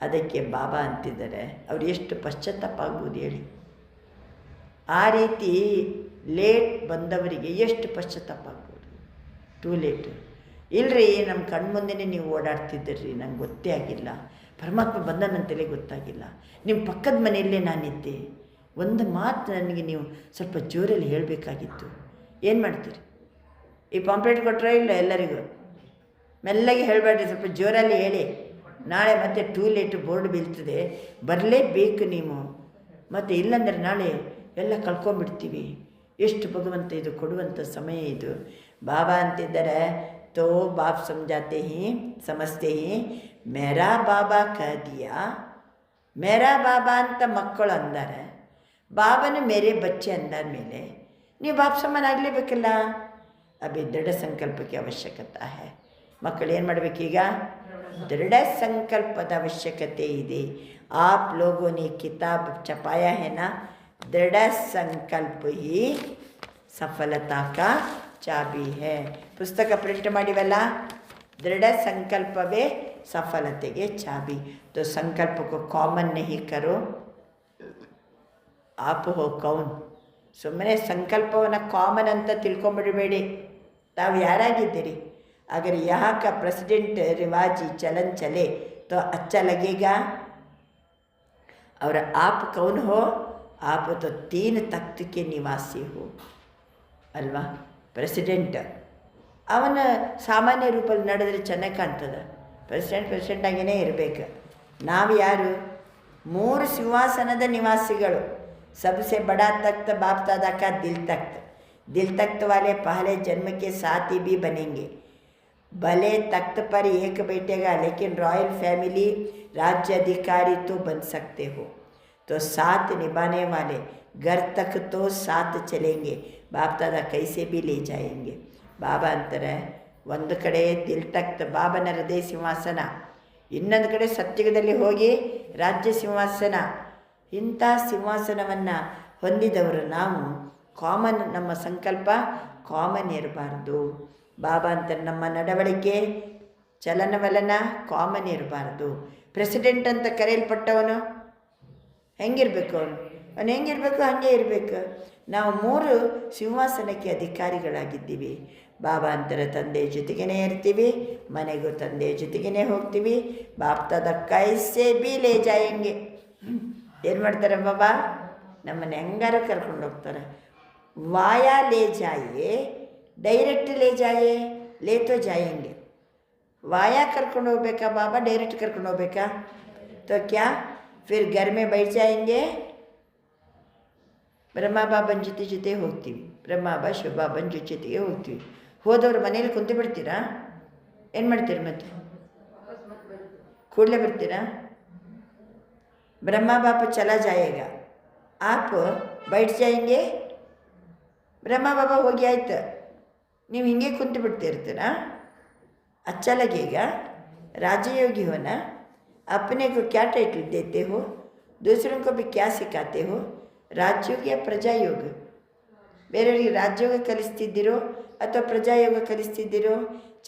[SPEAKER 3] ಅದಕ್ಕೆ ಬಾಬಾ ಅಂತಿದ್ದಾರೆ, ಅವ್ರು ಎಷ್ಟು ಪಶ್ಚಾತ್ತಾಪ ಆಗ್ಬೋದು ಹೇಳಿ. ಆ ರೀತಿ ಲೇಟ್ ಬಂದವರಿಗೆ ಎಷ್ಟು ಪಶ್ಚಾತ್ತಾಪ ಆಗ್ಬೋದು? ಟೂ ಲೇಟು ಇಲ್ಲರಿ, ನಮ್ಮ ಕಣ್ಮುಂದೆನೇ ನೀವು ಓಡಾಡ್ತಿದ್ದೀರಿ, ನಂಗೆ ಗೊತ್ತೇ ಆಗಿಲ್ಲ, ಪರಮಾತ್ಮ ಬಂದನಂತಲೇ ಗೊತ್ತಾಗಿಲ್ಲ, ನಿಮ್ಮ ಪಕ್ಕದ ಮನೆಯಲ್ಲೇ ನಾನಿದ್ದೆ, ಒಂದು ಮಾತು ನನಗೆ ನೀವು ಸ್ವಲ್ಪ ಜೋರಲ್ಲಿ ಹೇಳಬೇಕಾಗಿತ್ತು. ಏನು ಮಾಡ್ತೀರಿ? ಈ ಪಾಂಪ್ಲೆಟ್ ಕೊಟ್ಟರೆ ಇಲ್ಲ ಎಲ್ಲರಿಗೂ? ಮೆಲ್ಲಗೆ ಹೇಳಬೇಡ್ರಿ, ಸ್ವಲ್ಪ ಜೋರಲ್ಲಿ ಹೇಳಿ. ನಾಳೆ ಮತ್ತೆ ಟೂ ಲೇಟ್ ಬೋರ್ಡ್ ಬೀಳ್ತದೆ, ಬರಲೇಬೇಕು ನೀವು, ಮತ್ತು ಇಲ್ಲಾಂದರೆ ನಾಳೆ ಎಲ್ಲ ಕಳ್ಕೊಂಬಿಡ್ತೀವಿ. ಎಷ್ಟು ಭಗವಂತ ಇದು ಕೊಡುವಂಥ ಸಮಯ ಇದು. ಬಾಬಾ ಅಂತಿದ್ದಾರೆ, ತೋ ಬಾಪ್ ಸಮಜಾತೆ ಹಿ ಸಮಸ್ತೆ ಹಿ ಮೇರಾ ಬಾಬಾ ಕಹ ದಿಯಾ. ಮೇರಾ ಬಾಬಾ ಅಂತ ಮಕ್ಕಳು ಅಂದಾರೆ, ಬಾಬನ ಮೇರೆ ಬಚ್ಚೆ ಅಂದಾದ ಮೇಲೆ ನೀವು ಬಾಪ್ ಸಮಾನ ಆಗಲೇಬೇಕಲ್ಲ. ಅಭಿ ದೃಢ ಸಂಕಲ್ಪಕ್ಕೆ ಅವಶ್ಯಕತೆ है. ಮಕ್ಕಳು ಏನು ಮಾಡಬೇಕೀಗ? ದೃಢ ಸಂಕಲ್ಪದ ಅವಶ್ಯಕತೆ ಇದೆ. ಆಪ್ ಲೋಗೋ ನೆ ಕಿತಾಬ್ ಛಪಾಯಾ है ना, ದೃಢ ಸಂಕಲ್ಪ ಹಿ ಸಫಲತಾ ಕಾ ಚಾಬಿ है. ಪುಸ್ತಕ ಪ್ರಿಂಟ್ ಮಾಡಿವಲ್ಲ, ದೃಢ ಸಂಕಲ್ಪವೇ ಸಫಲತೆಗೆ ಚಾಬಿ. तो संकल्प को कॉमन नहीं करो, आप हो कौन. ಸುಮ್ಮನೆ ಸಂಕಲ್ಪವನ್ನು ಕಾಮನ್ ಅಂತ ತಿಳ್ಕೊಂಬಿಡಬೇಡಿ. ತಾವು ಯಾರಾಗಿದ್ದೀರಿ? अगर यहाँ का प्रेसिडेंट रिवाजी चलन चले तो अच्छा लगेगा. और आप कौन हो? आप तो 3 तख्त के निवासी हो ಅಲ್ವಾ? ಪ್ರೆಸಿಡೆಂಟ್ ಅವನ ಸಾಮಾನ್ಯ ರೂಪದಲ್ಲಿ ನಡೆದ್ರೆ ಚೆನ್ನಾಗಿ ಕಾಣ್ತದೆ. ಪ್ರೆಸಿಡೆಂಟ್ ಆಗಿಯೇ ಇರಬೇಕು. ನಾವು ಯಾರು? 3 ಸಿಂಹಾಸನದ ನಿವಾಸಿಗಳು. सबसे बड़ा तख्त बाप दादा का दिल तख्त वाले पहले जन्म के साथ ही भी बनेंगे. भले तख्त पर एक बैठेगा, लेकिन रॉयल फैमिली राज्य अधिकारी तो बन सकते हो. तो साथ निभाने वाले घर तक तो साथ चलेंगे, बाप दादा कैसे भी ले जाएंगे. ಬಾಬಾ ಅಂತಾರೆ, ಒಂದು ಕಡೆ ದಿಲ್ ತಖ್ತ್ ಬಾಬನ ಹೃದಯ ಸಿಂಹಾಸನ, ಇನ್ನೊಂದು ಕಡೆ ಸತ್ಯುಗದಲ್ಲಿ ಹೋಗಿ ರಾಜ್ಯ ಸಿಂಹಾಸನ. ಇಂಥ ಸಿಂಹಾಸನವನ್ನು ಹೊಂದಿದವರು ನಾವು. ಕಾಮನ್, ನಮ್ಮ ಸಂಕಲ್ಪ ಕಾಮನ್ ಇರಬಾರ್ದು. ಬಾಬಾ ಅಂತಾರೆ, ನಮ್ಮ ನಡವಳಿಕೆ ಚಲನವಲನ ಕಾಮನ್ ಇರಬಾರ್ದು. ಪ್ರೆಸಿಡೆಂಟ್ ಅಂತ ಕರೆಯಲ್ಪಟ್ಟವನು ಹೆಂಗಿರಬೇಕು? ಅವನು ಹೆಂಗಿರಬೇಕು ಹಾಗೆ ಇರಬೇಕು. ನಾವು 3 ಸಿಂಹಾಸನಕ್ಕೆ ಅಧಿಕಾರಿಗಳಾಗಿದ್ದೀವಿ. ಬಾಬಾ ಅಂತಾರೆ, ತಂದೆ ಜೊತೆಗೇ ಇರ್ತೀವಿ, ಮನೆಗೂ ತಂದೆ ಜೊತೆಗೇ ಹೋಗ್ತೀವಿ. ಬಾಪ್ ದಾದಾ ಕೈಸೆ ಬಿ ಲೇ ಜಾಯಂಗೆ. ಏನು ಮಾಡ್ತಾರೆ ಬಾಬಾ? ನಮ್ಮನ್ನು ಹೆಂಗಾರು ಕರ್ಕೊಂಡು ಹೋಗ್ತಾರೆ. ವಾಯಾ ಲೇ ಜಾಯೇ, ಡೈರೆಕ್ಟ್ ಲೇ ಜಾಯೇ, ಲೇ ತೋ ಜಾಯಂಗೆ. ವಾಯಾ ಕರ್ಕೊಂಡು ಹೋಗ್ಬೇಕಾ ಬಾಬಾ? ಡೈರೆಕ್ಟ್ ಕರ್ಕೊಂಡು ಹೋಗ್ಬೇಕಾ? ತೋ ಕ್ಯಾ ಫಿರ್ ಘರ್ ಮೇ ಬೈಠ್ ಜಾಯಂಗೆ. ಬ್ರಹ್ಮ ಬಾಬನ ಜೊತೆ ಹೋಗ್ತೀವಿ, ಬ್ರಹ್ಮ ಶಿವಬಾಬನ ಜೊತೆಗೆ ಹೋಗ್ತೀವಿ. ಹೋದವ್ರು ಮನೇಲಿ ಕುಂತು ಬಿಡ್ತೀರಾ? ಏನು ಮಾಡ್ತೀರಿ? ಮತ್ತೆ ಕೂಡಲೇ ಬರ್ತೀರಾ? ब्रह्मा बाप चला जाएगा, आप बैठ जाएंगे. ಬ್ರಹ್ಮ ಬಾಬಾ ಹೋಗಿ ಆಯ್ತು, ನೀವು ಹಿಂಗೆ ಕುಂತು ಬಿಡ್ತಿರ್ತೀರಾ. अच्छा लगेगा? राजयोगी हो ना, अपने को क्या टाइटल देते हो, दूसरों को भी क्या सिखाते हो? ರಾಜಯೋಗ या ಪ್ರಜಾಯೋಗ? ಬೇರೆಯವರಿಗೆ ರಾಜಯೋಗ ಕಲಿಸ್ತಿದ್ದೀರೋ ಅಥವಾ ಪ್ರಜಾಯೋಗ ಕಲಿಸ್ತಿದ್ದೀರೋ?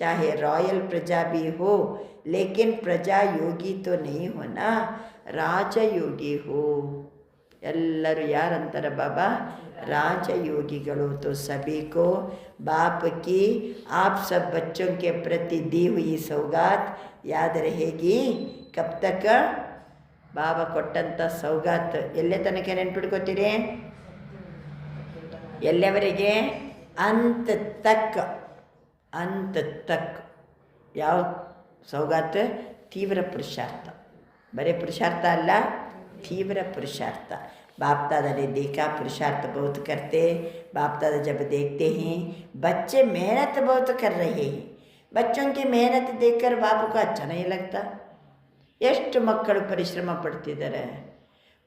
[SPEAKER 3] ಚಾಹೆ ರಾಯಲ್ ಪ್ರಜಾ भी हो, लेकिन ಪ್ರಜಾಯೋಗಿ तो नहीं होना, ರಾಜಯೋಗಿ हो. ಎಲ್ಲರೂ ಯಾರಂತಾರೆ ಬಾಬಾ? राजयोगिಗಳು. तो सभी को बाप की आप सब बच्चों के प्रति दी हुई सौगात याद रहेगी. कब तक? ಬಾಬಾ ಕೊಟ್ಟಂಥ ಸೌಗಾತ್ ಎಲ್ಲೇ ತನಕ ನೆನ್ಪಿಟ್ಕೋತೀರಿ? ಎಲ್ಲಿಯವರೆಗೆ? ಅಂತ ತಕ್. ಅಂತ ತಕ್. ಯಾವ ಸೌಗಾತ್? ತೀವ್ರ ಪುರುಷಾರ್ಥ. ಬರೀ ಪುರುಷಾರ್ಥ ಅಲ್ಲ, तीव्र पुरुषार्थ. बाप दादा ने देखा पुरुषार्थ बहुत करते. बाप दादा जब देखते हैं बच्चे मेहनत बहुत कर रहे हैं, बच्चों की मेहनत देखकर बाप को अच्छा नहीं लगता. ಎಷ್ಟು ಮಕ್ಕಳು ಪರಿಶ್ರಮ ಪಡ್ತಿದ್ದಾರೆ.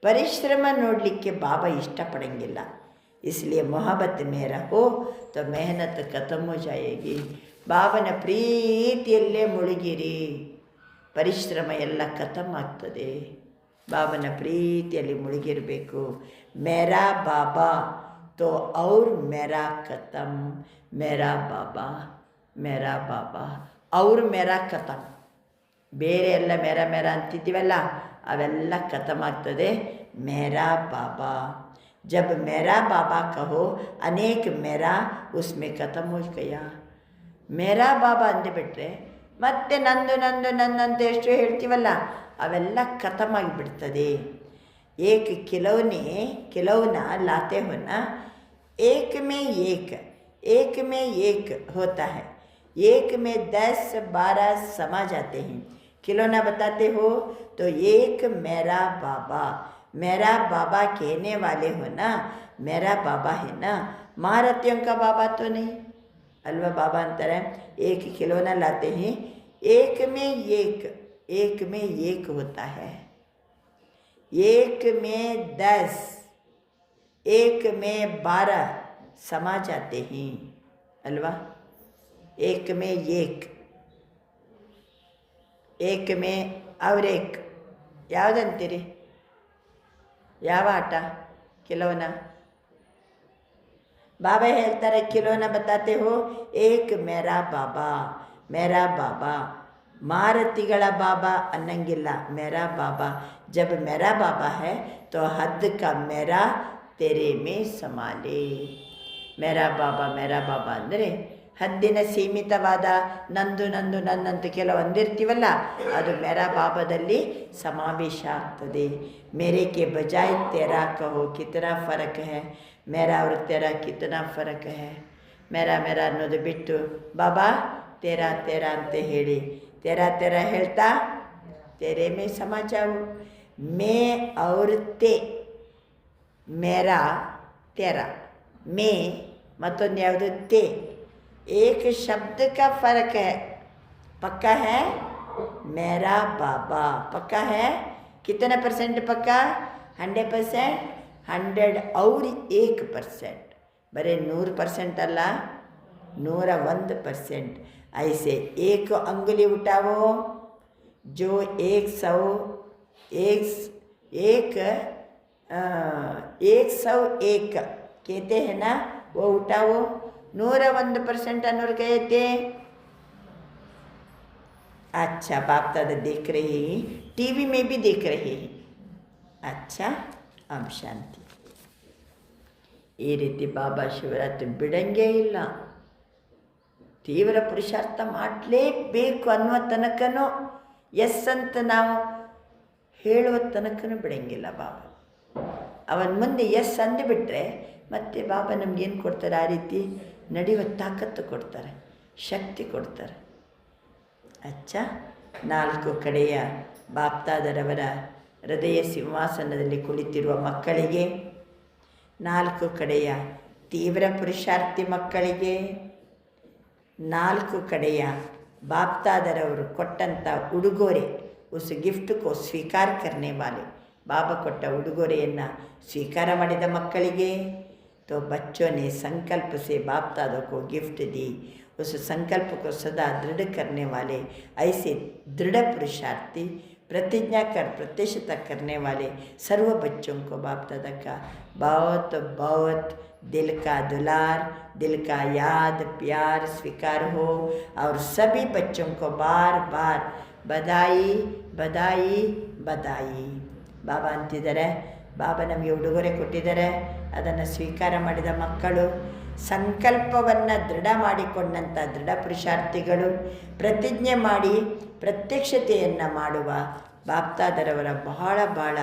[SPEAKER 3] ಪರಿಶ್ರಮ ನೋಡಲಿಕ್ಕೆ ಬಾಬಾ ಇಷ್ಟಪಡಂಗಿಲ್ಲ. इसलिए मोहब्बत में रहो तो मेहनत खत्म हो जाएगी. ಬಾಬನ ಪ್ರೀತಿಯಲ್ಲೇ ಮುಳುಗಿರಿ, ಪರಿಶ್ರಮ ಎಲ್ಲ ಖತಮ್ ಆಗ್ತದೆ. ಬಾಬನ ಪ್ರೀತಿಯಲ್ಲಿ ಮುಳುಗಿರಬೇಕು. ಮೇರಾ ಬಾಬಾ ತೋ ಔರ್ ಮೇರಾ ಖತಮ್. ಮೇರಾ ಬಾಬಾ, ಮೇರಾ ಬಾಬಾ ಔರ್ ಮೇರಾ ಖತಮ್. ಬೇರೆ ಎಲ್ಲ ಮೇರಾ ಮೇರಾ ಅಂತಿದ್ದೀವಲ್ಲ, ಅವೆಲ್ಲ ಖತಮ್ ಆಗ್ತದೆ. ಮೇರಾ ಬಾಬಾ. ಜಬ್ ಮೇರಾ ಬಾಬಾ ಕಹೋ ಅನೇಕ ಮೇರಾ ಉಸ್ಮೆ ಖತಮ್ ಹೋ ಗಯಾ. ಮೇರಾ ಬಾಬಾ ಅಂದುಬಿಟ್ರೆ ಮತ್ತೆ ನಂದು ನಂದು ನನ್ನಂತ ಎಷ್ಟು ಹೇಳ್ತೀವಲ್ಲ, ಅವೆಲ್ಲ ಖತಮ್ ಆಗಿಬಿಡ್ತದೆ. ಏಕ್ ಕೆಲವನ್ನ ಲಾತೆ ಹೋನ, ಏಕ ಮೇ ಏಕ್ ಹೋತಾ ಹೈ, एक में 10-12 समा जाते हैं. खिलौना बताते हो तो एक मेरा बाबा कहने वाले हो ना, मेरा बाबा है ना, महारथियों का बाबा तो नहीं. अलवा बाबा अंतर है. एक खिलौना लाते हैं, एक में एक होता है. एक में 10, एक में 12 समा जाते हैं. अलवा एक में एक में और एक. ಯಾವುದಂತೀರಿ? ಯಾವ ಆಟ? ಖಿಲೌನಾ. ಬಾಬಾ ಹೇಳ್ತಾರೆ ಖಿಲೌನಾ ಬತಾತೆ ಹೋ, ಏಕ್ ಮೇರಾ ಬಾಬಾ. ಮಾರತಿಗಳ ಬಾಬಾ ಅನ್ನಂಗಿಲ್ಲ, ಮೇರಾ ಬಾಬಾ. ಜಬ್ ಮೇರಾ ಬಾಬಾ ಹೈ ತೋ ಹದ್ ಕಾ ಮೇರಾ ತೆರೆ ಮೇ ಸಮಾಲೆ. ಮೇರಾ ಬಾಬಾ ಅಂದರೆ ಹದ್ದಿನ ಸೀಮಿತವಾದ ನಂದು ನಂದು ನನ್ನಂತ ಕೆಲವು ಅಂದಿರ್ತೀವಲ್ಲ, ಅದು ಮೇರಾ ಬಾಬಾದಲ್ಲಿ ಸಮಾವೇಶ ಆಗ್ತದೆ. ಮೇರೆ ಕೆ ಬಜಾಯ್ ತೆರಾ ಕಹೋ ಕಿತನಾ ಫರಕ್ ಹೈ, ಮೇರಾ ಅವ್ರ ತೆರಾ ಕಿತನಾ ಫರಕ್ ಹೈ. ಮೇರಾ ಅನ್ನೋದು ಬಿಟ್ಟು ಬಾಬಾ ತೇರಾ ಅಂತ ಹೇಳಿ, ತೇರಾ ಹೇಳ್ತಾ ತೆರೆ ಮೇ ಸಮಾ ಜಾವು. ಮೇ ಔರ್ ತೇ, ಮೇರಾ ತೆರಾ, ಮೇ ಮತ್ತೊಂದು ಯಾವುದು ತೇ. एक शब्द का फ़र्क है. पक्का है? मेरा बाबा पक्का है. कितना परसेंट पक्का? 100%. 100 और 1%. बड़े 100% अल्ल, 101%. ऐसे एक अंगुली उठाओ. जो 101 कहते हैं ना, वो उठाओ. 101% ಅನ್ನೋರು ಕೈ ಎತ್ತಿ. अच्छा, बाप दादा देख रहे हैं, टीवी में भी देख रहे हैं. अच्छा, अब ಶಾಂತಿ. ಈ ರೀತಿ ಬಾಬಾ ಶಿವರಾತ್ರಿ ಬಿಡಂಗೇ ಇಲ್ಲ. ತೀವ್ರ ಪುರುಷಾರ್ಥ ಮಾಡಲೇಬೇಕು ಅನ್ನುವ ತನಕನೂ, ಎಸ್ ಅಂತ ನಾವು ಹೇಳುವ ತನಕನೂ ಬಿಡಂಗಿಲ್ಲ ಬಾಬಾ. ಅವನ ಮುಂದೆ ಎಸ್ ಅಂದುಬಿಟ್ರೆ ಮತ್ತೆ ಬಾಬಾ ನಮಗೇನು ಕೊಡ್ತಾರೆ? ಆ ರೀತಿ ನಡೆಯುವ ತಾಕತ್ತು ಕೊಡ್ತಾರೆ, ಶಕ್ತಿ ಕೊಡ್ತಾರೆ. ಅಚ್ಚ, 4 ಕಡೆಯ ಬಾಪ್ತಾದರವರ ಹೃದಯ ಸಿಂಹಾಸನದಲ್ಲಿ ಕುಳಿತಿರುವ ಮಕ್ಕಳಿಗೆ, 4 ಕಡೆಯ ತೀವ್ರ ಪುರುಷಾರ್ಥಿ ಮಕ್ಕಳಿಗೆ, 4 ಕಡೆಯ ಬಾಪ್ತಾದರವರು ಕೊಟ್ಟಂಥ ಉಡುಗೊರೆ, ಉಸ್ ಗಿಫ್ಟ್ ಕೋ ಸ್ವೀಕಾರ ಕರ್ನೆ ವಾಲೆ, ಬಾಬಾ ಕೊಟ್ಟ ಉಡುಗೊರೆಯನ್ನು ಸ್ವೀಕಾರ ಮಾಡಿದ ಮಕ್ಕಳಿಗೆ, तो बच्चों ने संकल्प से बाप दादा को गिफ्ट दी। उस संकल्प को सदा दृढ़ करने वाले ऐसे दृढ़ पुरुषार्थी, प्रतिज्ञा कर प्रतिष्ठित करने वाले सर्व बच्चों को बाप दादा का बहुत बहुत दिल का दुलार, दिल का याद, प्यार स्वीकार हो। और सभी बच्चों को बार बार बधाई बधाई बधाई। ಬಾಬಾ ಅಂತಿದ್ದಾರೆ, ಬಾಬಾ ನಮಗೆ ಉಡುಗೊರೆ ಕೊಟ್ಟಿದ್ದಾರೆ, ಅದನ್ನು ಸ್ವೀಕಾರ ಮಾಡಿದ ಮಕ್ಕಳು, ಸಂಕಲ್ಪವನ್ನು ದೃಢ ಮಾಡಿಕೊಂಡಂಥ ದೃಢ ಪುರುಷಾರ್ಥಿಗಳು, ಪ್ರತಿಜ್ಞೆ ಮಾಡಿ ಪ್ರತ್ಯಕ್ಷತೆಯನ್ನು ಮಾಡುವ ಬಾಪ್ತಾದರವರ ಬಹಳ ಬಹಳ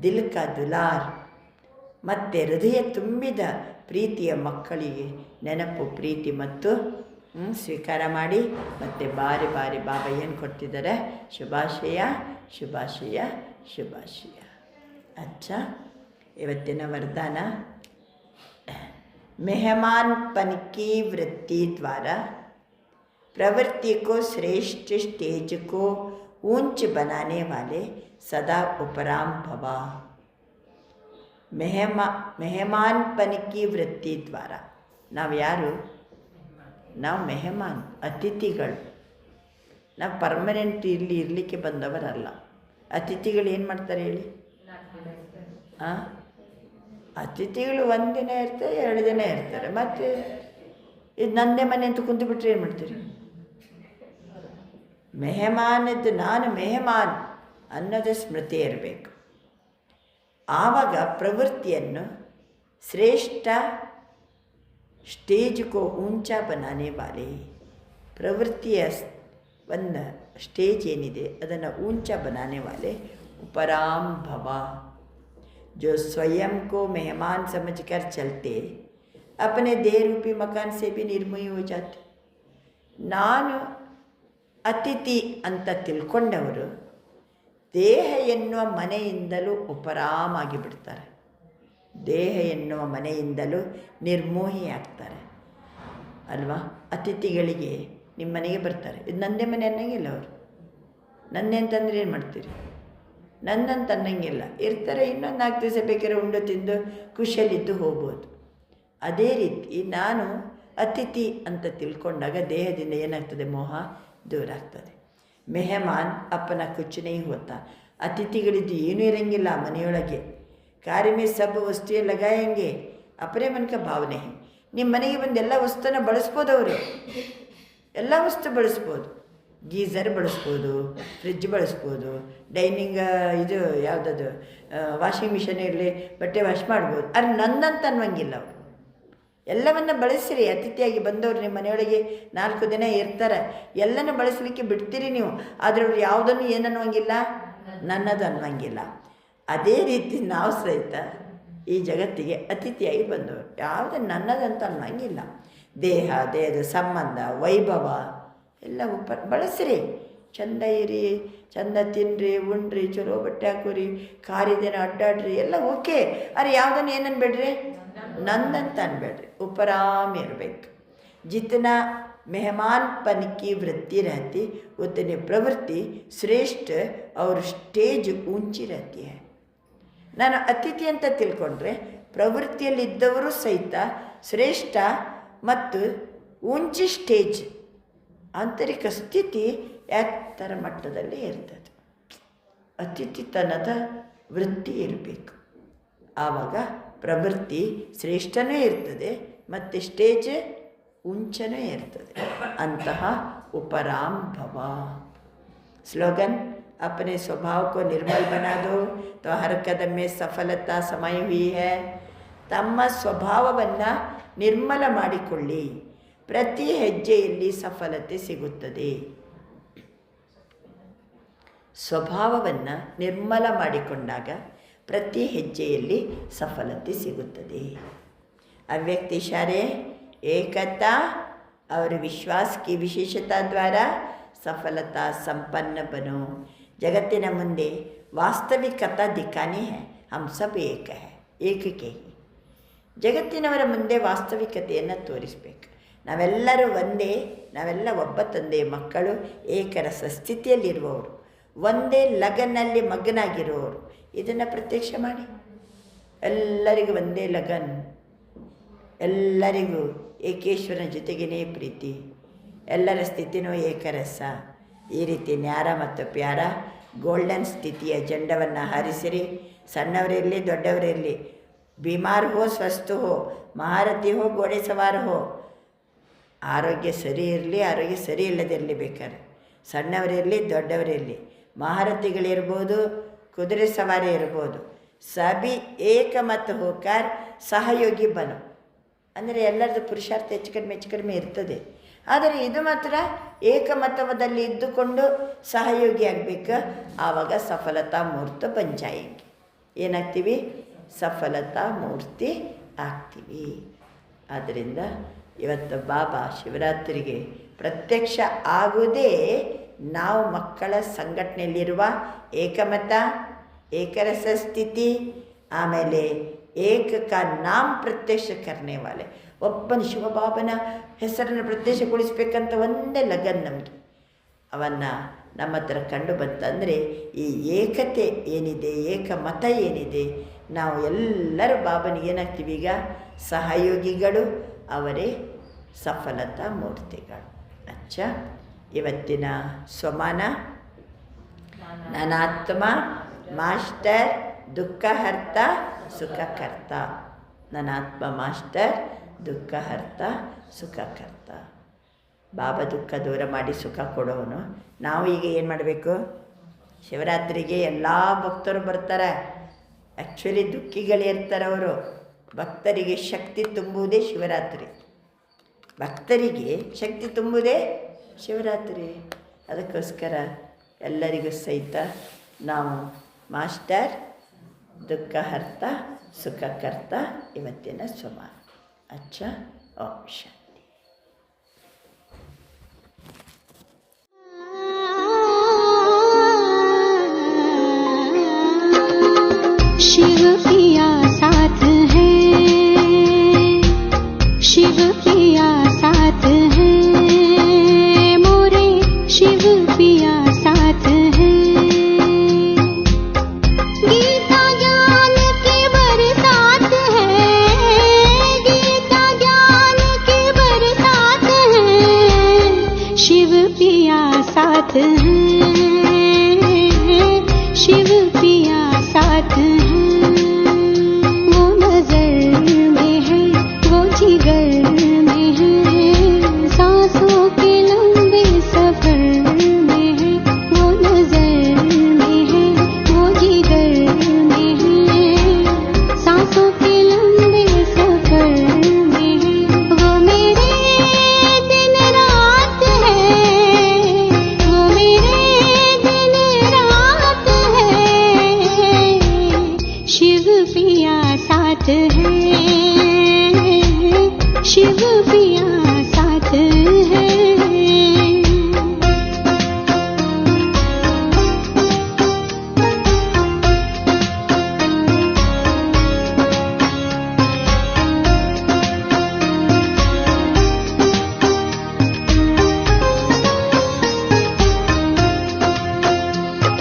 [SPEAKER 3] ದಿಲ್ ಕಾ ದುಲಾರ್ ಮತ್ತು ಹೃದಯ ತುಂಬಿದ ಪ್ರೀತಿಯ ಮಕ್ಕಳಿಗೆ ನೆನಪು, ಪ್ರೀತಿ ಮತ್ತು ಸ್ವೀಕಾರ ಮಾಡಿ ಮತ್ತು ಬಾರಿ ಬಾರಿ ಬಾಬಾ ಏನು ಕೊಡ್ತಿದ್ದಾರೆ, ಶುಭಾಶಯ ಶುಭಾಶಯ ಶುಭಾಶಯ. ಅಚ್ಚ, ಇವತ್ತಿನ ವರದಾನ, मेहमानपन की वृत्ति द्वारा प्रवृत्ति को श्रेष्ठ स्टेज को ऊंच बनाने वाले सदा उपराम भवा. मेहमानपन की वृत्ति द्वारा ನಾವು ಯಾರು? ನಾವು ಮೆಹಮಾನ್, ಅತಿಥಿಗಳು. ನಾವು ಪರ್ಮನೆಂಟ್ ಇಲ್ಲಿ ಇರಲಿಕ್ಕೆ ಬಂದವರಲ್ಲ. ಅತಿಥಿಗಳು ಏನು ಮಾಡ್ತಾರೆ ಹೇಳಿ? ಅತಿಥಿಗಳು ಒಂದು ದಿನ ಇರ್ತಾರೆ, 2 ದಿನ ಇರ್ತಾರೆ, ಮತ್ತು ಇದು ನನ್ನದೇ ಮನೆ ಅಂತ ಕುಂತುಬಿಟ್ರೆ ಏನು ಮಾಡ್ತೀರಿ? ಮೆಹಮಾನದ್ದು ನಾನು ಮೆಹಮಾನ್ ಅನ್ನೋದು ಸ್ಮೃತಿ ಇರಬೇಕು. ಆವಾಗ ಪ್ರವೃತ್ತಿಯನ್ನು ಶ್ರೇಷ್ಠ ಸ್ಟೇಜ್ ಕೋ ಊಂಚಾ ಬನಾನೆ ವಾಲೆ, ಪ್ರವೃತ್ತಿಯ ಒಂದು ಸ್ಟೇಜ್ ಏನಿದೆ ಅದನ್ನು ऊंचा बनाने वाले उपराम भवा. जो स्वयं को मेहमान समझकर चलते अपने देह रूपी मकान से भी निर्मोही हो जाते. ನಾನು ಅತಿಥಿ ಅಂತ ತಿಳ್ಕೊಂಡವರು ದೇಹ ಎನ್ನುವ ಮನೆಯಿಂದಲೂ ಉಪರಾಮಾಗಿ ಬಿಡ್ತಾರೆ. ದೇಹ ಎನ್ನುವ ಮನೆಯಿಂದಲೂ ನಿರ್ಮೋಹಿ ಆಗ್ತಾರೆ ಅಲ್ವಾ? ಅತಿಥಿಗಳಿಗೆ ನಿಮ್ಮ ಮನೆಗೆ ಬರ್ತಾರೆ, ಇದು ನನ್ನದೇ ಮನೆ ಅನ್ನಂಗಿಲ್ಲ. ಅವರು ನನ್ನೇ ಅಂತಂದ್ರೆ ಏನು ಮಾಡ್ತೀರಿ? ನನ್ನಂತ ಅನ್ನಂಗಿಲ್ಲ. ಇರ್ತಾರೆ, ಇನ್ನೊಂದು 4 ದಿವಸ ಬೇಕಾದ್ರೆ ಉಂಡು ತಿಂದು ಖುಷಿಯಲ್ಲಿದ್ದು ಹೋಗ್ಬೋದು. ಅದೇ ರೀತಿ ನಾನು ಅತಿಥಿ ಅಂತ ತಿಳ್ಕೊಂಡಾಗ ದೇಹದಿಂದ ಏನಾಗ್ತದೆ? ಮೋಹ ದೂರ ಆಗ್ತದೆ. ಮೆಹಮಾನ್ ಅಪ್ಪನ ಕುಚ್ಚನೇ ಹೋತಾ. ಅತಿಥಿಗಳಿದ್ದು ಏನೂ ಇರೋಂಗಿಲ್ಲ ಮನೆಯೊಳಗೆ. ಕಾರ್ಯ ಮೇ ಸಬ್ ವಸ್ತುವೆ ಲಗಾಯಂಗೆ ಅಪರೇ ಮನಕ ಭಾವನೆ. ನಿಮ್ಮ ಮನೆಗೆ ಬಂದು ಎಲ್ಲ ವಸ್ತುನ ಬಳಸ್ಬೋದು. ಅವರು ಎಲ್ಲ ವಸ್ತು ಬಳಸ್ಬೋದು. ಗೀಝರ್ ಬಳಸ್ಬೋದು, ಫ್ರಿಜ್ ಬಳಸ್ಬೋದು, ಡೈನಿಂಗ್ ಇದು ಯಾವುದದು ವಾಷಿಂಗ್ ಮಿಷನ್ ಇರಲಿ, ಬಟ್ಟೆ ವಾಶ್ ಮಾಡ್ಬೋದು. ಅದು ನನ್ನಂತ ಅನ್ನುವಂಗಿಲ್ಲ. ಅವರು ಎಲ್ಲವನ್ನು ಬಳಸಿರಿ. ಅತಿಥಿಯಾಗಿ ಬಂದವರು ನಿಮ್ಮ ಮನೆಯೊಳಗೆ 4 ದಿನ ಇರ್ತಾರೆ, ಎಲ್ಲನೂ ಬಳಸಲಿಕ್ಕೆ ಬಿಡ್ತೀರಿ ನೀವು. ಆದರೆ ಅವ್ರು ಯಾವುದನ್ನು ಏನನ್ನುವಂಗಿಲ್ಲ, ನನ್ನದು ಅನ್ನುವಂಗಿಲ್ಲ. ಅದೇ ರೀತಿ ನಾವು ಸಹಿತ ಈ ಜಗತ್ತಿಗೆ ಅತಿಥಿಯಾಗಿ ಬಂದವರು, ಯಾವುದನ್ನು ನನ್ನದಂತ ಅನ್ನೋಂಗಿಲ್ಲ. ದೇಹದ ಸಂಬಂಧ, ವೈಭವ ಎಲ್ಲ ಬಳಸ್ರಿ. ಚಂದ ಇರಿ, ಚಂದ ತಿನ್ನಿರಿ, ಉಣ್ರಿ, ಚಲೋ ಬಟ್ಟೆ ಹಾಕೋರಿ, ಕಾರಿದೇನ ಅಡ್ಡಾಡ್ರಿ, ಎಲ್ಲ ಓಕೆ. ಅರೆ ಯಾವುದನ್ನು ಏನನ್ನು ಬೇಡ್ರಿ? ನಂದಂತ ಅನ್ಬೇಡ್ರಿ. ಉಪರಾಮ್ ಇರಬೇಕು. ಜಿತನಾ मेहमानपन की वृत्ति रहती उतनी प्रवृत्ति श्रेष्ठ और स्टेज ऊंची रहती है. ನಾನು ಅತಿಥಿ ಅಂತ ತಿಳ್ಕೊಂಡ್ರೆ ಪ್ರವೃತ್ತಿಯಲ್ಲಿದ್ದವರು ಸಹಿತ ಶ್ರೇಷ್ಠ ಮತ್ತು ಊಂಚಿ ಸ್ಟೇಜ್, ಆಂತರಿಕ ಸ್ಥಿತಿ ಎತ್ತರ ಮಟ್ಟದಲ್ಲಿ ಇರ್ತದೆ. ಅತಿಥಿತನದ ವೃತ್ತಿ ಇರಬೇಕು. ಆವಾಗ ಪ್ರವೃತ್ತಿ ಶ್ರೇಷ್ಠನೂ ಇರ್ತದೆ ಮತ್ತು ಸ್ಟೇಜ್ ऊंचನೇ ಇರ್ತದೆ. ಅಂತಹ उपराम भव. स्लोगन, अपने स्वभाव को निर्मल बना दो तो हर कदम में सफलता समाई हुई है. ತಮ್ಮ ಸ್ವಭಾವವನ್ನು ನಿರ್ಮಲ ಮಾಡಿಕೊಳ್ಳಿ, ಪ್ರತಿ ಹೆಜ್ಜೆಯಲ್ಲಿ ಸಫಲತೆ ಸಿಗುತ್ತದೆ. ಸ್ವಭಾವವನ್ನು ನಿರ್ಮಲ ಮಾಡಿಕೊಂಡಾಗ ಪ್ರತಿ ಹೆಜ್ಜೆಯಲ್ಲಿ ಸಫಲತೆ ಸಿಗುತ್ತದೆ. ಅವ್ಯಕ್ತ ಇಶಾರೆ, एकता और विश्वास की विशेषता द्वारा सफलता संपन्न बनो. जगತ್ತಿನ ಮುಂದೆ ವಾಸ್ತವಿಕತೆ ದಿಕ್ಕಾನಿ है. हम सब एक है, एक के ही. ಜಗತ್ತಿನವರ ಮುಂದೆ ವಾಸ್ತವಿಕತೆಯನ್ನು ತೋರಿಸಬೇಕು. ನಾವೆಲ್ಲರೂ ಒಂದೇ, ನಾವೆಲ್ಲ ಒಬ್ಬ ತಂದೆಯ ಮಕ್ಕಳು, ಏಕರಸ ಸ್ಥಿತಿಯಲ್ಲಿರುವವರು, ಒಂದೇ ಲಗನ್ನಲ್ಲಿ ಮಗ್ನಾಗಿರುವವರು. ಇದನ್ನು ಪ್ರತ್ಯಕ್ಷ ಮಾಡಿ. ಎಲ್ಲರಿಗೂ ಒಂದೇ ಲಗನ್, ಎಲ್ಲರಿಗೂ ಏಕೇಶ್ವರನ ಜೊತೆಗೇ ಪ್ರೀತಿ, ಎಲ್ಲರ ಸ್ಥಿತಿನೂ ಏಕರಸ. ಈ ರೀತಿ ನ್ಯಾರ ಮತ್ತು ಪ್ಯಾರ ಗೋಲ್ಡನ್ ಸ್ಥಿತಿಯ ಜೆಂಡವನ್ನು ಹಾರಿಸಿರಿ. ಸಣ್ಣವರಿರಲಿ ದೊಡ್ಡವರಿರಲಿ, बीमार हो स्वस्थ हो, महारथी हो घोड़े सवार हो, ಆರೋಗ್ಯ ಸರಿ ಇರಲಿ ಆರೋಗ್ಯ ಸರಿ ಇಲ್ಲದಿರಲಿ, ಬೇಕಾದ್ರೆ ಸಣ್ಣವರಿರಲಿ ದೊಡ್ಡವರಿರಲಿ, ಮಹಾರಥಿಗಳಿರ್ಬೋದು ಕುದುರೆ ಸವಾರಿ ಇರ್ಬೋದು, ಸಭಿ ಏಕಮತ ಹೋಕರ್ ಸಹಯೋಗಿ ಬನು. ಅಂದರೆ ಎಲ್ಲರದ್ದು ಪುರುಷಾರ್ಥ ಹೆಚ್ಚು ಕಡಿಮೆ ಇರ್ತದೆ. ಆದರೆ ಇದು ಮಾತ್ರ ಏಕಮತದಲ್ಲಿ ಇದ್ದುಕೊಂಡು ಸಹಯೋಗಿ ಆಗಬೇಕು. ಆವಾಗ ಸಫಲತಾ ಮೂರ್ತ ಬಂಜಾಯಿಂಗಿ. ಏನಾಗ್ತೀವಿ? ಸಫಲತಾ ಮೂರ್ತಿ ಆಗ್ತೀವಿ. ಆದ್ದರಿಂದ ಇವತ್ತು ಬಾಬಾ ಶಿವರಾತ್ರಿಗೆ ಪ್ರತ್ಯಕ್ಷ ಆಗುವುದೇ ನಾವು ಮಕ್ಕಳ ಸಂಘಟನೆಯಲ್ಲಿರುವ ಏಕಮತ, ಏಕರಸ ಸ್ಥಿತಿ, ಆಮೇಲೆ ಏಕ ಕಾ ನಾಮ್ ಪ್ರತ್ಯಕ್ಷ ಕರ್ನೆ ವಾಲೆ. ಒಬ್ಬನ ಶಿವಬಾಬನ ಹೆಸರನ್ನು ಪ್ರತ್ಯಕ್ಷಗೊಳಿಸ್ಬೇಕಂತ ಒಂದೇ ಲಗನ್ ನಮಗೆ. ಅವನ್ನು ನಮ್ಮ ಹತ್ರ ಕಂಡು ಬಂತಂದರೆ ಈ ಏಕತೆ ಏನಿದೆ, ಏಕಮತ ಏನಿದೆ, ನಾವು ಎಲ್ಲರೂ ಬಾಬನಿಗೆ ಏನಾಗ್ತೀವಿ? ಈಗ ಸಹಯೋಗಿಗಳು, ಅವರೇ ಸಫಲತಾ ಮೂರ್ತಿಗಳು. ಅಚ್ಚ, ಇವತ್ತಿನ ಸ್ವಮಾನ ನನಾತ್ಮ ಮಾಸ್ಟರ್ ದುಃಖಹರ್ತ ಸುಖಕರ್ತ. ನನಾತ್ಮ ಮಾಸ್ಟರ್ ದುಃಖಹರ್ತ ಸುಖಕರ್ತ. ಬಾಬಾ ದುಃಖ ದೂರ ಮಾಡಿ ಸುಖ ಕೊಡೋನು. ನಾವು ಈಗ ಏನು ಮಾಡಬೇಕು? ಶಿವರಾತ್ರಿಗೆ ಎಲ್ಲ ಭಕ್ತರು ಬರ್ತಾರೆ. ಆ್ಯಕ್ಚುಲಿ ದುಃಖಿಗಳಿರ್ತಾರೆ ಅವರು. ಭಕ್ತರಿಗೆ ಶಕ್ತಿ ತುಂಬುವುದೇ ಶಿವರಾತ್ರಿ. ಭಕ್ತರಿಗೆ ಶಕ್ತಿ ತುಂಬುವುದೇ ಶಿವರಾತ್ರಿ. ಅದಕ್ಕೋಸ್ಕರ ಎಲ್ಲರಿಗೂ ಸಹಿತ ನಾವು ಮಾಸ್ಟರ್ ದುಃಖಹರ್ತ ಸುಖಕರ್ತ ಇವತ್ತಿನ ಸ್ವಮಾನ. ಅಚ್ಚ, ಓಂ ಶಾಂತಿ.
[SPEAKER 2] शिव पिया साथ है, शिव पिया साथ है, मोरे शिव पिया साथ है। गीता ज्ञान की बरसात है, गीता ज्ञान की बरसात है, शिव पिया साथ है, शिव पिया साथ है। वो नजर में है, वो जिगर में है, सांसों के लंबे सफर में है। वो नजर में है, वो जिगर में है, सांसों के लंबे सफर में है। वो मेरे दिन रात है, वो मेरे दिन रात है, शिव पिया साथ है, शिव पिया साथ है।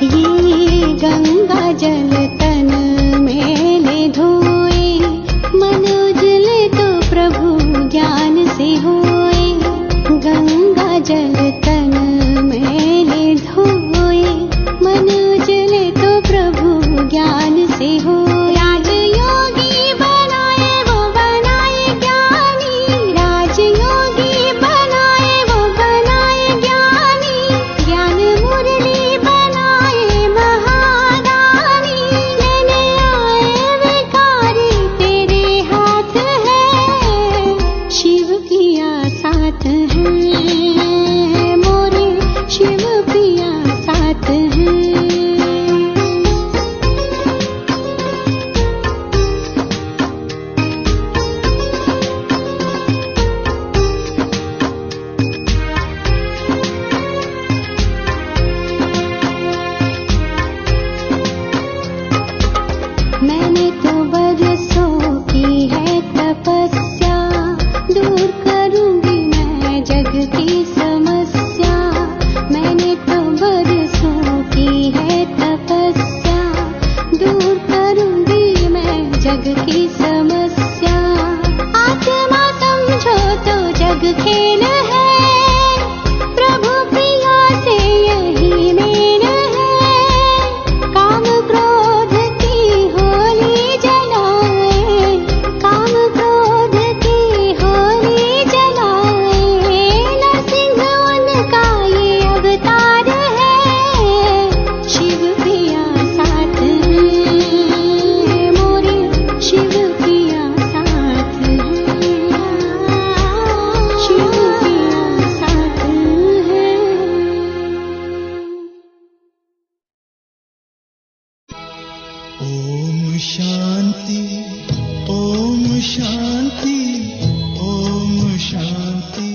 [SPEAKER 2] ये गंगा जल तन मेले धोए, मन उजले तो प्रभु ज्ञान से होए। गंगा जल तन मेले धोए, मन उजले तो प्रभु ज्ञान से हो। राजयोगी बनाए वो बनाए ज्ञानी, राजयोगी बनाए वो बनाए ज्ञानी, ज्ञान मुरली बनाए महादानी। लेने आए विकारी तेरे हाथ है, शिव पिया साथ है, मोरे शिव पिया साथ है। मैंने तो बरसों की है तपस्या, दूर करूंगी मैं जग की समस्या। मैंने तो बरसों की है तपस्या, दूर करूंगी मैं जग की समस्या। आत्मा जग खेल है, प्रभु प्रिया से यही मेल है। काम क्रोध की होली जलाए, काम क्रोध की होली जलाए। नरसिंह उनका ये अवतार है, शिव प्रिया साथ है मोरे, शिव प्रिया साथ है, शिव प्रिया साथ है।
[SPEAKER 1] ओम शांति, ओम शांति, ओम शांति।